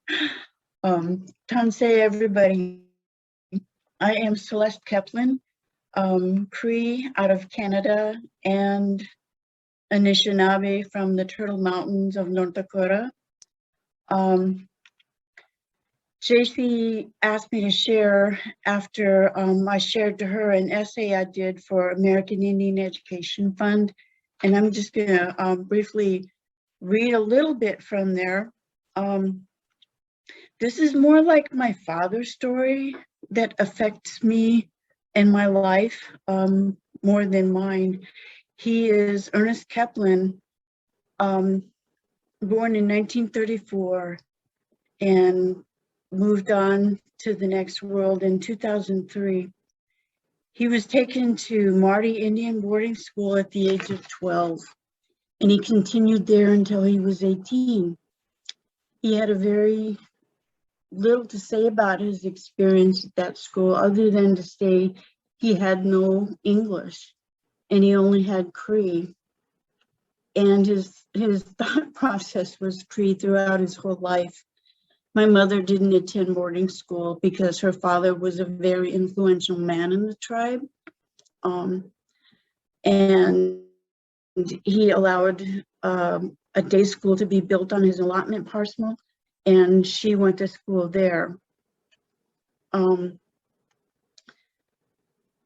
Tanse, everybody. I am Celeste Kaplan, Cree out of Canada and Anishinaabe from the Turtle Mountains of North Dakota. JC asked me to share after I shared to her an essay I did for American Indian Education Fund. And I'm just gonna briefly read a little bit from there. This is more like my father's story that affects me in my life more than mine. He is Ernest Kaplan, born in 1934 and moved on to the next world in 2003. He was taken to Marty Indian boarding school at the age of 12, and he continued there until he was 18. He had a very little to say about his experience at that school other than to say he had no English and he only had Cree. And his thought process was Cree throughout his whole life. My mother didn't attend boarding school because her father was a very influential man in the tribe. And he allowed a day school to be built on his allotment parcel, and she went to school there.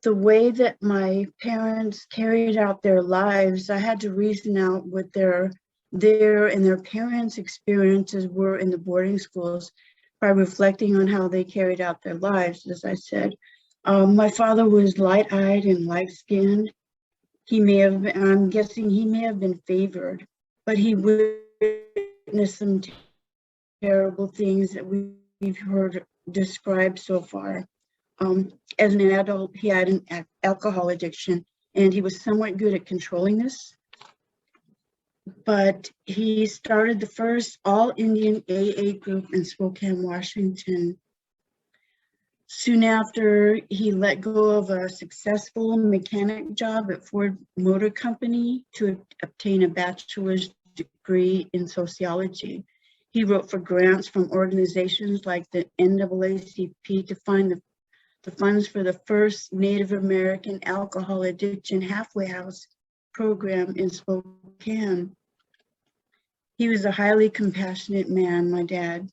The way that my parents carried out their lives, I had to reason out what their and their parents' experiences were in the boarding schools by reflecting on how they carried out their lives. As I said, my father was light-eyed and light-skinned. He may have, I'm guessing he may have been favored, but he witnessed some terrible things that we've heard described so far. As an adult, he had an alcohol addiction, and he was somewhat good at controlling this. But he started the first all-Indian AA group in Spokane, Washington. Soon after, he let go of a successful mechanic job at Ford Motor Company to obtain a bachelor's degree in sociology. He wrote for grants from organizations like the NAACP to find the funds for the first Native American alcohol addiction halfway house program in Spokane. He was a highly compassionate man, my dad.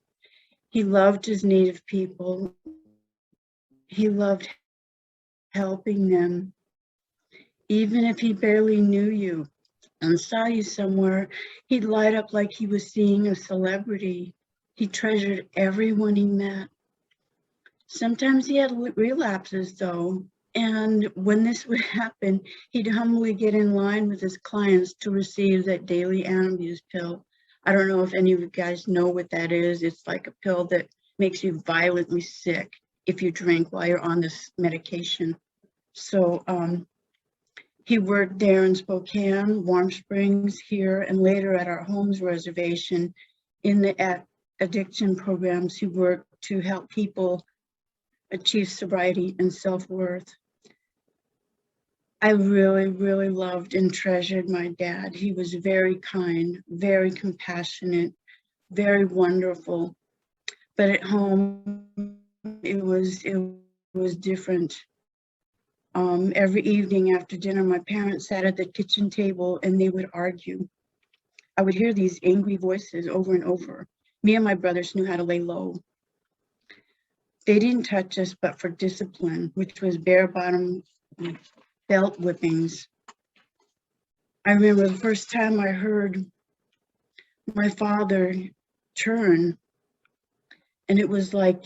He loved his Native people. He loved helping them. Even if he barely knew you and saw you somewhere, he'd light up like he was seeing a celebrity. He treasured everyone he met. Sometimes he had relapses though, and when this would happen, he'd humbly get in line with his clients to receive that daily Antabuse pill. I don't know if any of you guys know what that is. It's like a pill that makes you violently sick if you drink while you're on this medication. So he worked there in Spokane, Warm Springs here, and later at our Holmes Reservation in the addiction programs. He worked to help people achieve sobriety and self-worth. I really, really loved and treasured my dad. He was very kind, very compassionate, very wonderful. But at home, it was different. Every evening after dinner, my parents sat at the kitchen table and they would argue. I would hear these angry voices over and over. Me and my brothers knew how to lay low. They didn't touch us but for discipline, which was bare bottom belt whippings. I remember the first time I heard my father turn, and it was like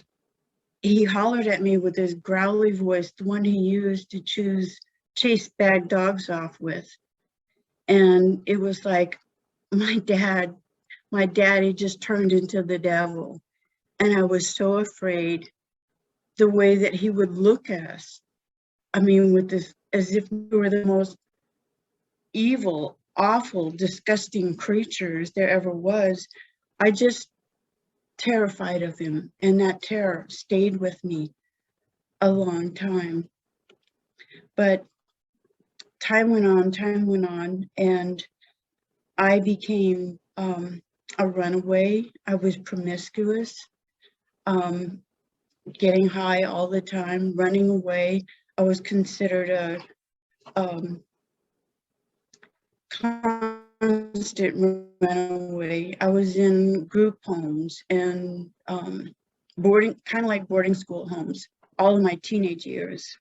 he hollered at me with his growly voice, the one he used to chase bad dogs off with. And it was like my daddy just turned into the devil. And I was so afraid the way that he would look at us. I mean, with this, as if we were the most evil, awful, disgusting creatures there ever was. I just terrified of him, and that terror stayed with me a long time. But time went on, and I became a runaway. I was promiscuous, getting high all the time, running away. I was considered a constant runaway. I was in group homes and boarding, kind of like boarding school homes, all of my teenage years.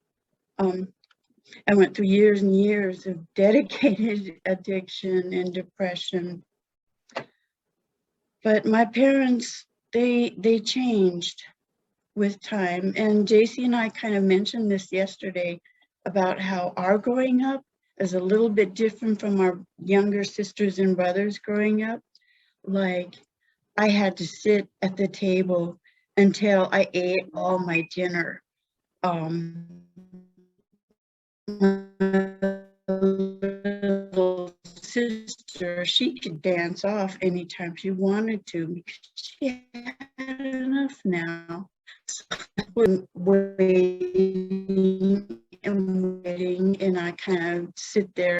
I went through years and years of dedicated addiction and depression. But my parents, they changed with time. And JC and I kind of mentioned this yesterday about how our growing up is a little bit different from our younger sisters and brothers growing up. Like, I had to sit at the table until I ate all my dinner. My little sister, she could dance off anytime she wanted to because she had enough half now. So I'm waiting and waiting, and I kind of sit there.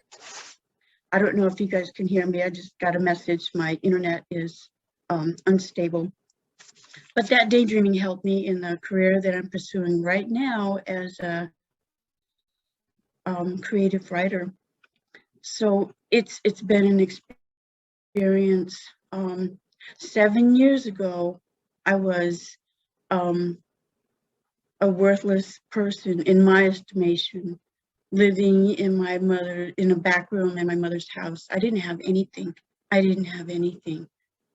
I don't know if you guys can hear me. I just got a message. My internet is unstable. But that daydreaming helped me in the career that I'm pursuing right now as a creative writer. So it's been an experience. 7 years ago, I was a worthless person in my estimation, living in a back room in my mother's house. I didn't have anything.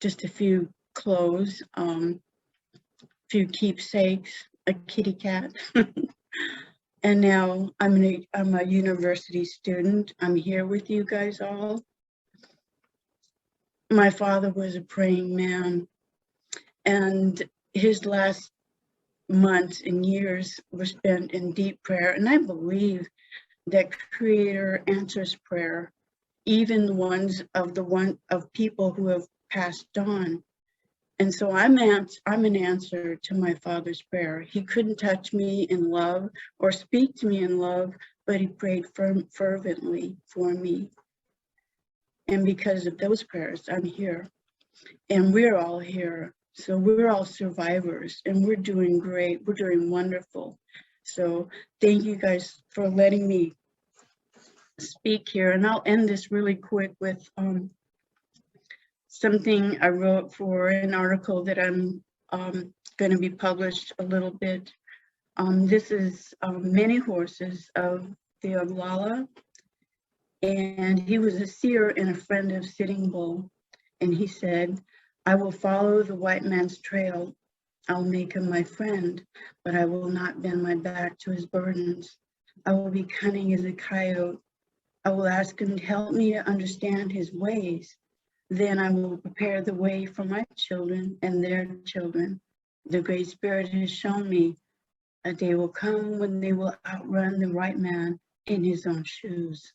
Just a few clothes, few keepsakes, a kitty cat. And now I'm a university student. I'm here with you guys all. My father was a praying man, and his last months and years were spent in deep prayer. And I believe that Creator answers prayer, even the ones of people who have passed on. And so I'm an answer to my father's prayer. He couldn't touch me in love or speak to me in love, but he prayed fervently for me. And because of those prayers, I'm here. And we're all here. So we're all survivors, and we're doing great. We're doing wonderful. So thank you guys for letting me speak here. And I'll end this really quick with something I wrote for an article that I'm going to be published a little bit. This is Many Horses of the Oglala, and he was a seer and a friend of Sitting Bull. And he said, "I will follow the white man's trail. I'll make him my friend, but I will not bend my back to his burdens. I will be cunning as a coyote. I will ask him to help me to understand his ways. Then I will prepare the way for my children and their children. The Great Spirit has shown me a day will come when they will outrun the right man in his own shoes."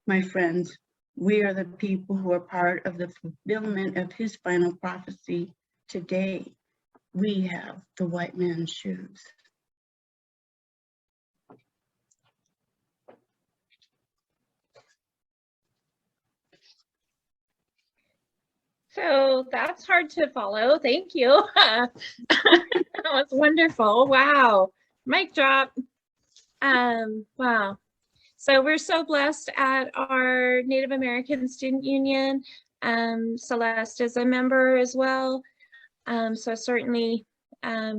My friends, we are the people who are part of the fulfillment of his final prophecy. Today, we have the white man's shoes. So that's hard to follow. Thank you. That was wonderful. Wow. Mic drop. Wow. So we're so blessed at our Native American Student Union. Celeste is a member as well. So certainly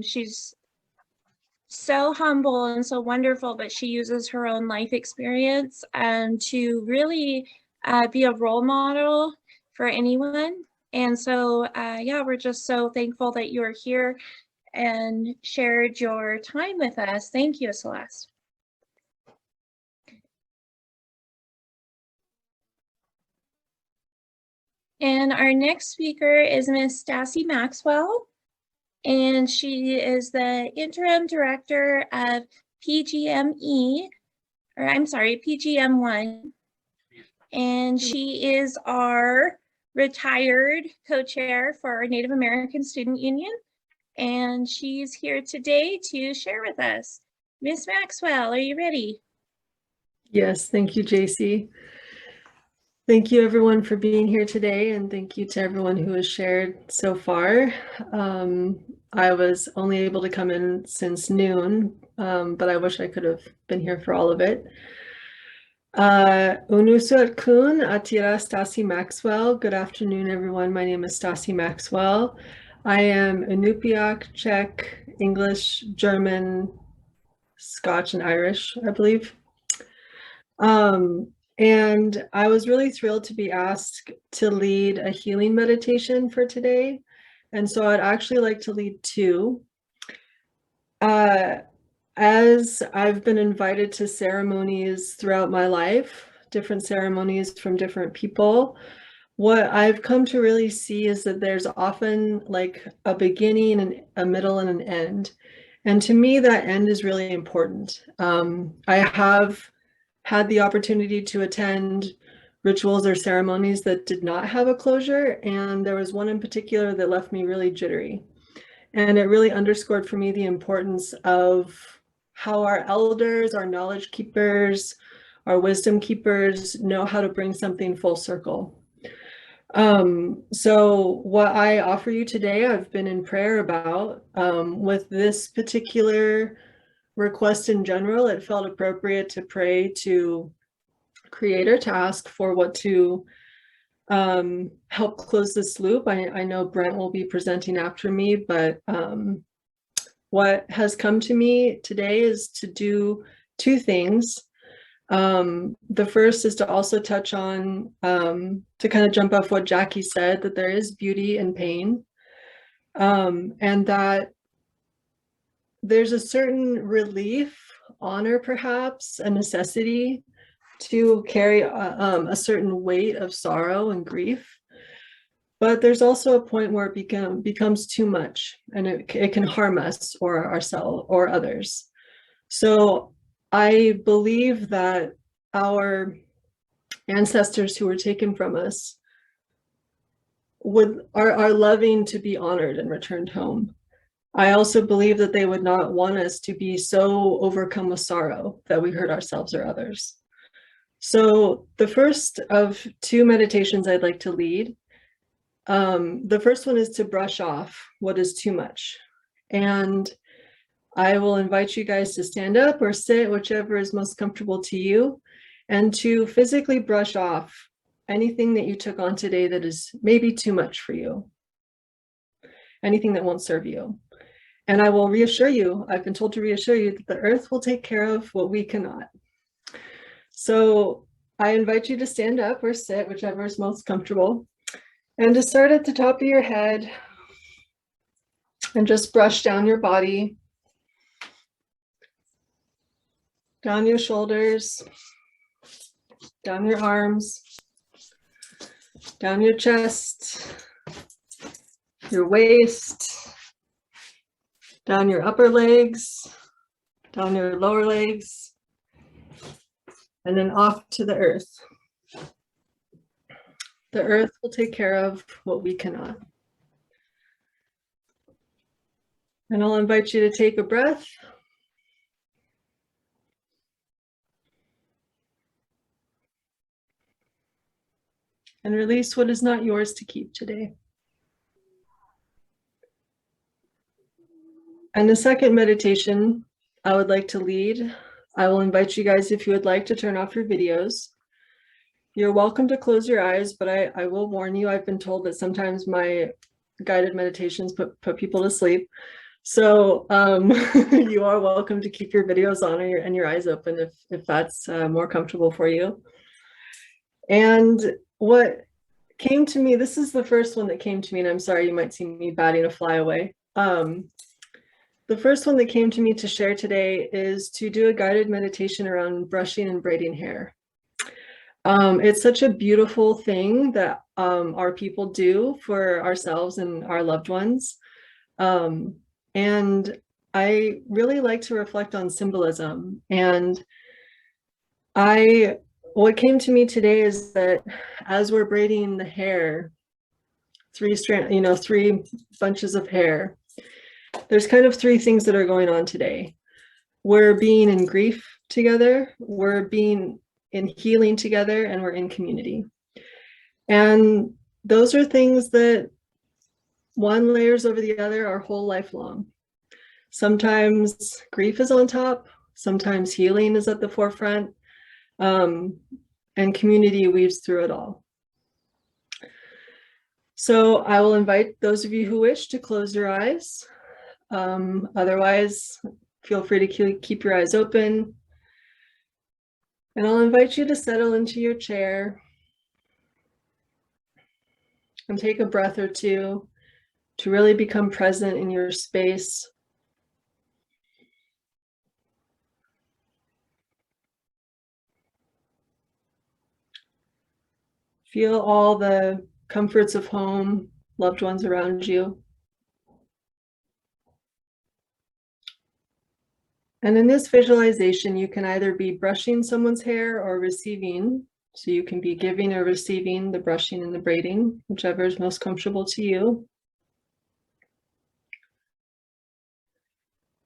she's so humble and so wonderful, but she uses her own life experience to really be a role model for anyone. And so, yeah, we're just so thankful that you're here and shared your time with us. Thank you, Celeste. And our next speaker is Miss Stassi Maxwell, and she is the interim director of PGM1, and she is our retired co-chair for our Native American Student Union, and she's here today to share with us. Miss Maxwell, are you ready? Yes, thank you, JC. Thank you everyone for being here today, and thank you to everyone who has shared so far. I was only able to come in since noon, but I wish I could have been here for all of it. Unusuat kun atira Stassi Maxwell. Good afternoon, everyone. My name is Stassi Maxwell. I am Inupiaq, Czech, English, German, Scotch, and Irish, I believe. And I was really thrilled to be asked to lead a healing meditation for today. And so I'd actually like to lead two. As I've been invited to ceremonies throughout my life, different ceremonies from different people, what I've come to really see is that there's often like a beginning and a middle and an end. And to me, that end is really important. I have had the opportunity to attend rituals or ceremonies that did not have a closure, and there was one in particular that left me really jittery. And it really underscored for me the importance of how our elders, our knowledge keepers, our wisdom keepers know how to bring something full circle. So what I offer you today, I've been in prayer about. With this particular request in general, it felt appropriate to pray to create a task for what to help close this loop. I know Brent will be presenting after me, but what has come to me today is to do two things. The first is to also touch on, to kind of jump off what Jackie said, that there is beauty in pain, and that there's a certain relief, honor, perhaps, a necessity to carry a certain weight of sorrow and grief. But there's also a point where it becomes too much, and it can harm us or ourselves or others. So I believe that our ancestors who were taken from us are loving to be honored and returned home. I also believe that they would not want us to be so overcome with sorrow that we hurt ourselves or others. So the first of two meditations I'd like to lead. The first one is to brush off what is too much. And I will invite you guys to stand up or sit, whichever is most comfortable to you, and to physically brush off anything that you took on today that is maybe too much for you, anything that won't serve you. And I will reassure you, I've been told to reassure you that the earth will take care of what we cannot. So I invite you to stand up or sit, whichever is most comfortable, and to start at the top of your head and just brush down your body, down your shoulders, down your arms, down your chest, your waist, down your upper legs, down your lower legs, and then off to the earth. The earth will take care of what we cannot. And I'll invite you to take a breath. And release what is not yours to keep today. And the second meditation I would like to lead, I will invite you guys, if you would like, to turn off your videos. You're welcome to close your eyes, but I will warn you, I've been told that sometimes my guided meditations put people to sleep. So you are welcome to keep your videos on and your eyes open if that's more comfortable for you. And what came to me, this is the first one that came to me, and I'm sorry, you might see me batting a fly away. The first one that came to me to share today is to do a guided meditation around brushing and braiding hair. It's such a beautiful thing that our people do for ourselves and our loved ones. And I really like to reflect on symbolism. And what came to me today is that as we're braiding the hair, three bunches of hair, there's kind of three things that are going on today. We're being in grief together, we're being in healing together, and we're in community. And those are things that one layers over the other our whole life long. Sometimes grief is on top, sometimes healing is at the forefront, and community weaves through it all. So I will invite those of you who wish to close your eyes. Otherwise, feel free to keep your eyes open. And I'll invite you to settle into your chair and take a breath or two to really become present in your space. Feel all the comforts of home, loved ones around you. And in this visualization, you can either be brushing someone's hair or receiving. So you can be giving or receiving the brushing and the braiding, whichever is most comfortable to you.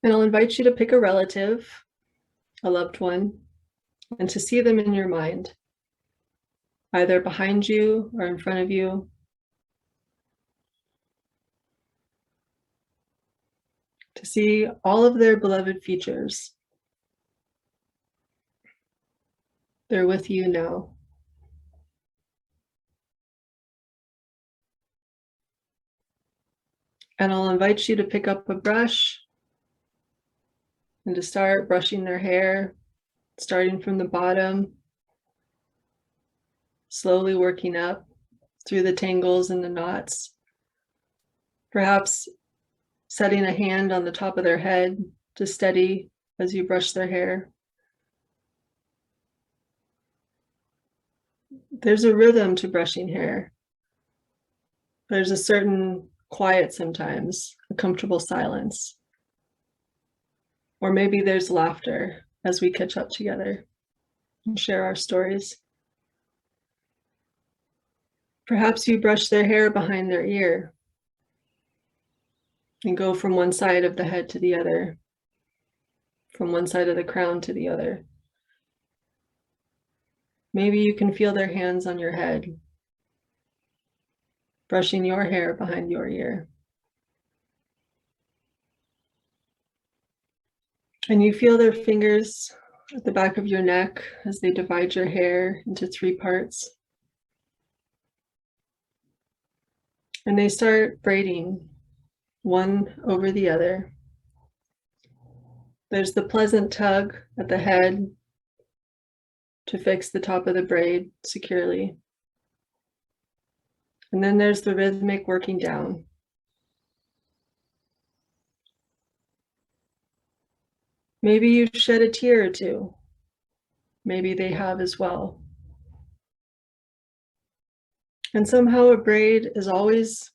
And I'll invite you to pick a relative, a loved one, and to see them in your mind, either behind you or in front of you. To see all of their beloved features. They're with you now. And I'll invite you to pick up a brush and to start brushing their hair, starting from the bottom, slowly working up through the tangles and the knots. Perhaps setting a hand on the top of their head to steady as you brush their hair. There's a rhythm to brushing hair. There's a certain quiet sometimes, a comfortable silence. Or maybe there's laughter as we catch up together and share our stories. Perhaps you brush their hair behind their ear and go from one side of the head to the other, from one side of the crown to the other. Maybe you can feel their hands on your head, brushing your hair behind your ear. And you feel their fingers at the back of your neck as they divide your hair into 3 parts. And they start braiding one over the other. There's the pleasant tug at the head to fix the top of the braid securely. And then there's the rhythmic working down. Maybe you shed a tear or two. Maybe they have as well. And somehow a braid is always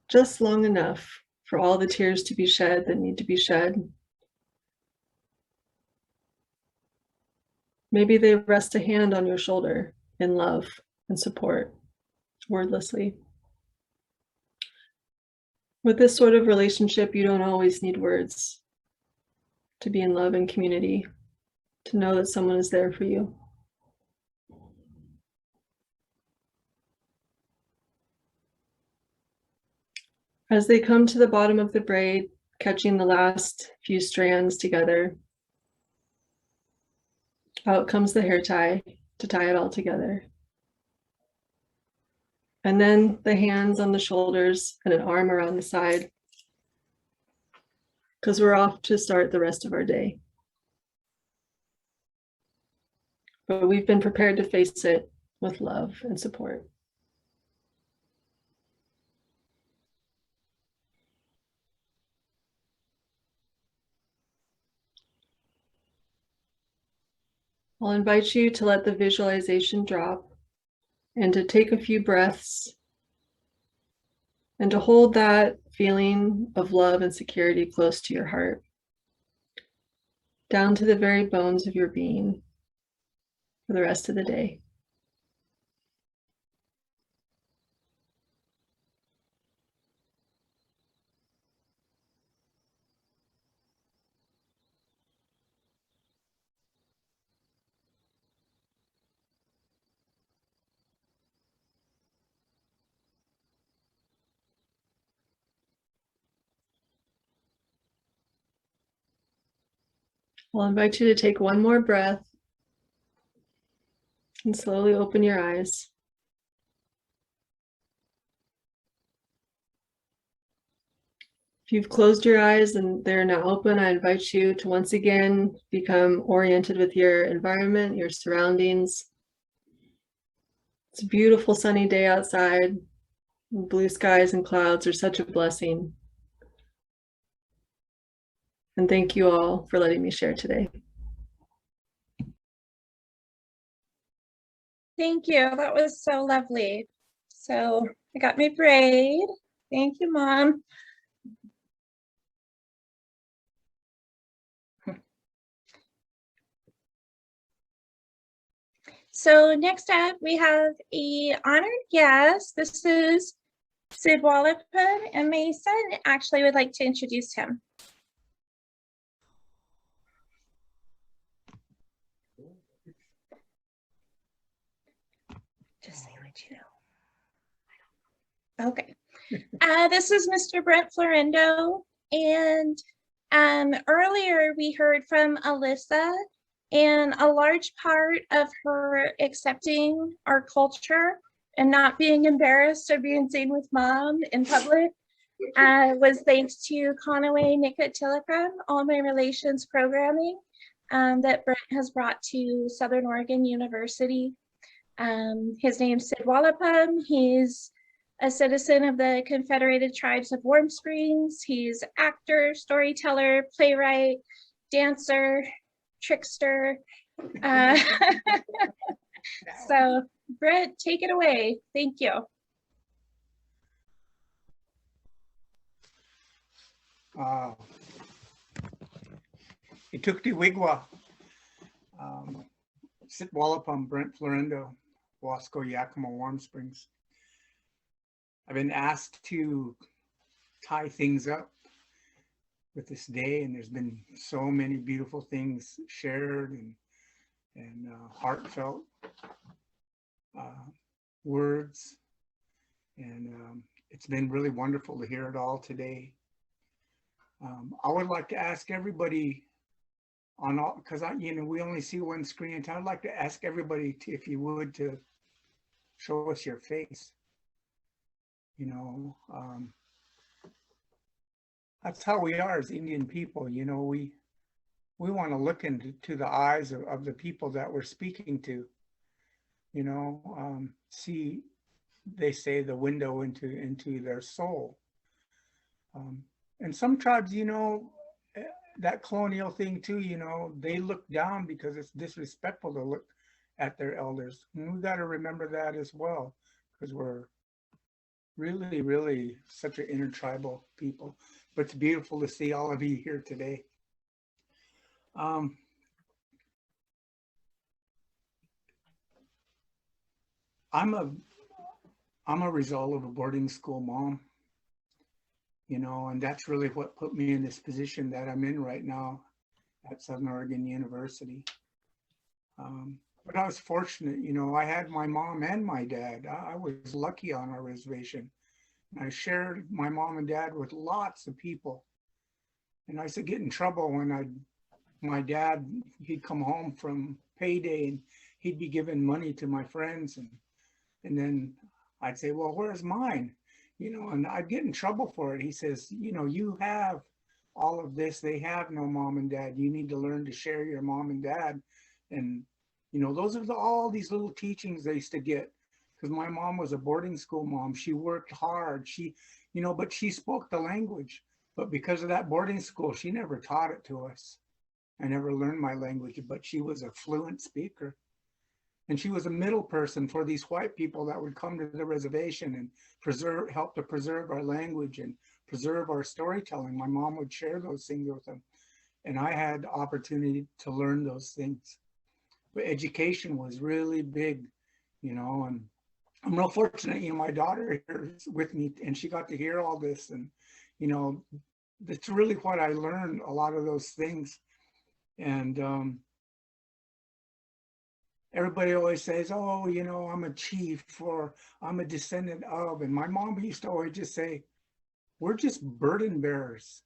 just long enough for all the tears to be shed that need to be shed. Maybe they rest a hand on your shoulder in love and support, wordlessly. With this sort of relationship, you don't always need words to be in love and community, to know that someone is there for you. As they come to the bottom of the braid, catching the last few strands together, out comes the hair tie to tie it all together. And then the hands on the shoulders and an arm around the side, because we're off to start the rest of our day. But we've been prepared to face it with love and support. I'll invite you to let the visualization drop and to take a few breaths and to hold that feeling of love and security close to your heart, down to the very bones of your being for the rest of the day. I'll invite you to take one more breath and slowly open your eyes. If you've closed your eyes and they're now open, I invite you to once again become oriented with your environment, your surroundings. It's a beautiful sunny day outside. Blue skies and clouds are such a blessing. And thank you all for letting me share today. Thank you. That was so lovely. So I got my braid. Thank you, Mom. So next up, we have a honored guest. This is Sid Wallopud, and my son actually would like to introduce him. Do you know? Okay. This is Mr. Brent Florendo. And earlier we heard from Alyssa, and a large part of her accepting our culture and not being embarrassed of being seen with mom in public was thanks to Conaway Nicotilica, all my relations programming that Brent has brought to Southern Oregon University. His name's Sid Wallapum. He's a citizen of the Confederated Tribes of Warm Springs. He's actor, storyteller, playwright, dancer, trickster. So Brent, take it away. Thank you. Itukti Wigwa, Sit Wallapum, Brent Florendo, Wasco Yakima Warm Springs. I've been asked to tie things up with this day, and there's been so many beautiful things shared and heartfelt words, and it's been really wonderful to hear it all today. I would like to ask everybody on all, because we only see one screen. I'd like to ask everybody to, if you would, to show us your face. That's how we are as Indian people. We want to look into the eyes of the people that we're speaking to. See, they say, the window into their soul. And some tribes, that colonial thing too, they look down because it's disrespectful to look at their elders. And we got to remember that as well, because we're really, really such an intertribal people. But it's beautiful to see all of you here today. I'm a result of a boarding school mom, and that's really what put me in this position that I'm in right now at Southern Oregon University. But I was fortunate, I had my mom and my dad. I was lucky on our reservation. I shared my mom and dad with lots of people. And I used to get in trouble when my dad, he'd come home from payday and he'd be giving money to my friends. And then I'd say, well, where's mine? And I'd get in trouble for it. He says, you have all of this. They have no mom and dad. You need to learn to share your mom and dad. And, those are all these little teachings they used to get. Because my mom was a boarding school mom. She worked hard. She, but she spoke the language. But because of that boarding school, she never taught it to us. I never learned my language, but she was a fluent speaker. And she was a middle person for these white people that would come to the reservation and help to preserve our language and preserve our storytelling. My mom would share those things with them. And I had the opportunity to learn those things. But education was really big, and I'm real fortunate, my daughter here is with me and she got to hear all this. And, that's really what I learned, a lot of those things. And everybody always says, oh, I'm a chief or I'm a descendant of, and my mom used to always just say, we're just burden bearers.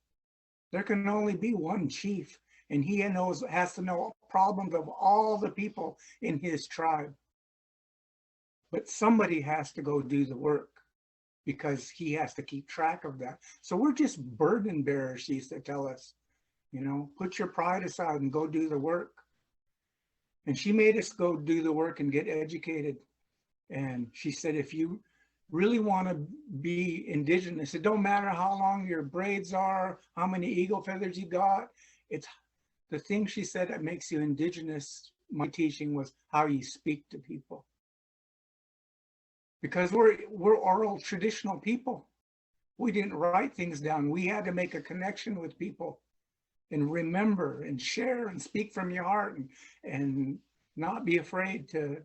There can only be one chief, and he has to know problems of all the people in his tribe. But somebody has to go do the work because he has to keep track of that. So we're just burden bearers, she used to tell us, put your pride aside and go do the work. And she made us go do the work and get educated. And she said, if you really want to be indigenous, it don't matter how long your braids are, how many eagle feathers you got. It's the thing she said that makes you indigenous. My teaching was how you speak to people. Because we're oral traditional people. We didn't write things down. We had to make a connection with people and remember and share and speak from your heart and not be afraid to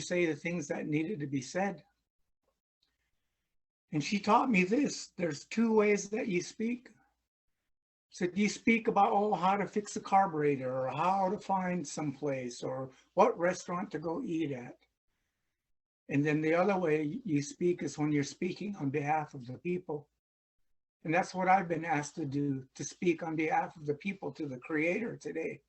say the things that needed to be said. And she taught me this. There's two ways that you speak. So you speak about, how to fix a carburetor or how to find some place or what restaurant to go eat at. And then the other way you speak is when you're speaking on behalf of the people. And that's what I've been asked to do, to speak on behalf of the people to the Creator today.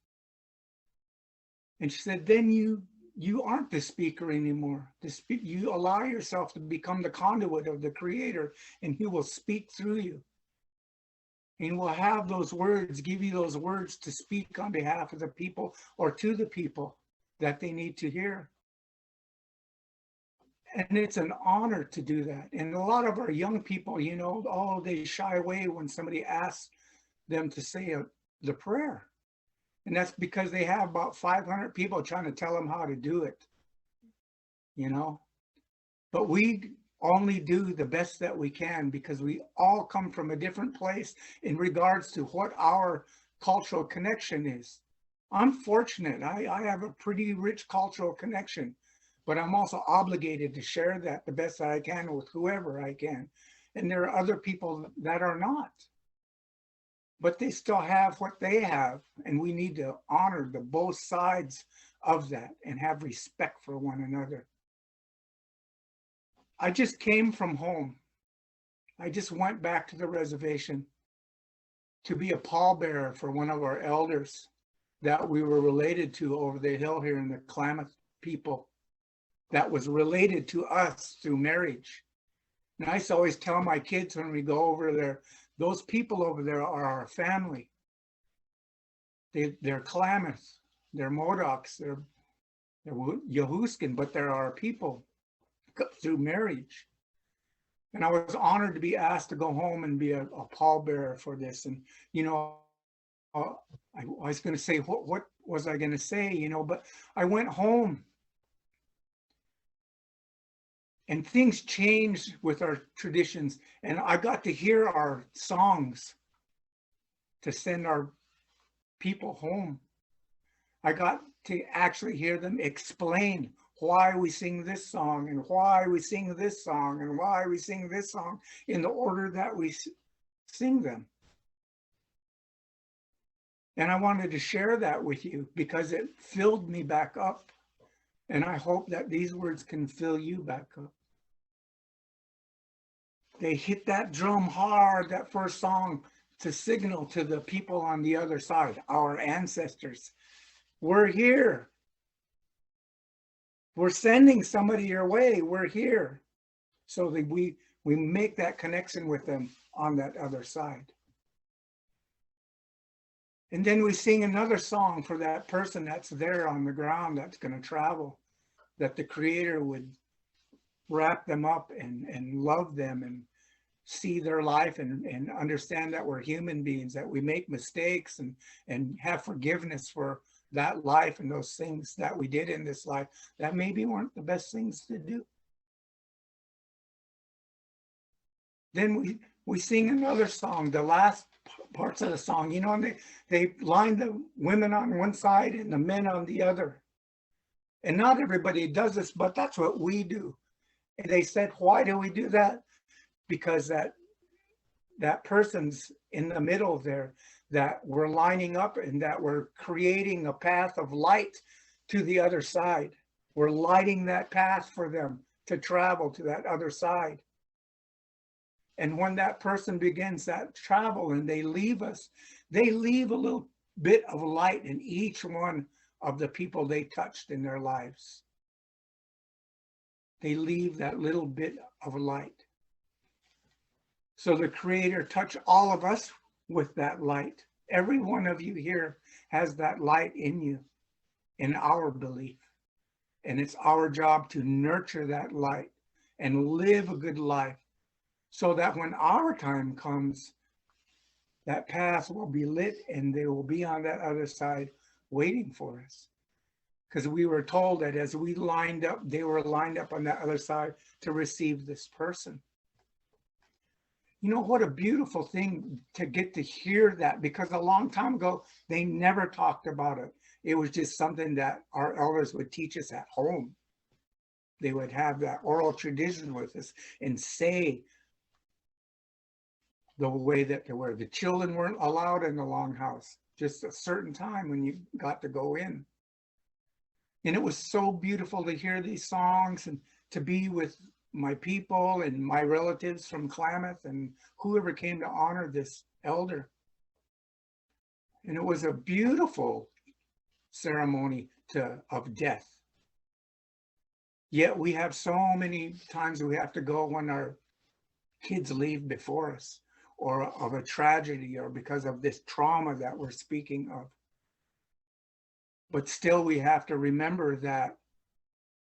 And she said, then you aren't the speaker anymore. You allow yourself to become the conduit of the Creator, and He will speak through you. And He will have those words, give you those words to speak on behalf of the people or to the people that they need to hear. And it's an honor to do that. And a lot of our young people, you know, oh, they shy away when somebody asks them to say the prayer. And that's because they have about 500 people trying to tell them how to do it, you know. But we only do the best that we can because we all come from a different place in regards to what our cultural connection is. I'm fortunate. I have a pretty rich cultural connection, but I'm also obligated to share that the best that I can with whoever I can. And there are other people that are not, but they still have what they have. And we need to honor the both sides of that and have respect for one another. I just came from home. I just went back to the reservation to be a pallbearer for one of our elders that we were related to over the hill here in the Klamath people, that was related to us through marriage. And I used to always tell my kids when we go over there, those people over there are our family. They're Klamath, they're Modocs, they're Yahuskin, but they're our people through marriage. And I was honored to be asked to go home and be a pallbearer for this. And, you know, I was going to say, what was I going to say, you know, but I went home and things changed with our traditions. And I got to hear our songs to send our people home. I got to actually hear them explain why we sing this song and why we sing this song and why we sing this song in the order that we sing them. And I wanted to share that with you because it filled me back up. And I hope that these words can fill you back up. They hit that drum hard, that first song, to signal to the people on the other side, our ancestors. We're here. We're sending somebody your way. We're here. So that we make that connection with them on that other side. And then we sing another song for that person that's there on the ground that's going to travel, that the Creator would wrap them up and love them and see their life and understand that we're human beings, that we make mistakes and have forgiveness for that life and those things that we did in this life that maybe weren't the best things to do. Then we sing another song, the last parts of the song, you know, and they line the women on one side and the men on the other. And not everybody does this, but that's what we do. And they said, why do we do that? Because that person's in the middle there, that we're lining up and that we're creating a path of light to the other side. We're lighting that path for them to travel to that other side. And when that person begins that travel and they leave us, they leave a little bit of light in each one of the people they touched in their lives. They leave that little bit of light. So the Creator touched all of us with that light. Every one of you here has that light in you, in our belief. And it's our job to nurture that light and live a good life so that when our time comes, that path will be lit and they will be on that other side waiting for us. Because we were told that as we lined up, they were lined up on that other side to receive this person. You know, what a beautiful thing to get to hear that, because a long time ago, they never talked about it. It was just something that our elders would teach us at home. They would have that oral tradition with us and say the way that they were. The children weren't allowed in the longhouse, just a certain time when you got to go in. And it was so beautiful to hear these songs and to be with my people and my relatives from Klamath and whoever came to honor this elder. And it was a beautiful ceremony of death. Yet we have so many times we have to go when our kids leave before us, or of a tragedy, or because of this trauma that we're speaking of. But still we have to remember that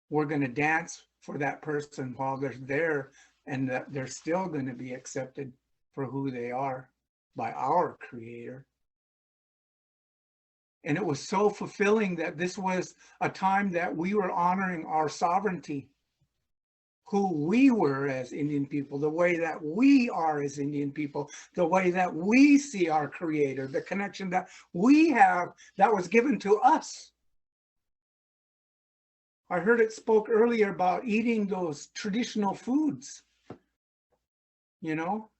we're going to dance for that person while they're there, and that they're still going to be accepted for who they are by our Creator. And it was so fulfilling that this was a time that we were honoring our sovereignty, who we were as Indian people, the way that we are as Indian people, the way that we see our Creator, the connection that we have that was given to us. I heard it spoke earlier about eating those traditional foods, you know,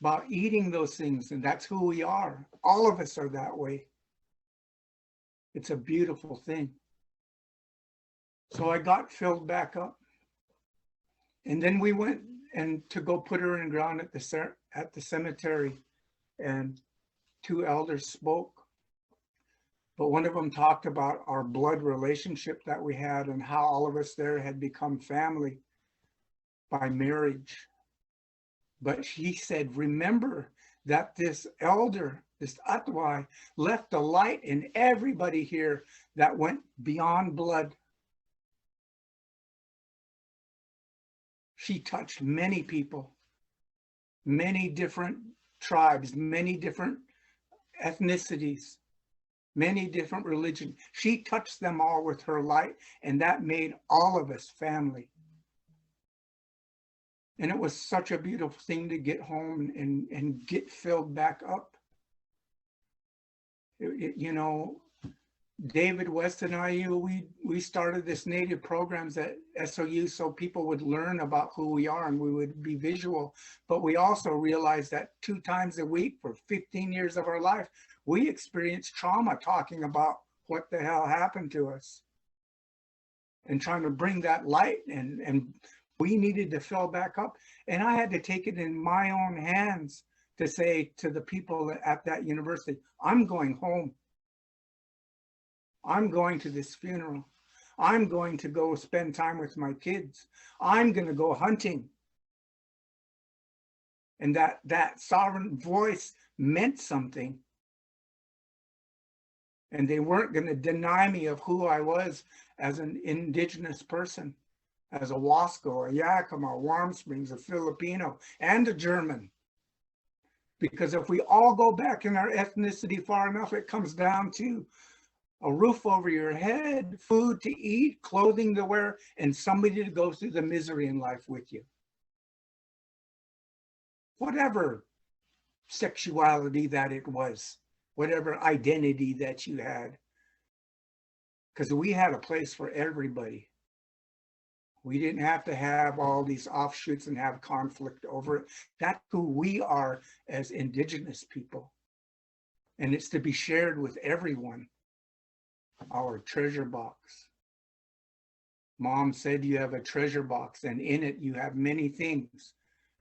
about eating those things, and that's who we are. All of us are that way. It's a beautiful thing. So I got filled back up. And then we went and to go put her in the ground at the cemetery, and 2 elders spoke. But one of them talked about our blood relationship that we had and how all of us there had become family by marriage. But he said, remember that this elder, this Atwai, left a light in everybody here that went beyond blood. She touched many people, many different tribes, many different ethnicities, many different religions. She touched them all with her light, and that made all of us family. And it was such a beautiful thing to get home and get filled back up. You know, David West and I, we started this Native programs at SOU so people would learn about who we are and we would be visual. But we also realized that 2 times a week for 15 years of our life, we experienced trauma talking about what the hell happened to us and trying to bring that light, and we needed to fill back up. And I had to take it in my own hands to say to the people at that university, I'm going home. I'm going to this funeral. I'm going to go spend time with my kids. I'm going to go hunting. And that sovereign voice meant something. And they weren't going to deny me of who I was as an Indigenous person, as a Wasco, a Yakima, Warm Springs, a Filipino, and a German. Because if we all go back in our ethnicity far enough, it comes down to a roof over your head, food to eat, clothing to wear, and somebody to go through the misery in life with you. Whatever sexuality that it was, whatever identity that you had. Because we had a place for everybody. We didn't have to have all these offshoots and have conflict over it. That's who we are as Indigenous people. And it's to be shared with everyone. Our treasure box. Mom said you have a treasure box, and in it you have many things.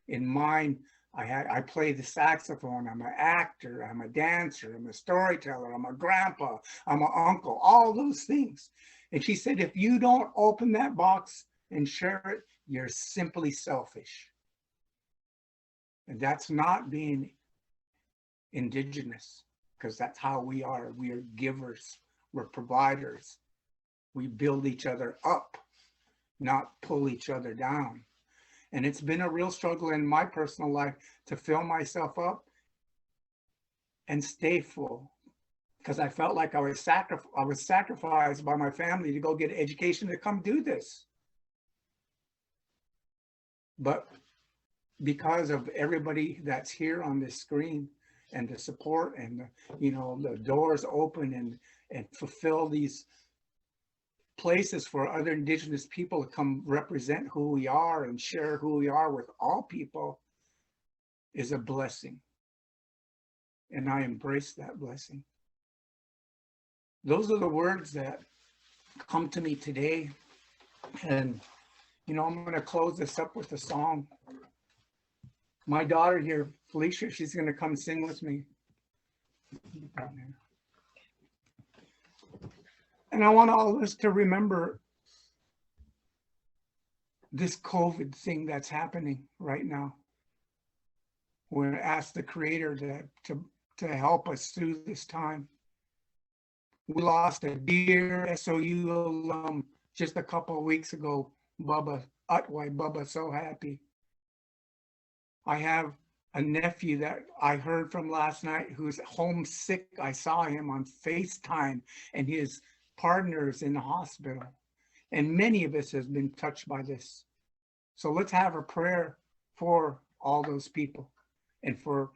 In mine, I play the saxophone. I'm an actor. I'm a dancer. I'm a storyteller. I'm a grandpa. I'm an uncle. All those things. And she said, if you don't open that box and share it, you're simply selfish. And that's not being Indigenous, because that's how we are. We are givers. We're providers. We build each other up, not pull each other down. And it's been a real struggle in my personal life to fill myself up and stay full, because I felt like I was sacrificed by my family to go get an education to come do this. But because of everybody that's here on this screen and the support and the doors open and fulfill these places for other Indigenous people to come represent who we are and share who we are with all people, is a blessing. And I embrace that blessing. Those are the words that come to me today. And You know, I'm gonna close this up with a song. My daughter here, Felicia, she's gonna come sing with me. And I want all of us to remember this COVID thing that's happening right now. We're gonna ask the Creator to help us through this time. We lost a dear SOU alum just a couple of weeks ago, Bubba Utway. Bubba, so happy. I have a nephew that I heard from last night who's homesick. I saw him on FaceTime, and his partner is in the hospital. And many of us have been touched by this. So let's have a prayer for all those people and for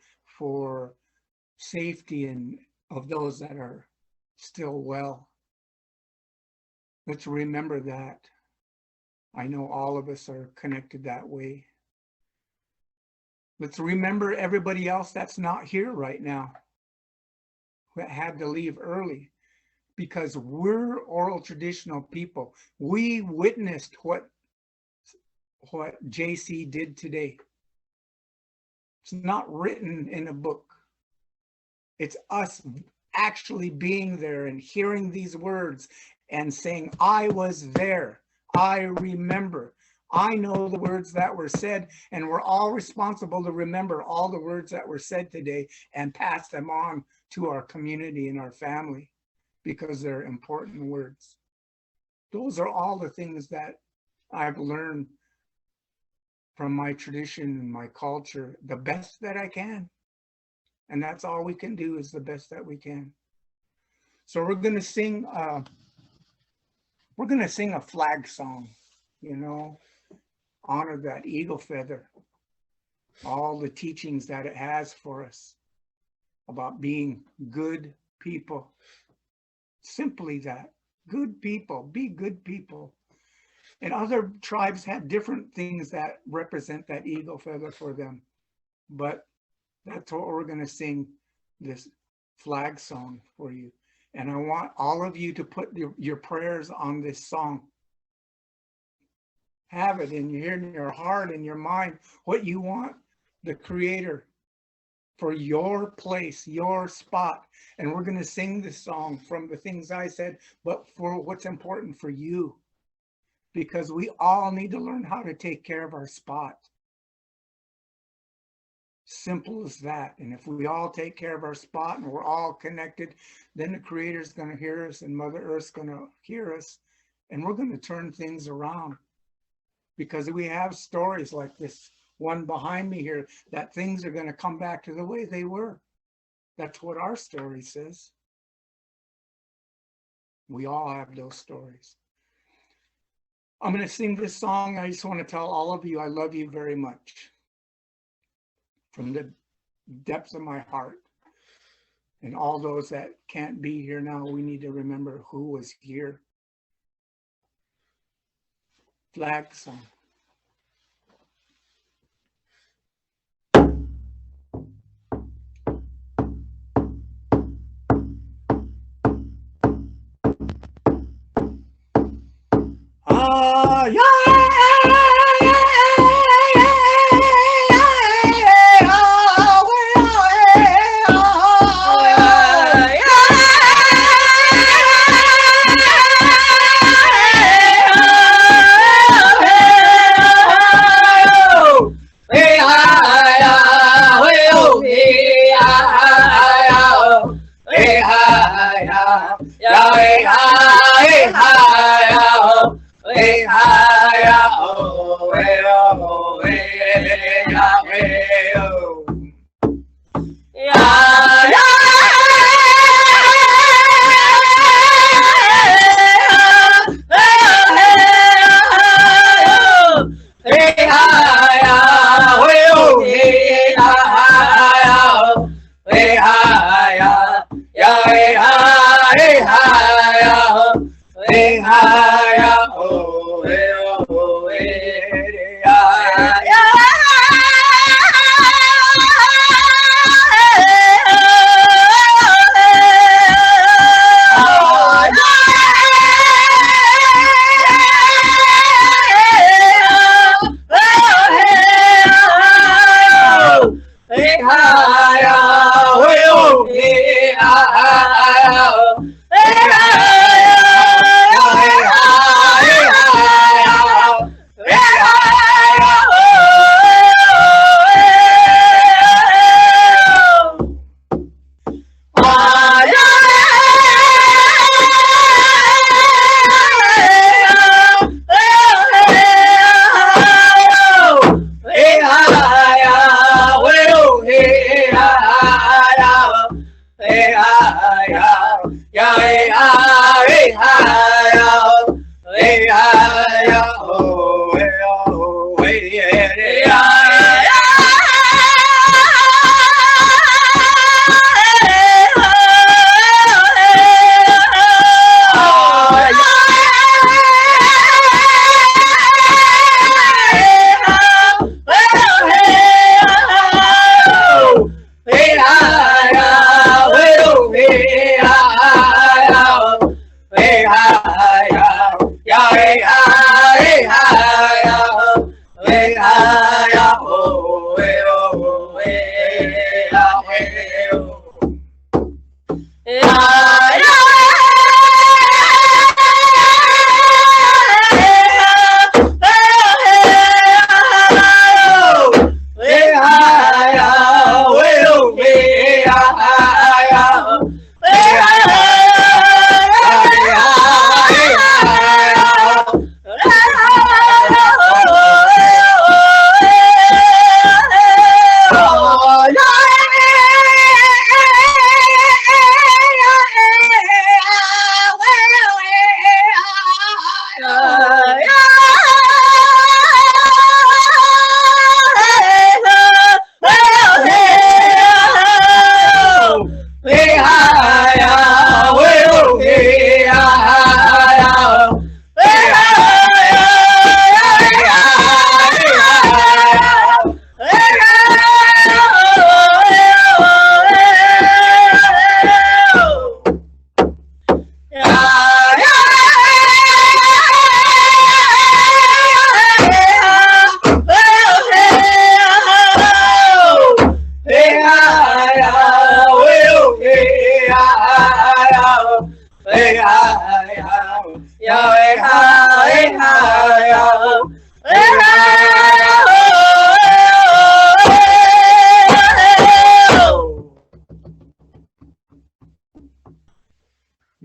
safety and of those that are still well. Let's remember that. I know all of us are connected that way. Let's remember everybody else that's not here right now, that had to leave early, because we're oral traditional people. We witnessed what JC did today. It's not written in a book. It's us actually being there and hearing these words and saying, I was there, I remember. I know the words that were said, and we're all responsible to remember all the words that were said today and pass them on to our community and our family, because they're important words. Those are all the things that I've learned from my tradition and my culture, the best that I can. And that's all we can do, is the best that we can. So we're gonna sing a flag song, you know, honor that eagle feather, all the teachings that it has for us about being good people. Simply that, good people, be good people. And other tribes have different things that represent that eagle feather for them. But that's what we're gonna sing, this flag song for you. And I want all of you to put your prayers on this song. Have it in your heart and your mind, what you want the Creator for your place, your spot. And we're going to sing this song from the things I said, but for what's important for you, because we all need to learn how to take care of our spot. Simple as that. And if we all take care of our spot and we're all connected, then the Creator's going to hear us and Mother Earth's going to hear us, and we're going to turn things around. Because we have stories like this one behind me here, that things are going to come back to the way they were. That's what our story says. We all have those stories. I'm going to sing this song. I just want to tell all of you, I love you very much. From the depths of my heart. And all those that can't be here now, we need to remember who was here. Flag song.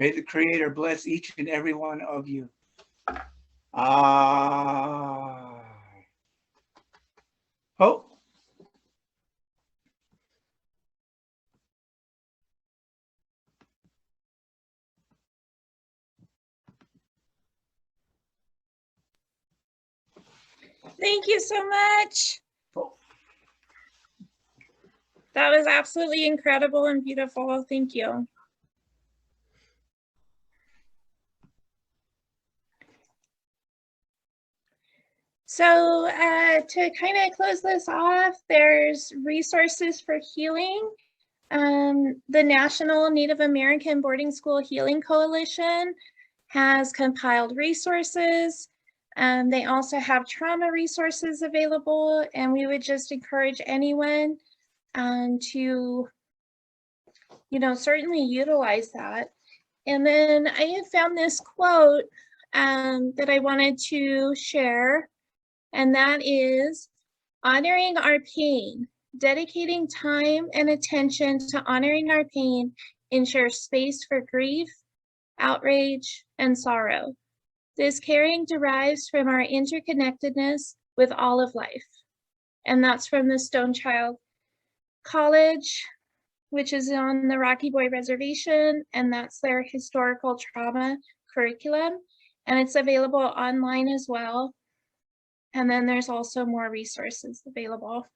May the Creator bless each and every one of you. Oh. Thank you so much. That was absolutely incredible and beautiful. Thank you. So to kind of close this off, there's resources for healing. The National Native American Boarding School Healing Coalition has compiled resources. They also have trauma resources available, and we would just encourage anyone to, certainly utilize that. And then I have found this quote that I wanted to share, and that is, honoring our pain, dedicating time and attention to honoring our pain ensures space for grief, outrage, and sorrow. This caring derives from our interconnectedness with all of life. And that's from the Stone Child College, which is on the Rocky Boy Reservation, and that's their historical trauma curriculum. And it's available online as well. And then there's also more resources available.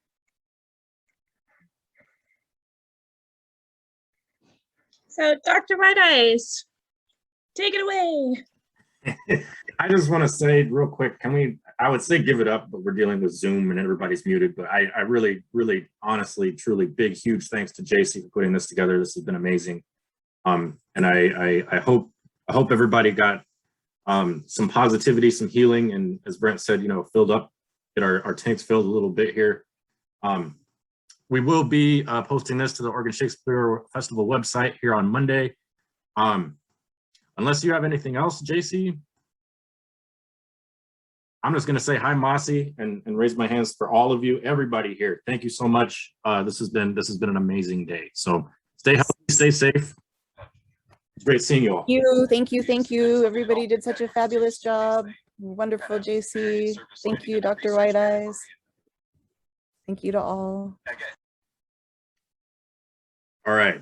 So Dr. White Eyes, take it away. I just want to say real quick, I would say give it up, but we're dealing with Zoom and everybody's muted, but I really, honestly, truly big, huge thanks to JC for putting this together. This has been amazing. And I hope everybody got some positivity, some healing, and as Brent said, filled up, get our tanks filled a little bit here. We will be posting this to the Oregon Shakespeare Festival website here on Monday. Unless you have anything else, JC, I'm just going to say hi, Mossy, and raise my hands for all of you, everybody here. Thank you so much. This has been an amazing day. So stay healthy, stay safe. It's great seeing you all. Thank you. Everybody did such a fabulous job. Wonderful, JC. Thank you, Dr. White Eyes. Thank you to all. All right.